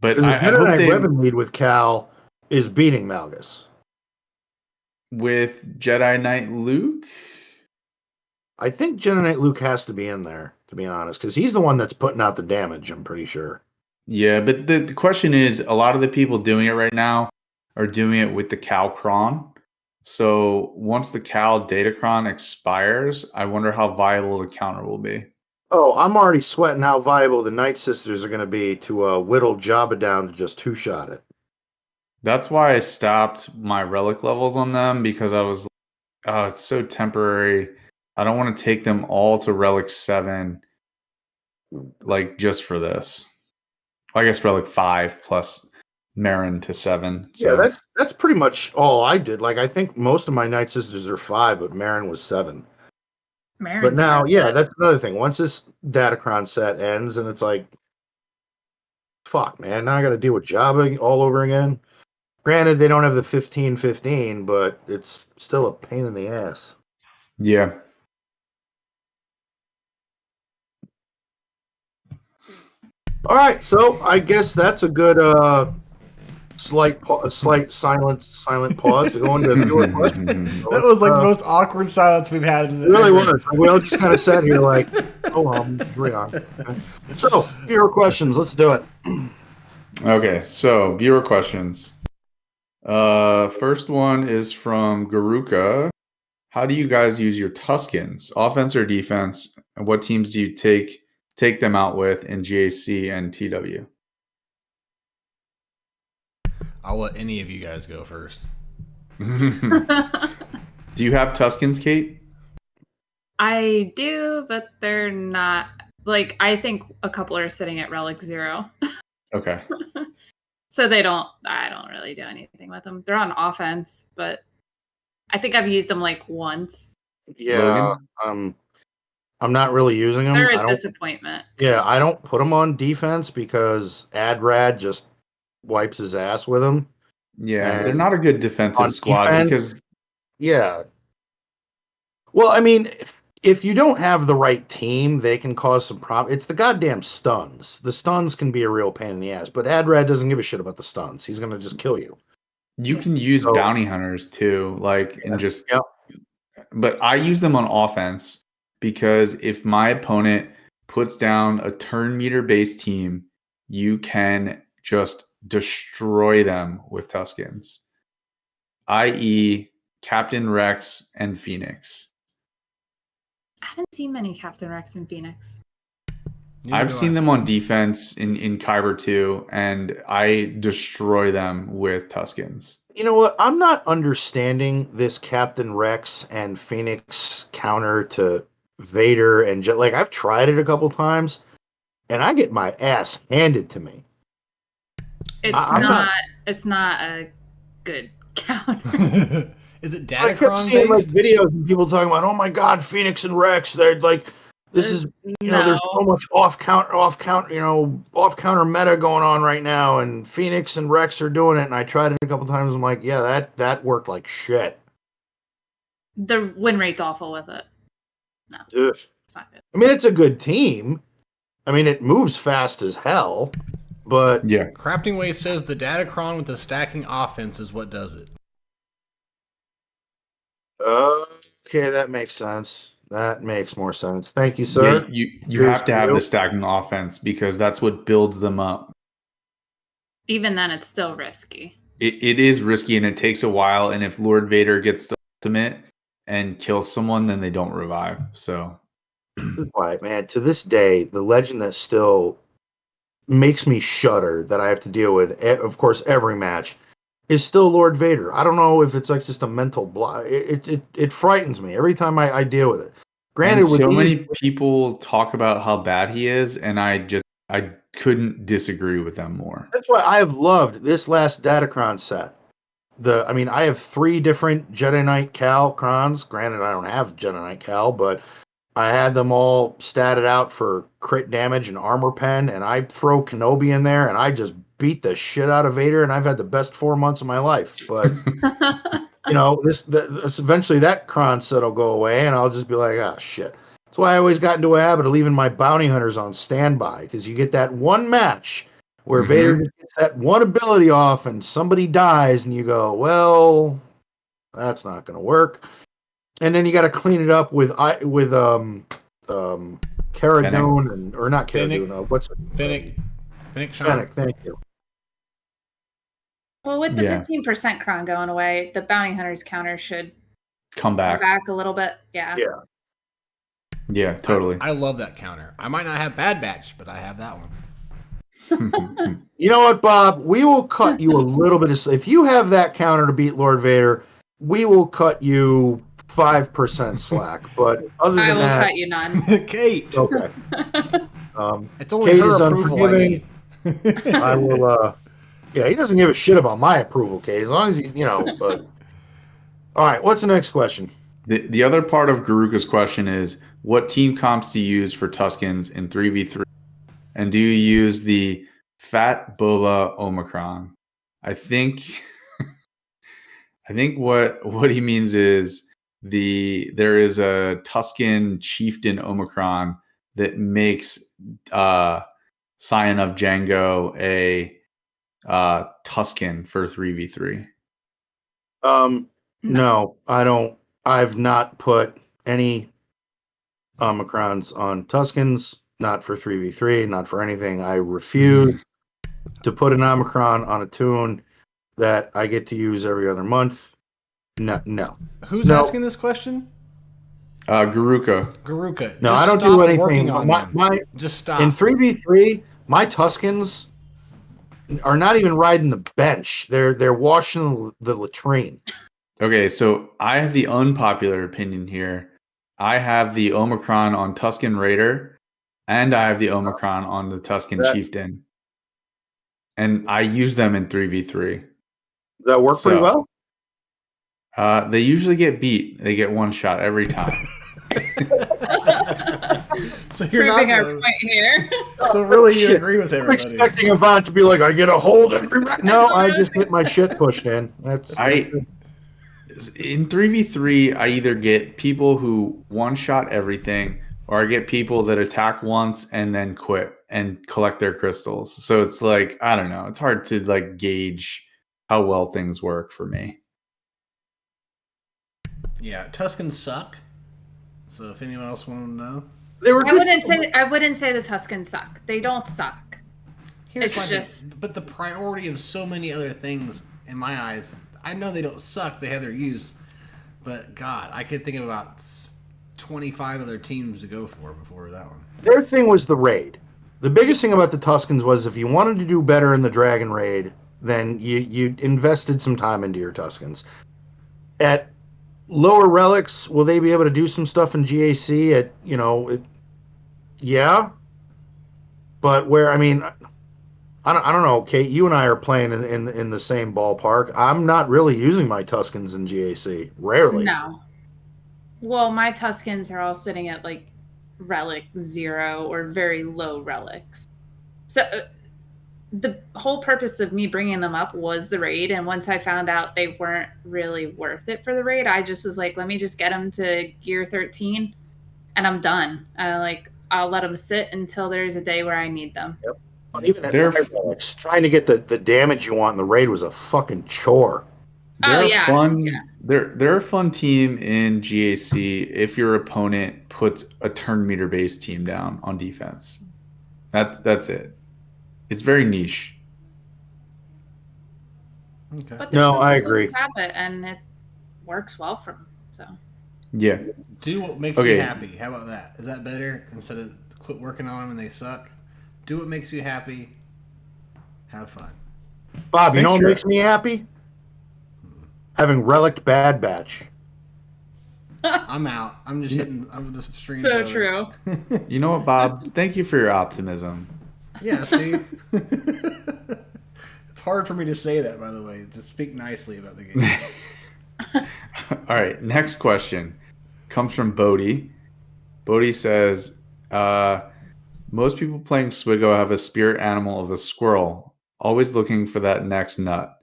But because the Jedi Knight Revan lead with Cal is beating Malgus. With Jedi Knight Luke? I think Jedi Knight Luke has to be in there, to be honest, because he's the one that's putting out the damage, I'm pretty sure. Yeah, but the question is, a lot of the people doing it right now are doing it with the Cal Cron. So once the Cal Datacron expires, I wonder how viable the counter will be. Oh, I'm already sweating how viable the Night Sisters are going to be to whittle Jabba down to just 2-shot it. That's why I stopped my relic levels on them, because I was, oh, it's so temporary. I don't want to take them all to relic 7, like just for this. I guess relic 5 plus Marin to 7. So. Yeah, that's pretty much all I did. Like, I think most of my Night Sisters are 5, but Marin was 7. But now, that's another thing. Once this Datacron set ends, and it's like, fuck, man, now I got to deal with Jabba all over again. Granted, they don't have the 15-15, but it's still a pain in the ass. Yeah. All right, so I guess that's a good slight silent pause to go into viewer questions. That was like the most awkward silence we've had. It really was. We all just kind of sat here like, agree on. Okay. So, viewer questions. Let's do it. Okay, so viewer questions. First one is from Garuka. How do you guys use your Tuskens, offense or defense? And what teams do you take them out with in GAC and TW? I'll let any of you guys go first. Do you have Tuskens, Kate? I do, but they're not. Like, I think a couple are sitting at relic 0. Okay. So I don't really do anything with them. They're on offense, but I think I've used them like once. Yeah, I'm not really using them. They're a disappointment. Yeah, I don't put them on defense because Adrad just wipes his ass with them. Yeah, and they're not a good defensive squad because... Yeah. Well, I mean, if you don't have the right team, they can cause some problems. It's the goddamn stuns. The stuns can be a real pain in the ass, but Adrad doesn't give a shit about the stuns. He's going to just kill you. You can use bounty hunters too, but I use them on offense because if my opponent puts down a turn meter based team, you can just destroy them with Tuskens, i.e., Captain Rex and Phoenix. I haven't seen many Captain Rex and Phoenix. I've seen them on defense in Kyber 2, and I destroy them with Tuskens. You know what? I'm not understanding this Captain Rex and Phoenix counter to Vader and like I've tried it a couple times, and I get my ass handed to me. It's not a good counter. Is it I kept Datacron seeing like based? videos and people talking about, oh my god, Phoenix and Rex. They're like, this is there's so much off counter meta going on right now, and Phoenix and Rex are doing it. And I tried it a couple times. I'm like, yeah, that worked like shit. The win rate's awful with it. No, Ugh. it's not good. I mean, it's a good team. I mean, it moves fast as hell, but yeah. Crafting Way says the Datacron with the stacking offense is what does it. Okay, that makes sense. That makes more sense. Thank you, sir. Yeah, you have to have the stacking offense because that's what builds them up. Even then, it's still risky. It is risky and it takes a while. And if Lord Vader gets the ultimate and kills someone, then they don't revive. So, why, man, to this day, the legend that still makes me shudder that I have to deal with, of course, every match, is still Lord Vader. I don't know if it's like just a mental block. It frightens me every time I deal with it. Granted, and so many people talk about how bad he is, and I couldn't disagree with them more. That's why I have loved this last Datacron set. I have 3 different Jedi Knight Cal crons. Granted, I don't have Jedi Knight Cal, but I had them all statted out for crit damage and armor pen, and I throw Kenobi in there, and I just beat the shit out of Vader, and I've had the best 4 months of my life. But this eventually that cron set will go away, and I'll just be like, ah, shit. That's why I always got into a habit of leaving my bounty hunters on standby, because you get that one match where Vader just gets that one ability off, and somebody dies, and you go, well, that's not going to work. And then you got to clean it up with Cara Dune or not Cara Dune. What's it? Fennec. Fennec, thank you. Well, with the 15% cron going away, the bounty hunters counter should come back a little bit. Yeah. Yeah, totally. I love that counter. I might not have Bad Batch, but I have that one. You know what, Bob? We will cut you a little bit of. If you have that counter to beat Lord Vader, we will cut you 5% slack. But other than that, I will cut you none. Kate. Okay. It's only Kate her is approval I need. I will. Yeah, he doesn't give a shit about my approval, Kate. As long as he, But all right, what's the next question? The other part of Garuka's question is, what team comps do you use for Tuskens in 3v3? And do you use the Fat Boba Omicron? I think what he means is there is a Tusken Chieftain Omicron that makes Scion of Django a Tusken for 3v3. No, I don't. I've not put any Omicrons on Tuskens, not for 3v3, not for anything. I refuse to put an Omicron on a tune that I get to use every other month. No. Who's asking this question? Garuka. No, I don't do anything. Just stop. In 3v3, my Tuskens are not even riding the bench. They're washing the latrine. Okay, so I have the unpopular opinion here. I have the Omicron on Tusken Raider, and I have the Omicron on the Tusken Chieftain. And I use them in 3v3. Does that work pretty well? They usually get beat. They get one shot every time. So you're proving our point here. So really, you agree with everybody? I'm expecting Avant to be like, I get a hold of everybody. No, I just get my shit pushed in. In 3v3, I either get people who one-shot everything, or I get people that attack once and then quit and collect their crystals. So it's like, I don't know. It's hard to gauge how well things work for me. Yeah, Tuskens suck. So if anyone else want to know. They were. I wouldn't say the Tuscans suck. They don't suck. Here's It's my just- thing. But the priority of so many other things, in my eyes, I know they don't suck. They have their use. But, God, I could think of about 25 other teams to go for before that one. Their thing was the raid. The biggest thing about the Tuscans was if you wanted to do better in the Dragon Raid, then you invested some time into your Tuscans. At lower relics, will they be able to do some stuff in GAC? Yeah, but where I mean, I don't know, Kate. You and I are playing in the same ballpark. I'm not really using my Tuscans in GAC. Rarely. No. Well, my Tuscans are all sitting at like relic 0 or very low relics. So the whole purpose of me bringing them up was the raid, and once I found out they weren't really worth it for the raid, I just was like, let me just get them to gear 13 and I'm done. I'll let them sit until there's a day where I need them. Yep. But even at They're- high relics, trying to get the damage you want in the raid was a fucking chore. They're yeah, fun. yeah. They're a fun team in GAC if your opponent puts a turn meter based team down on defense. That's it. It's very niche. Okay. But No, some I people agree. have it, and it works well for them. So Yeah. Do what makes Okay. you happy. How about that? Is that better? Instead of quit working on them and they suck, do what makes you happy. Have fun. Bob, you Thanks know what for- makes me happy? Having relic Bad Batch. I'm out. I'm just hitting. I'm just streaming. so true. You know what, Bob? Thank you for your optimism. Yeah. See, it's hard for me to say that. By the way, to speak nicely about the game. All right, next question comes from Bodie. Bodie says, most people playing Swigo have a spirit animal of a squirrel, always looking for that next nut.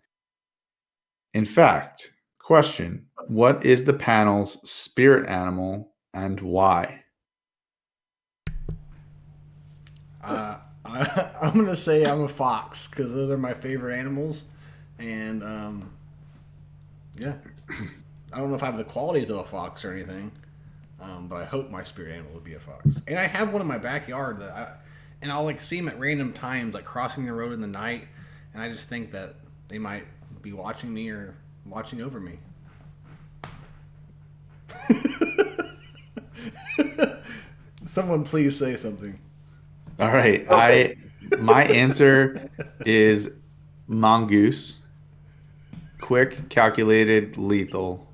In fact, question, what is the panel's spirit animal and why? I'm gonna say I'm a fox because those are my favorite animals, and yeah, I don't know if I have the qualities of a fox or anything, but I hope my spirit animal would be a fox. And I have one in my backyard and I'll like see them at random times, like crossing the road in the night, and I just think that they might be watching me or watching over me. Someone please say something. All right, my answer is mongoose. Quick, calculated, lethal.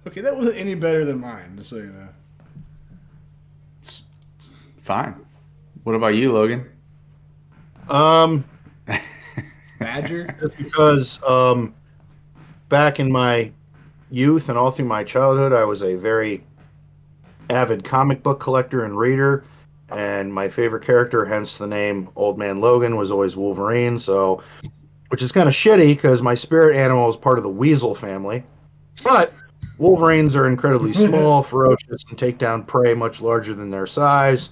Okay, that wasn't any better than mine, just so you know. It's fine. What about you, Logan? Badger? Just because back in my youth and all through my childhood, I was a very avid comic book collector and reader, and my favorite character, hence the name Old Man Logan, was always Wolverine. So, which is kind of shitty because my spirit animal is part of the weasel family, but Wolverines are incredibly small, ferocious, and take down prey much larger than their size.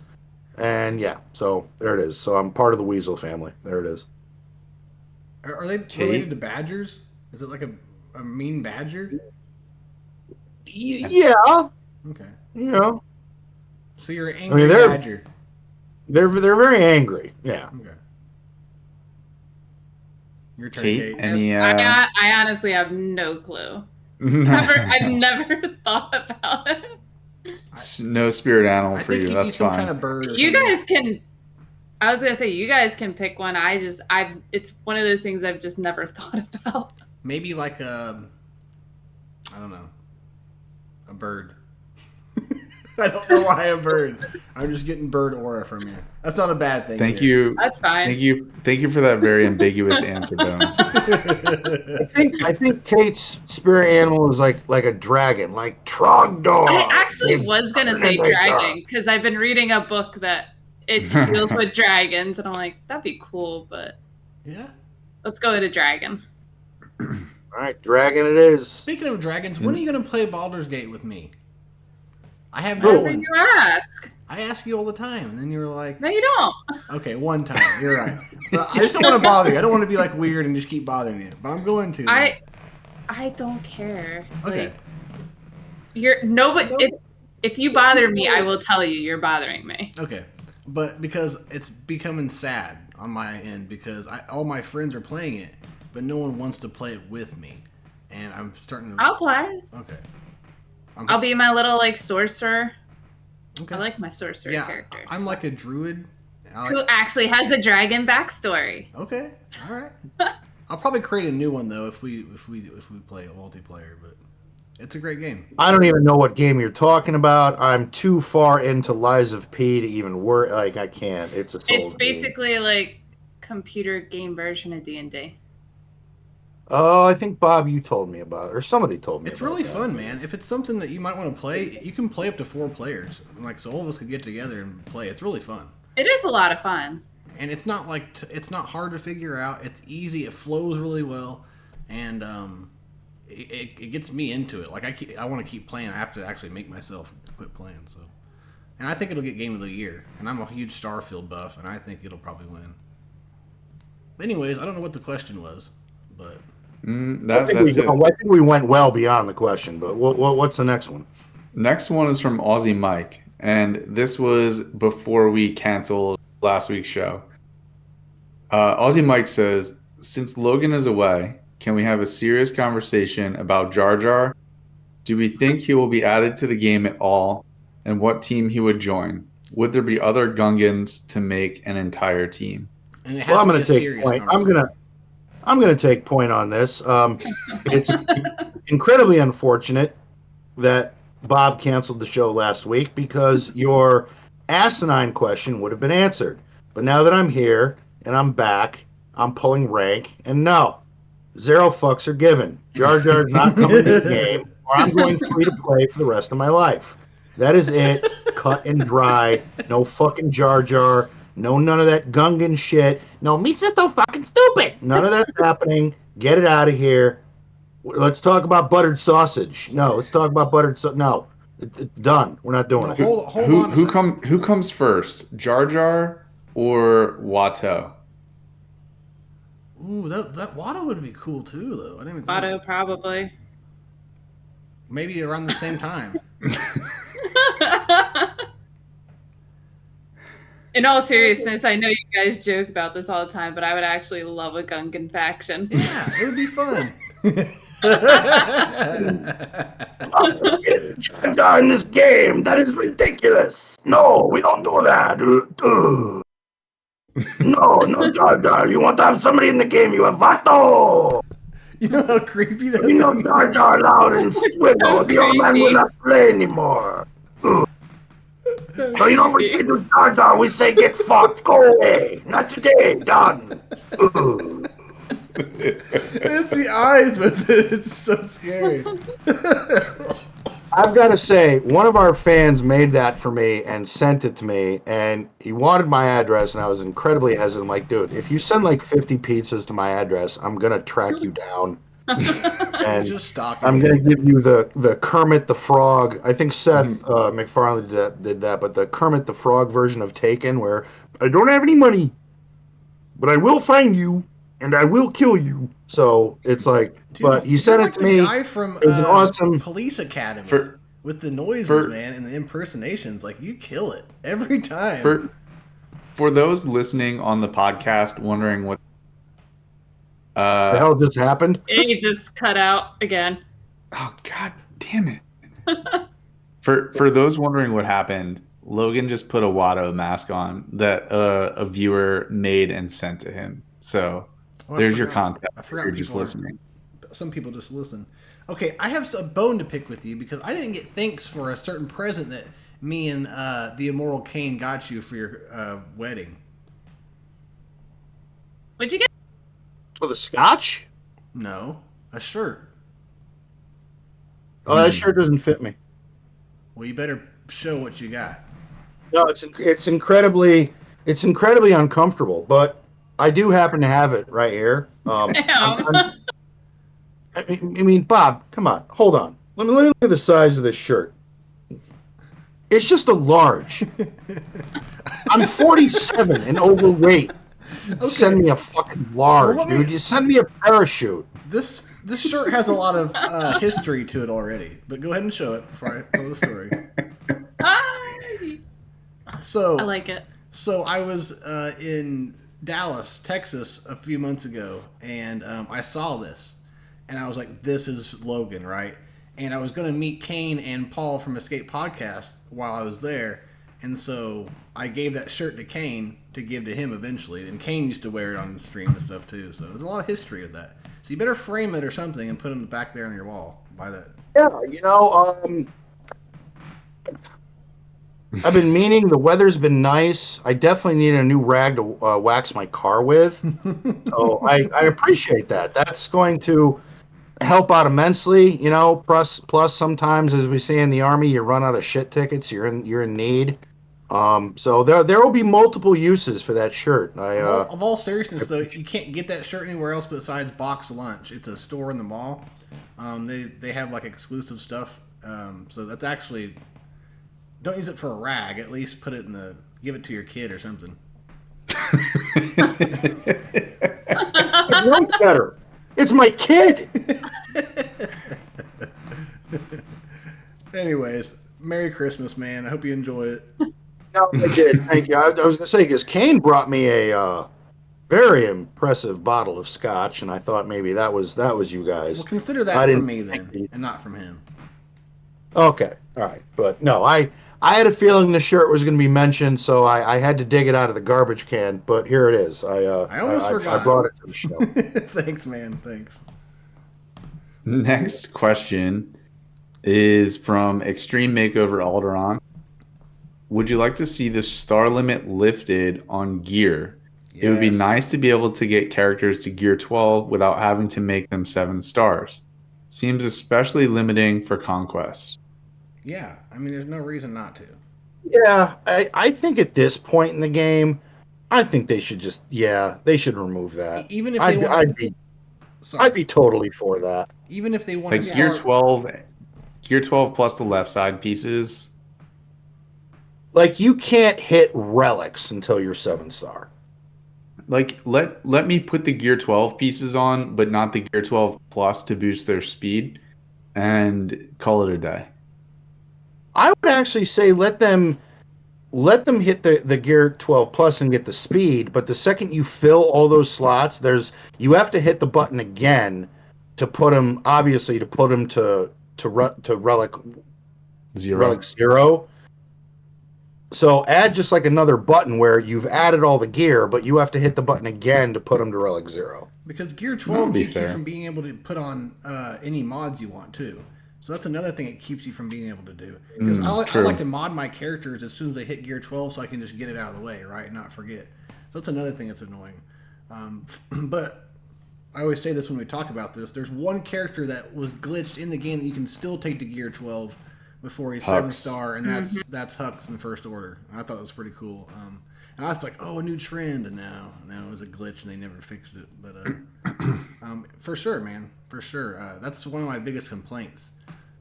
And yeah, so there it is. So I'm part of the weasel family. There it is. Are they related to badgers? Is it like a mean badger? Yeah, Okay. you know, So you're an angry they're- badger. they're very angry. Yeah. Okay. Your turn, Kate, Kate. any? I honestly have no clue. I've never thought about it. No spirit animal I for think you. he'd be That's some fine. kind of bird or You something. guys can. I was gonna say you guys can pick one. It's one of those things I've just never thought about. Maybe like I don't know. A bird. I don't know why a bird. I'm just getting bird aura from you. That's not a bad thing. Thank you. That's fine. Thank you for that very ambiguous answer, Bones. I think Kate's spirit animal is like a dragon, like Trogdor. I actually was gonna say dragon because I've been reading a book that it deals with dragons, and I'm like, that'd be cool, but Yeah. let's go with a dragon. All right, dragon it is. Speaking of dragons, when are you going to play Baldur's Gate with me? I have Oh. no Whenever one. you ask. I ask you all the time, and then you were like, No, you don't. okay, one time. You're right. But I just don't want to bother you. I don't want to be like weird and just keep bothering you. But I'm going to. I don't care. Okay. Like, you're nobody. If you bother me, I will tell you you're bothering me. Okay, but because it's becoming sad on my end because all my friends are playing it, but no one wants to play it with me, and I'm starting to. I'll play. Okay. I'll be my little like sorcerer. Okay. I like my sorcerer character. I'm like a druid. Who actually has a dragon backstory. Okay. All right. I'll probably create a new one though if we play a multiplayer, but it's a great game. I don't even know what game you're talking about. I'm too far into Lies of P to even work. Like I can't. It's a Souls It's basically like computer game version of D&D. Oh, I think Bob, you told me about it, or somebody told me. It's about really that. fun, man. If it's something that you might want to play, you can play up to 4 players. Like so, all of us could get together and play. It's really fun. It is a lot of fun. And it's not like it's not hard to figure out. It's easy. It flows really well, and it gets me into it. Like I want to keep playing. I have to actually make myself quit playing. So, and I think it'll get Game of the Year. And I'm a huge Starfield buff, and I think it'll probably win. But anyways, I don't know what the question was, but I think we went well beyond the question. But what's the next one? Next one is from Aussie Mike, and this was before we canceled last week's show. Aussie Mike says, since Logan is away, can we have a serious conversation about Jar Jar? Do we think he will be added to the game at all? And what team he would join? Would there be other Gungans to make an entire team? Well, I'm going to take point. I'm going to take point on this. It's incredibly unfortunate that Bob canceled the show last week because your asinine question would have been answered. But now that I'm here and I'm back, I'm pulling rank, and no, 0 fucks are given. Jar Jar's not coming to the game, or I'm going free to play for the rest of my life. That is it. Cut and dry. No fucking Jar Jar. No, none of that Gungan shit. No, Misa's so fucking stupid. None of that's happening. Get it out of here. Let's talk about buttered sausage. No, let's talk about buttered sausage. No, it's done. We're not doing it. Hold on. Who comes first, Jar Jar or Watto? Ooh, that Watto would be cool too, though. I didn't even think Watto probably. Maybe around the same time. In all seriousness, I know you guys joke about this all the time, but I would actually love a Gungan faction. Yeah, it would be fun. In this game, that is ridiculous. No, we don't do that. No, Jar Jar. You want to have somebody in the game, you have Vato. You know how creepy that is? You know Jar Jar loud and squiggle. The old man will not play anymore. So you know what we say to Jar Jar? We say get fucked, go away. Not today, done. It's the eyes with it. It's so scary. I've got to say, one of our fans made that for me and sent it to me, and he wanted my address, and I was incredibly hesitant. Like, dude, if you send like 50 pizzas to my address, I'm going to track you down. And just I'm going to give you the Kermit the Frog. I think Seth MacFarlane did that, but the Kermit the Frog version of Taken, where I don't have any money, but I will find you, and I will kill you. So it's like, dude, but he sent it to me. Guy from it was an awesome Police Academy with the noises, man, and the impersonations. Like, you kill it every time. For those listening on the podcast, wondering what the hell just happened, he just cut out again. Oh god damn it! For those wondering what happened, Logan just put a Watto mask on that a viewer made and sent to him. So. There's your contact. I forgot you're just listening. Some people just listen. Okay, I have a bone to pick with you because I didn't get thanks for a certain present that me and the immoral Kane got you for your wedding. What'd you get? Oh, the scotch? No, a shirt. Oh, that shirt doesn't fit me. Well, you better show what you got. No, it's incredibly uncomfortable, but I do happen to have it right here. I mean, Bob, come on, hold on. Let me look at the size of this shirt. It's just a large. I'm 47 and overweight. Okay. Send me a fucking large, dude. You send me a parachute. This shirt has a lot of history to it already. But go ahead and show it before I tell the story. I So like it. So I was in Dallas, Texas, a few months ago, and I saw this, and I was like, "This is Logan, right?" And I was going to meet Kane and Paul from Escape Podcast while I was there, and so I gave that shirt to Kane to give to him eventually. And Kane used to wear it on the stream and stuff too, so there's a lot of history of that. So you better frame it or something and put it in the back there on your wall. Buy that. Yeah, I've been meaning. The weather's been nice. I definitely need a new rag to wax my car with. So I appreciate that. That's going to help out immensely. Plus sometimes, as we say in the Army, you run out of shit tickets. You're in need. So there will be multiple uses for that shirt. Of all seriousness, though, you can't get that shirt anywhere else besides Box Lunch. It's a store in the mall. They have like exclusive stuff. So that's actually, don't use it for a rag. At least put it give it to your kid or something. It knows better. It's my kid. Anyways, Merry Christmas, man. I hope you enjoy it. No, I did. Thank you. I was going to say, because Kane brought me a very impressive bottle of scotch, and I thought maybe that was you guys. Well, consider that from me then, and not from him. Okay, all right, but no, I had a feeling the shirt was going to be mentioned, so I had to dig it out of the garbage can. But here it is. I almost forgot. I brought it to the show. Thanks, man. Thanks. Next question is from Extreme Makeover Alderon. Would you like to see the star limit lifted on gear? Yes. It would be nice to be able to get characters to gear 12 without having to make them 7 stars. Seems especially limiting for conquests. Yeah, I mean, there's no reason not to. Yeah, I think at this point in the game, I think they should they should remove that. Even if I'd be totally for that. Even if they want to gear 12 plus the left side pieces. Like, you can't hit relics until you're 7-star. Like, let me put the gear 12 pieces on, but not the gear 12 plus to boost their speed, and call it a day. I would actually say let them hit the gear 12 plus and get the speed, but the second you fill all those slots, you have to hit the button again to put them, obviously, to relic 0. Relic 0. So add just like another button where you've added all the gear, but you have to hit the button again to put them to Relic 0. Because Gear 12 keeps you from being able to put on any mods you want too. So that's another thing it keeps you from being able to do. Because I like to mod my characters as soon as they hit Gear 12 so I can just get it out of the way, right? And not forget. So that's another thing that's annoying. But I always say this when we talk about this. There's one character that was glitched in the game that you can still take to Gear 12 before he's 7-star, and that's Hux in First Order. I thought that was pretty cool. And I was like, oh, a new trend, and now it was a glitch, and they never fixed it. But for sure, man, for sure. That's one of my biggest complaints.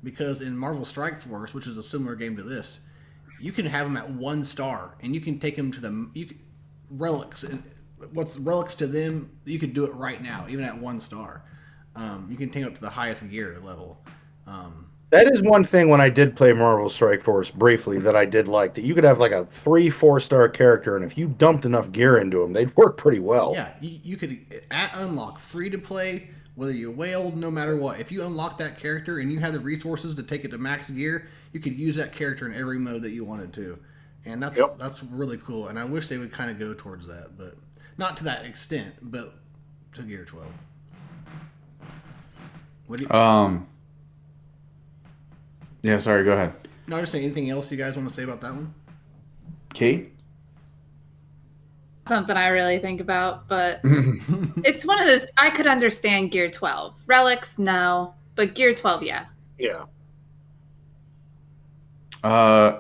Because in Marvel Strike Force, which is a similar game to this, you can have them at 1 star, and you can take them to relics. And what's relics to them, you could do it right now, even at 1 star. You can take up to the highest gear level. That is one thing when I did play Marvel Strike Force briefly that I did like, that you could have like a 3-4 star character, and if you dumped enough gear into them, they'd work pretty well. Yeah, you could, at unlock, free to play, whether you whaled, no matter what. If you unlock that character and you have the resources to take it to max gear, you could use that character in every mode that you wanted to. And that's really cool, and I wish they would kind of go towards that, but not to that extent, but to Gear 12. What do you... Yeah, sorry, go ahead. No, just say anything else you guys want to say about that one? Kate? Something I really think about, but it's one of those, I could understand Gear 12. Relics, no, but Gear 12, yeah. Yeah.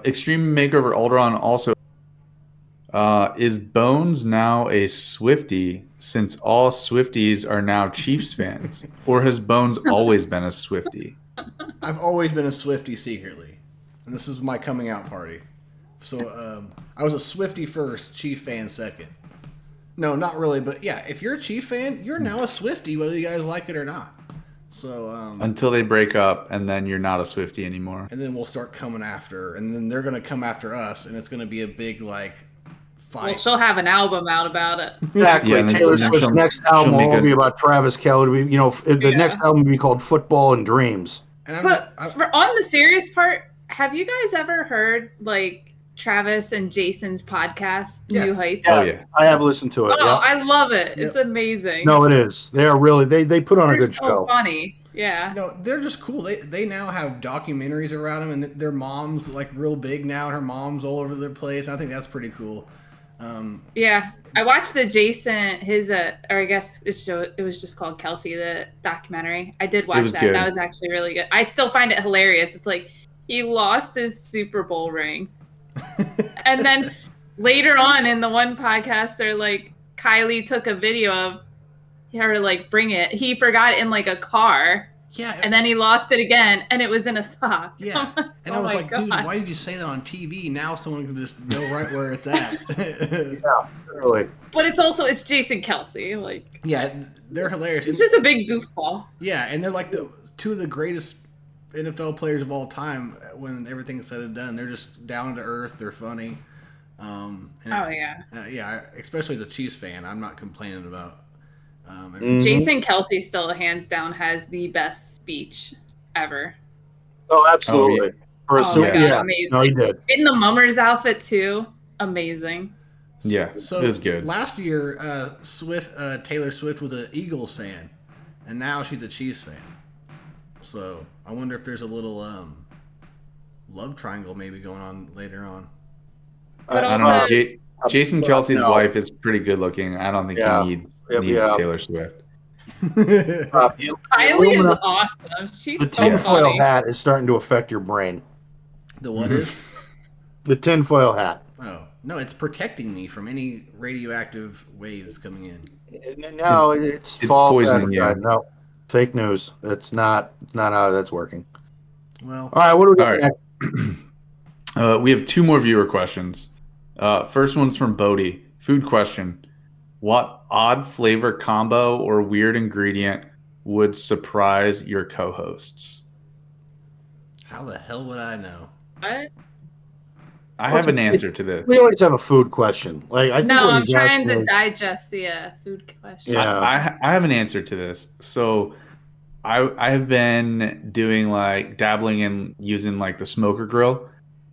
Extreme Makeover Alderon also is Bones now a Swiftie since all Swifties are now Chiefs fans? Or has Bones always been a Swiftie? I've always been a Swiftie secretly, and this is my coming out party. So I was a Swiftie first, Chief fan second. No, not really, but yeah, if you're a Chief fan, you're now a Swiftie, whether you guys like it or not. So until they break up, and then you're not a Swiftie anymore. and then we'll start coming after, and then they're gonna come after us, and it's gonna be a big like fight. Well, she'll have an album out about it. Exactly. Yeah, and then- Taylor and then Swift's she'll- next she'll album will make all a- be about Travis Kelce. The next album will be called Football and Dreams. And But on the serious part, have you guys ever heard like Travis and Jason's podcast, Yeah. New Heights? Oh yeah. I have listened to it. Oh, yeah. I love it. Yep. It's amazing. No, it is. They are really they put on They're a good so show. funny. Yeah. no, they're just cool. They now have documentaries around them, and their mom's like real big now, and her mom's all over the place. I think that's pretty cool. Yeah. I watched the Jason, or I guess it was just called Kelsey, the documentary. I did watch was that. good. That was actually really good. I still find it hilarious. It's like he lost his Super Bowl ring. And then later on in the one podcast, they're like, Kylie took a video of her like bring it. He forgot it in like a car, Yeah, and then he lost it again, and it was in a sock. yeah. And I Oh was my like, dude, God. why did you say that on TV? Now someone can just know right where it's at. Really. But it's Jason Kelsey. Like Yeah, they're hilarious. it's just a big goofball. Yeah, and they're like two of the greatest NFL players of all time. When everything's said and done, they're just down to earth. They're funny. And Oh yeah. yeah. Especially as a Chiefs fan, I'm not complaining about. Mhm. Jason Kelsey still hands down has the best speech ever. Oh, absolutely. For a Oh super, my God, yeah. amazing. No, he did. In the Mummers outfit too. Amazing. Yeah. So it was good. last year, Taylor Swift was an Eagles fan, and now she's a Chiefs fan. So I wonder if there's a little love triangle maybe going on later on. But I don't know. also- Jason Kelsey's No. wife is pretty good looking. I don't think Yeah. he needs Yeah. Taylor Swift. The Kylie is aluminum- awesome. She's the so tinfoil funny. hat is starting to affect your brain. The what is? The tinfoil hat. Oh no, it's protecting me from any radioactive waves coming in. No, it's it's false poisoning you. advertising. No, fake news. It's not how that's working. Well, All right, what do we All got right. next? We have two more viewer questions. First one's from Bodie. Food question. What odd flavor combo or weird ingredient would surprise your co-hosts? how the hell would I know? What? I have an answer to this. We always have a food question. Like I think No, what I'm he's trying to asking- digest the food question. Yeah. I have an answer to this. So I have been doing like dabbling in using like the smoker grill,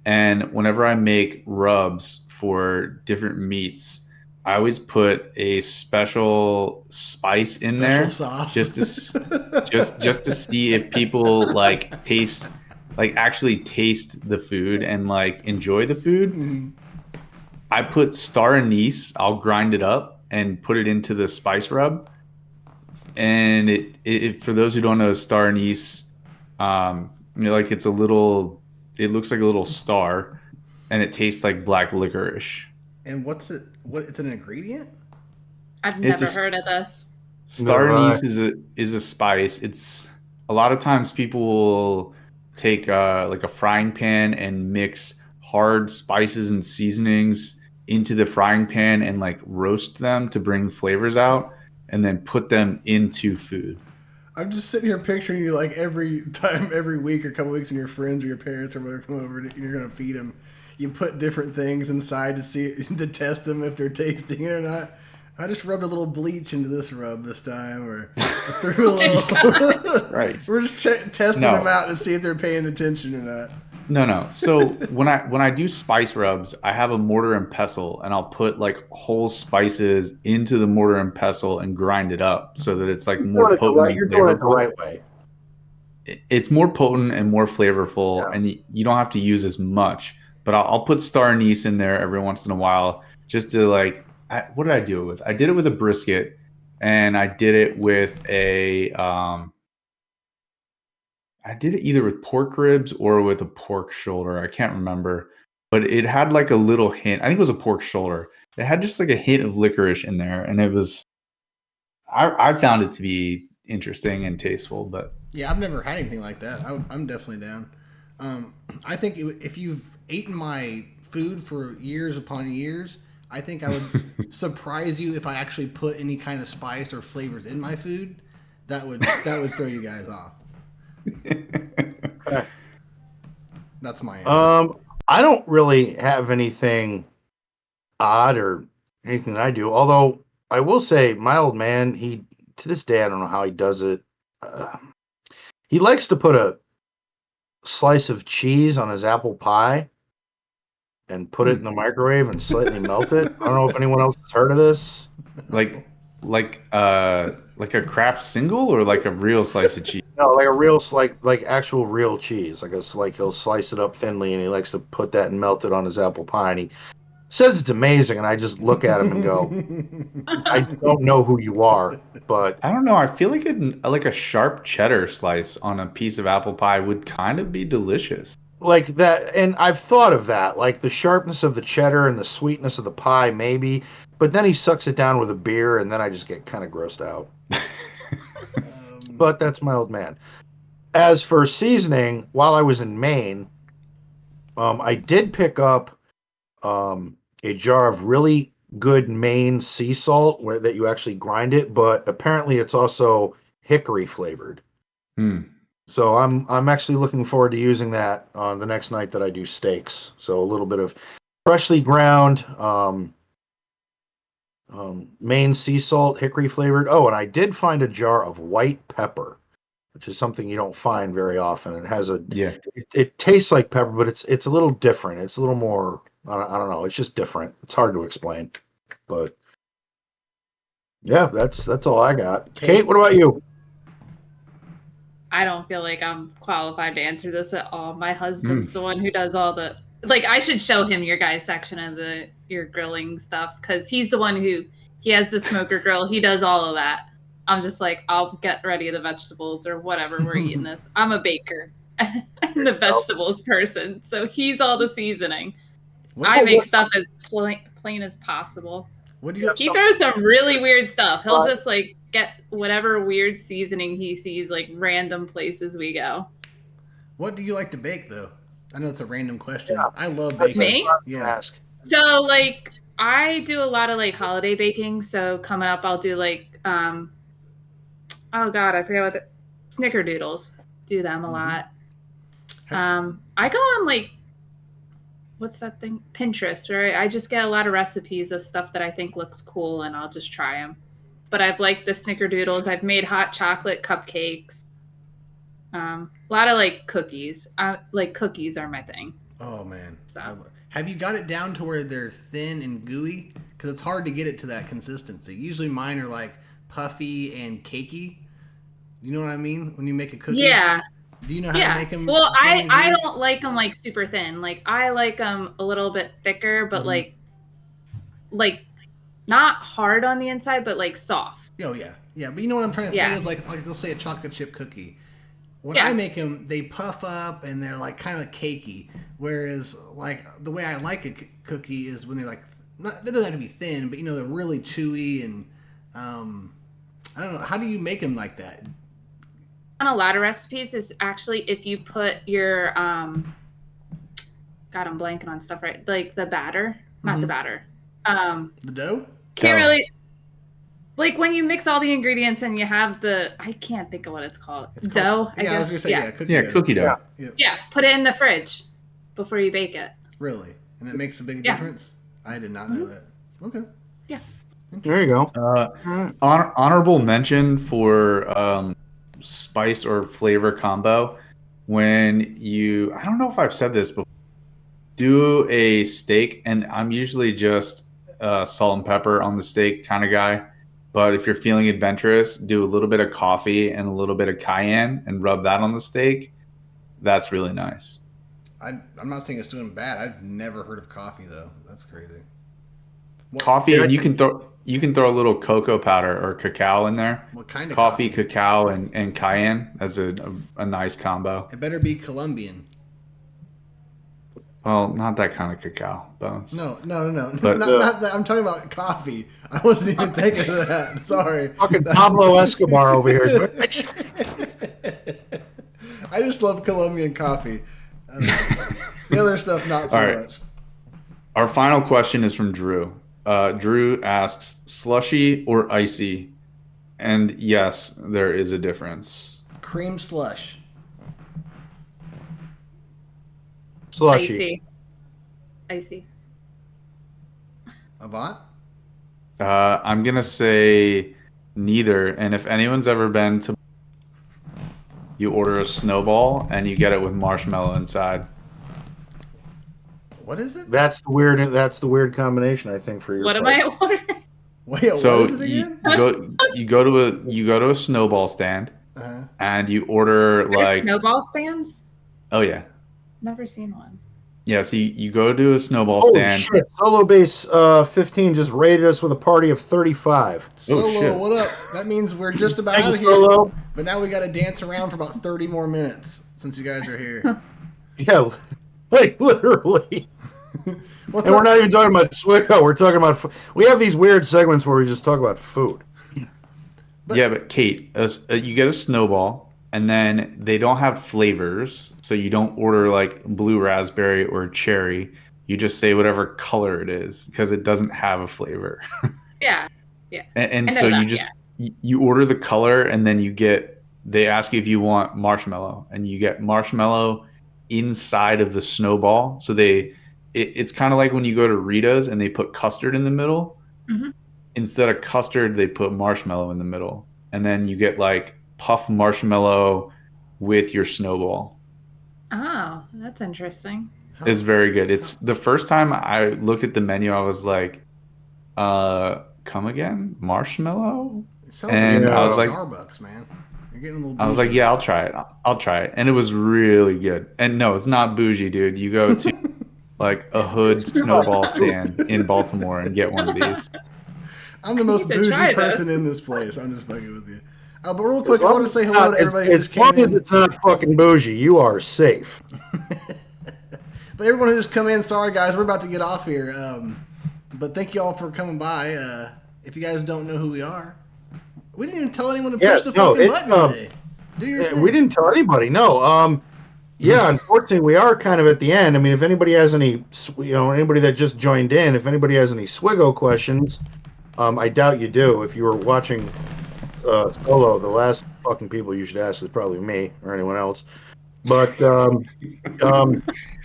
and whenever I make rubs for different meats, I always put a special spice in there Sauce. just to see if people actually taste the food and like enjoy the food. Mhm. I put star anise. I'll grind it up and put it into the spice rub. And it for those who don't know, star anise, like it's a little. It looks like a little star, and it tastes like black licorice. And what's it? What? It's an ingredient? I've It's never a- heard of this. Star Never anise is a spice. It's a lot of times people will take like a frying pan and mix hard spices and seasonings into the frying pan and like roast them to bring flavors out, and then put them into food. I'm just sitting here picturing you like every time, every week or couple weeks, and your friends or your parents or whatever come over, and you're gonna feed them. You put different things inside to test them if they're tasting it or not. I just rubbed a little bleach into this rub this time, or threw a little. Right. We're just testing No. them out to see if they're paying attention or not. No. So when I do spice rubs, I have a mortar and pestle, and I'll put like whole spices into the mortar and pestle and grind it up so that it's like more potent. You're and doing it the flavorful. right way. It's more potent and more flavorful, Yeah. and you don't have to use as much. But I'll put star anise in there every once in a while just to like. What did I do it with? I did it with a brisket, and I did it with a. I did it either with pork ribs or with a pork shoulder. I can't remember, but it had like a little hint. I think it was a pork shoulder. It had just like a hint of licorice in there, and it was. I found it to be interesting and tasteful, but Yeah, I've never had anything like that. I'm definitely down. I think if you've eaten my food for years upon years, I think I would surprise you if I actually put any kind of spice or flavors in my food. That would throw you guys off. That's my answer. I don't really have anything odd or anything that I do. Although I will say, my old man, he to this day I don't know how he does it. He likes to put a slice of cheese on his apple pie and put it in the microwave and slightly melt it. I don't know if anyone else has heard of this. Like a Kraft single or like a real slice of cheese? No, like a real like actual real cheese. Like he'll slice it up thinly and he likes to put that and melt it on his apple pie, and he says it's amazing, and I just look at him and go, I don't know who you are, but I don't know. I feel like a sharp cheddar slice on a piece of apple pie would kind of be delicious. like that, and I've thought of that, like the sharpness of the cheddar and the sweetness of the pie, maybe, but then he sucks it down with a beer, and then I just get kind of grossed out. But that's my old man. As for seasoning, while I was in Maine, I did pick up a jar of really good Maine sea salt that you actually grind it, but apparently it's also hickory flavored. So I'm actually looking forward to using that on the next night that I do steaks. So a little bit of freshly ground Maine sea salt, hickory flavored. Oh, and I did find a jar of white pepper, which is something you don't find very often. It has it tastes like pepper, but it's a little different. It's a little more, I don't know. It's just different. It's hard to explain, but yeah, that's all I got. Kate, what about you? I don't feel like I'm qualified to answer this at all. My husband's the one who does all the, like, I should show him your guys' section of your grilling stuff, because he's the one he has the smoker grill. He does all of that. I'm just like, I'll get ready the vegetables or whatever we're eating this. I'm a baker. I'm the vegetables person. So he's all the seasoning. I make stuff as plain as possible. He throws some really weird stuff. He'll just like get whatever weird seasoning he sees, like random places we go. What do you like to bake, though? I know it's a random question. Yeah. I love baking. Me? Yeah. So like I do a lot of like holiday baking. So coming up, I'll do like oh god, I forget what the snickerdoodles. Do them a lot. I go on like, what's that thing? Pinterest, right? I just get a lot of recipes of stuff that I think looks cool, and I'll just try them. But I've liked the snickerdoodles. I've made hot chocolate cupcakes. A lot of like cookies. Like cookies are my thing. Oh man. So. Have you got it down to where they're thin and gooey? Because it's hard to get it to that consistency. Usually mine are like puffy and cakey. You know what I mean? When you make a cookie? Yeah. Do you know how to make them? Well, I don't like them like super thin. Like I like them a little bit thicker, but like not hard on the inside, but like soft. Oh yeah. But you know what I'm trying to say is like let's say a chocolate chip cookie. When I make them, they puff up and they're like kind of cakey. Whereas like the way I like a cookie is when they're like, they don't have to be thin, but you know, they're really chewy and I don't know. How do you make them like that? On a lot of recipes is actually if you put your God, I'm blanking on stuff, right? Like the batter, not the batter. The dough? Can't really, like when you mix all the ingredients and you have I can't think of what it's called. Dough, I guess. I was gonna say cookie dough. Yeah, put it in the fridge before you bake it. Really? And it makes a big difference? I did not know that. Okay. Yeah. There you go. Honorable mention for spice or flavor combo. When I don't know if I've said this before, do a steak, and I'm usually just salt and pepper on the steak kind of guy. But if you're feeling adventurous, do a little bit of coffee and a little bit of cayenne and rub that on the steak. That's really nice. I'm not saying it's doing bad. I've never heard of coffee though. That's crazy. Coffee, and you can throw a little cocoa powder or cacao in there. What kind of coffee? Cacao, and cayenne. That's a nice combo. It better be Colombian. Well, not that kind of cacao, Bones. No. But, not that. I'm talking about coffee. I wasn't even thinking of that. Sorry. Fucking Pablo Escobar over here. I just love Colombian coffee. The other stuff, not so much. Our final question is from Drew. Drew asks, slushy or icy And yes, there is a difference. Cream slush. Slushy. Icy. Avant? I'm gonna say neither. And if anyone's ever been to, you order a snowball and you get it with marshmallow inside. What is it? That's the weird combination, I think, for your What am part. I ordering? Wait, So what is it again? you go to a snowball stand Uh-huh. and you order There's like snowball stands? oh yeah. Never seen one. Yeah, so you go to a snowball Holy stand. shit! Solo Base 15 just rated us with a party of 35. Solo, shit. what up? That means we're just about Thank out you, of here. Solo. But now we got to dance around for about 30 more minutes since you guys are here. Yeah, like literally. What's And up? we're not even talking about Swiggo. We're talking about. We have these weird segments where we just talk about food. But Kate, you get a snowball, and then they don't have flavors, so you don't order like blue raspberry or cherry. You just say whatever color it is because it doesn't have a flavor. Yeah. And I know so that, you just you order the color, and then they ask you if you want marshmallow, and you get marshmallow inside of the snowball. So it's kind of like when you go to Rita's and they put custard in the middle. Mhm. Instead of custard, they put marshmallow in the middle, and then you get like puff marshmallow with your snowball. Oh, that's interesting. It's very good. It's the first time I looked at the menu, I was like, come again? Marshmallow? It sounds And like I was like, Starbucks, man. You're getting a little I was like, bougie. yeah, I'll try it. I'll try it. And it was really good. And no, it's not bougie, dude. You go to like a hood snowball stand in Baltimore and get one of these. I'm the most need to try bougie this. person in this place. I'm just fucking with you. But real quick, I want to say hello to everybody who As just came long as in. it's not fucking bougie, you are safe. But everyone who just come in, sorry guys, we're about to get off here. But thank you all for coming by. If you guys don't know who we are, we didn't even tell anyone to push the fucking button today. Do your thing. We didn't tell anybody. No. Yeah, unfortunately, we are kind of at the end. I mean, if anybody has any, anybody that just joined in, if anybody has any Swiggo questions, I doubt you do. If you were watching Solo, the last fucking people you should ask is probably me or anyone else. But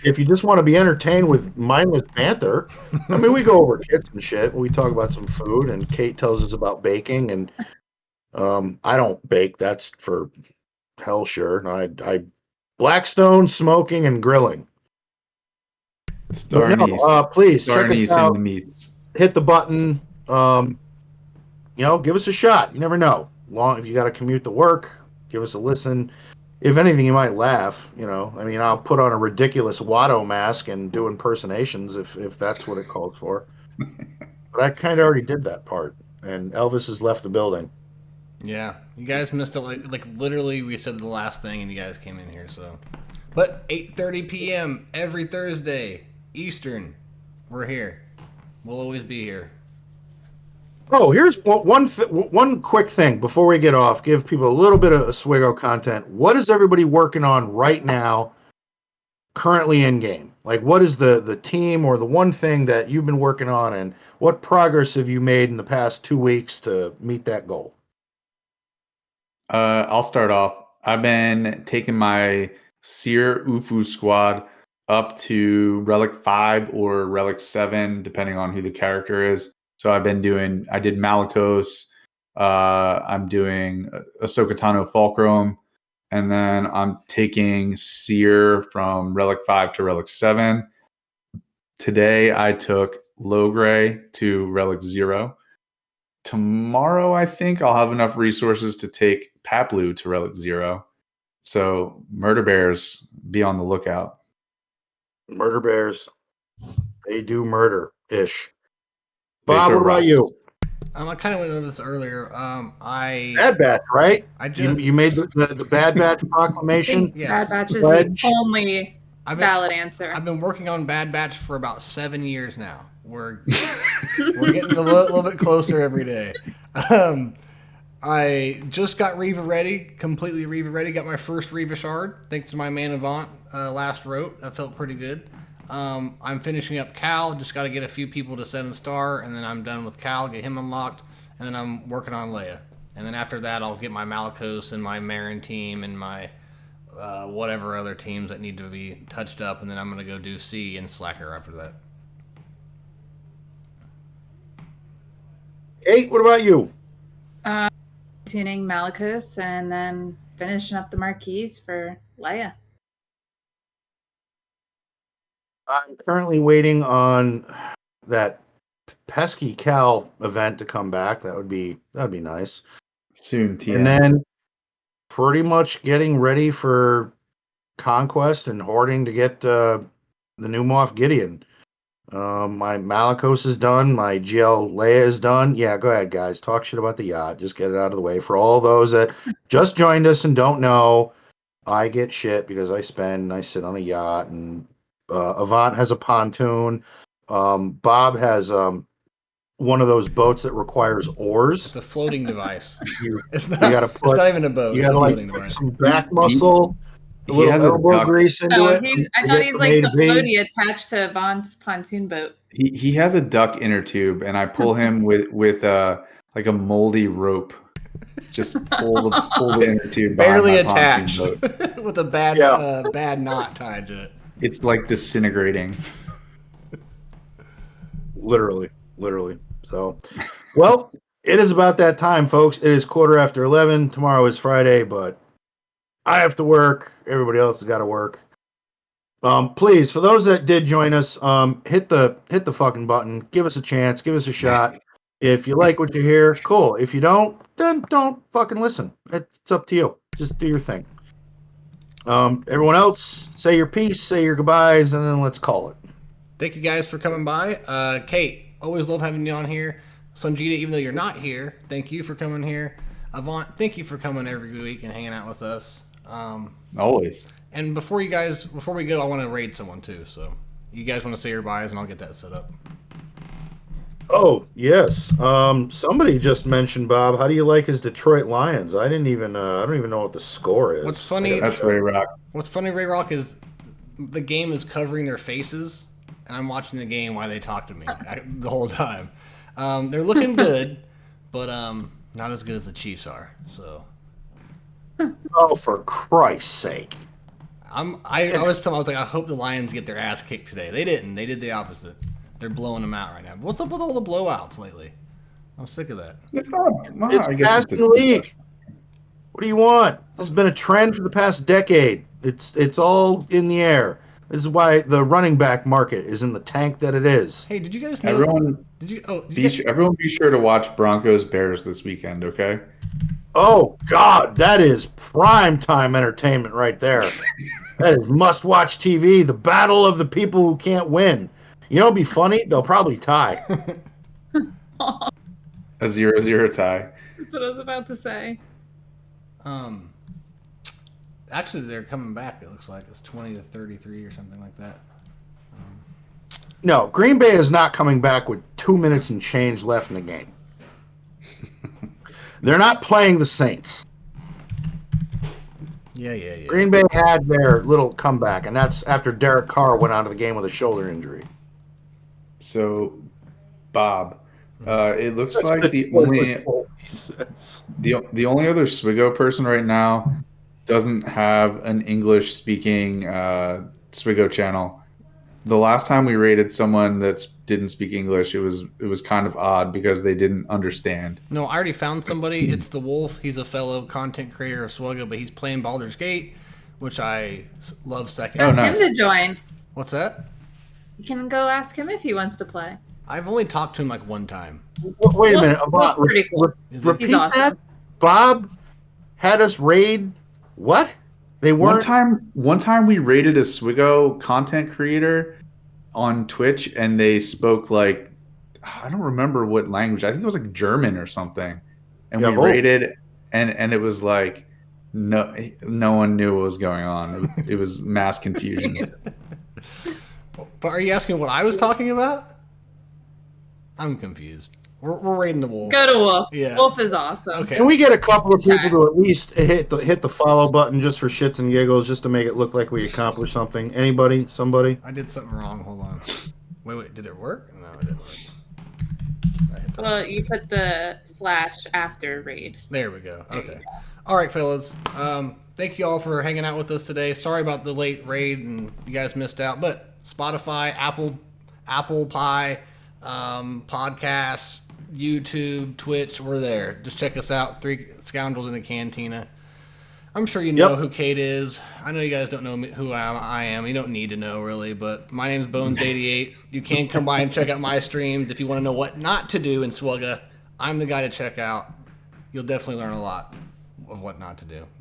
if you just want to be entertained with mindless banter, I mean, we go over kits and shit. We talk about some food, and Kate tells us about baking. And I don't bake. That's for hell sure. I Blackstone, smoking, and grilling. Star But no, anise. please Star check us anise out. in the meats. Hit the button. Give us a shot. You never know. If you got to commute to work, give us a listen. If anything, you might laugh. I mean, I'll put on a ridiculous Watto mask and do impersonations if that's what it calls for. But I kind of already did that part, and Elvis has left the building. Yeah, you guys missed it. Like literally, we said the last thing, and you guys came in here. So, but 8:30 p.m. every Thursday Eastern, we're here. We'll always be here. Oh, here's one quick thing before we get off. Give people a little bit of Swiggo content. What is everybody working on right now, currently in game? Like, what is the team or the one thing that you've been working on, and what progress have you made in the past 2 weeks to meet that goal? I'll start off. I've been taking my Seer Ufu squad up to Relic 5 or Relic 7, depending on who the character is. So I did Malicos. I'm doing Ahsoka Tano Fulcrum. And then I'm taking Seer from Relic 5 to Relic 7. Today I took Logray to Relic 0. Tomorrow, I think I'll have enough resources to take Paplu to Relic 0. So, Murder Bears, be on the lookout. Murder Bears, they do murder-ish. They Bob, throw what about rocks. you? I kind of went over this earlier. Bad Batch, right? I just You made the Bad Batch proclamation. Yes. Bad Batch is Pledge. the only valid answer. I've been working on Bad Batch for about 7 years now. We're getting a little bit closer every day. I just got Reva ready, completely Reva ready. Got my first Reva shard, thanks to my man Avant last wrote. That felt pretty good. I'm finishing up Cal. Just got to get a few people to 7-star, and then I'm done with Cal, get him unlocked, and then I'm working on Leia. And then after that, I'll get my Malicos and my Marin team and my whatever other teams that need to be touched up. And then I'm going to go do C and Slacker after that. Hey, what about you? Tuning Malicos and then finishing up the marquees for Leia. I'm currently waiting on that pesky Cal event to come back. That'd be nice. Soon, TM. And then pretty much getting ready for Conquest and hoarding to get the new Moff Gideon. My Malicos is done. My GL Leia is done. Yeah, go ahead, guys. Talk shit about the yacht. Just get it out of the way. For all those that just joined us and don't know, I get shit because I sit on a yacht, and Avant has a pontoon. Bob has one of those boats that requires oars. It's a floating device. It's not. It's not even a boat. You It's a gotta floating put device. some back muscle. A He little has a elbow duck. grease into it. I thought he's like the floaty attached to Avant's pontoon boat. He has a duck inner tube, and I pull him with like a moldy rope. Just pull the inner tube. Barely behind my attached pontoon boat. with a bad knot tied to it. It's like disintegrating. Literally. So, well, it is about that time, folks. It is 11:15. Tomorrow is Friday, but I have to work. Everybody else has got to work. Please, for those that did join us, hit the fucking button. Give us a chance. Give us a shot. If you like what you hear, cool. If you don't, then don't fucking listen. It's up to you. Just do your thing. Everyone else, say your piece, say your goodbyes, and then let's call it. Thank you guys for coming by. Kate, always love having you on here. Songeta, even though you're not here, thank you for coming here. Avant, thank you for coming every week and hanging out with us. Always. And before we go, I want to raid someone too. So you guys want to say your byes, and I'll get that set up. Oh yes. Somebody just mentioned Bob. How do you like his Detroit Lions? I don't even know what the score is. What's funny? That's Ray Rock. What's funny, Ray Rock, is the game is covering their faces, and I'm watching the game while they talk to me the whole time. They're looking good, but not as good as the Chiefs are. So. Oh, for Christ's sake! I was like, I hope the Lions get their ass kicked today. They didn't. They did the opposite. They're blowing them out right now. But what's up with all the blowouts lately? I'm sick of that. It's past the league. What do you want? This has been a trend for the past decade. It's all in the air. This is why the running back market is in the tank that it is. Hey, did you guys know? Everyone, everyone be sure to watch Broncos Bears this weekend, okay? Oh God, that is prime time entertainment right there. That is must-watch TV. The battle of the people who can't win. You know, it'd be funny. They'll probably tie. A 0-0 tie. That's what I was about to say. Actually, they're coming back. It looks like it's 20-33 or something like that. No, Green Bay is not coming back with 2 minutes and change left in the game. They're not playing the Saints. Yeah. Green Bay had their little comeback, and that's after Derek Carr went out of the game with a shoulder injury. So, Bob, it looks like the only other Swigo person right now doesn't have an English-speaking Swigo channel. The last time we rated someone that didn't speak English, it was kind of odd because they didn't understand. No, I already found somebody. It's the Wolf. He's a fellow content creator of Swigo, but he's playing Baldur's Gate, which I love second. Ask him to join. What's that? You can go ask him if he wants to play. I've only talked to him like one time. Wait a minute. Wolf's pretty cool. Repeat He's awesome. that? Bob had us raid what? They weren't. One time we rated a Swigo content creator on Twitch, and they spoke like, I don't remember what language. I think it was like German or something. And we rated, and it was like no one knew what was going on. It was mass confusion. But are you asking what I was talking about? I'm confused. We're raiding the Wolf. Go to Wolf. Yeah. Wolf is awesome. Okay. Can we get a couple of people to at least hit the follow button just for shits and giggles, just to make it look like we accomplished something? Anybody? Somebody? I did something wrong. Hold on. Wait. Did it work? No, it didn't work. Well, you put the / after raid. There we go. Okay. All right, fellas. Thank you all for hanging out with us today. Sorry about the late raid and you guys missed out, but Spotify, Apple Pie, podcasts, YouTube, Twitch, we're there. Just check us out. 3 Scoundrels in a Cantina. I'm sure you know who Kate is. I know you guys don't know who I am. You don't need to know, really. But my name's Bones88. You can come by and check out my streams if you want to know what not to do in Swugga. I'm the guy to check out. You'll definitely learn a lot of what not to do.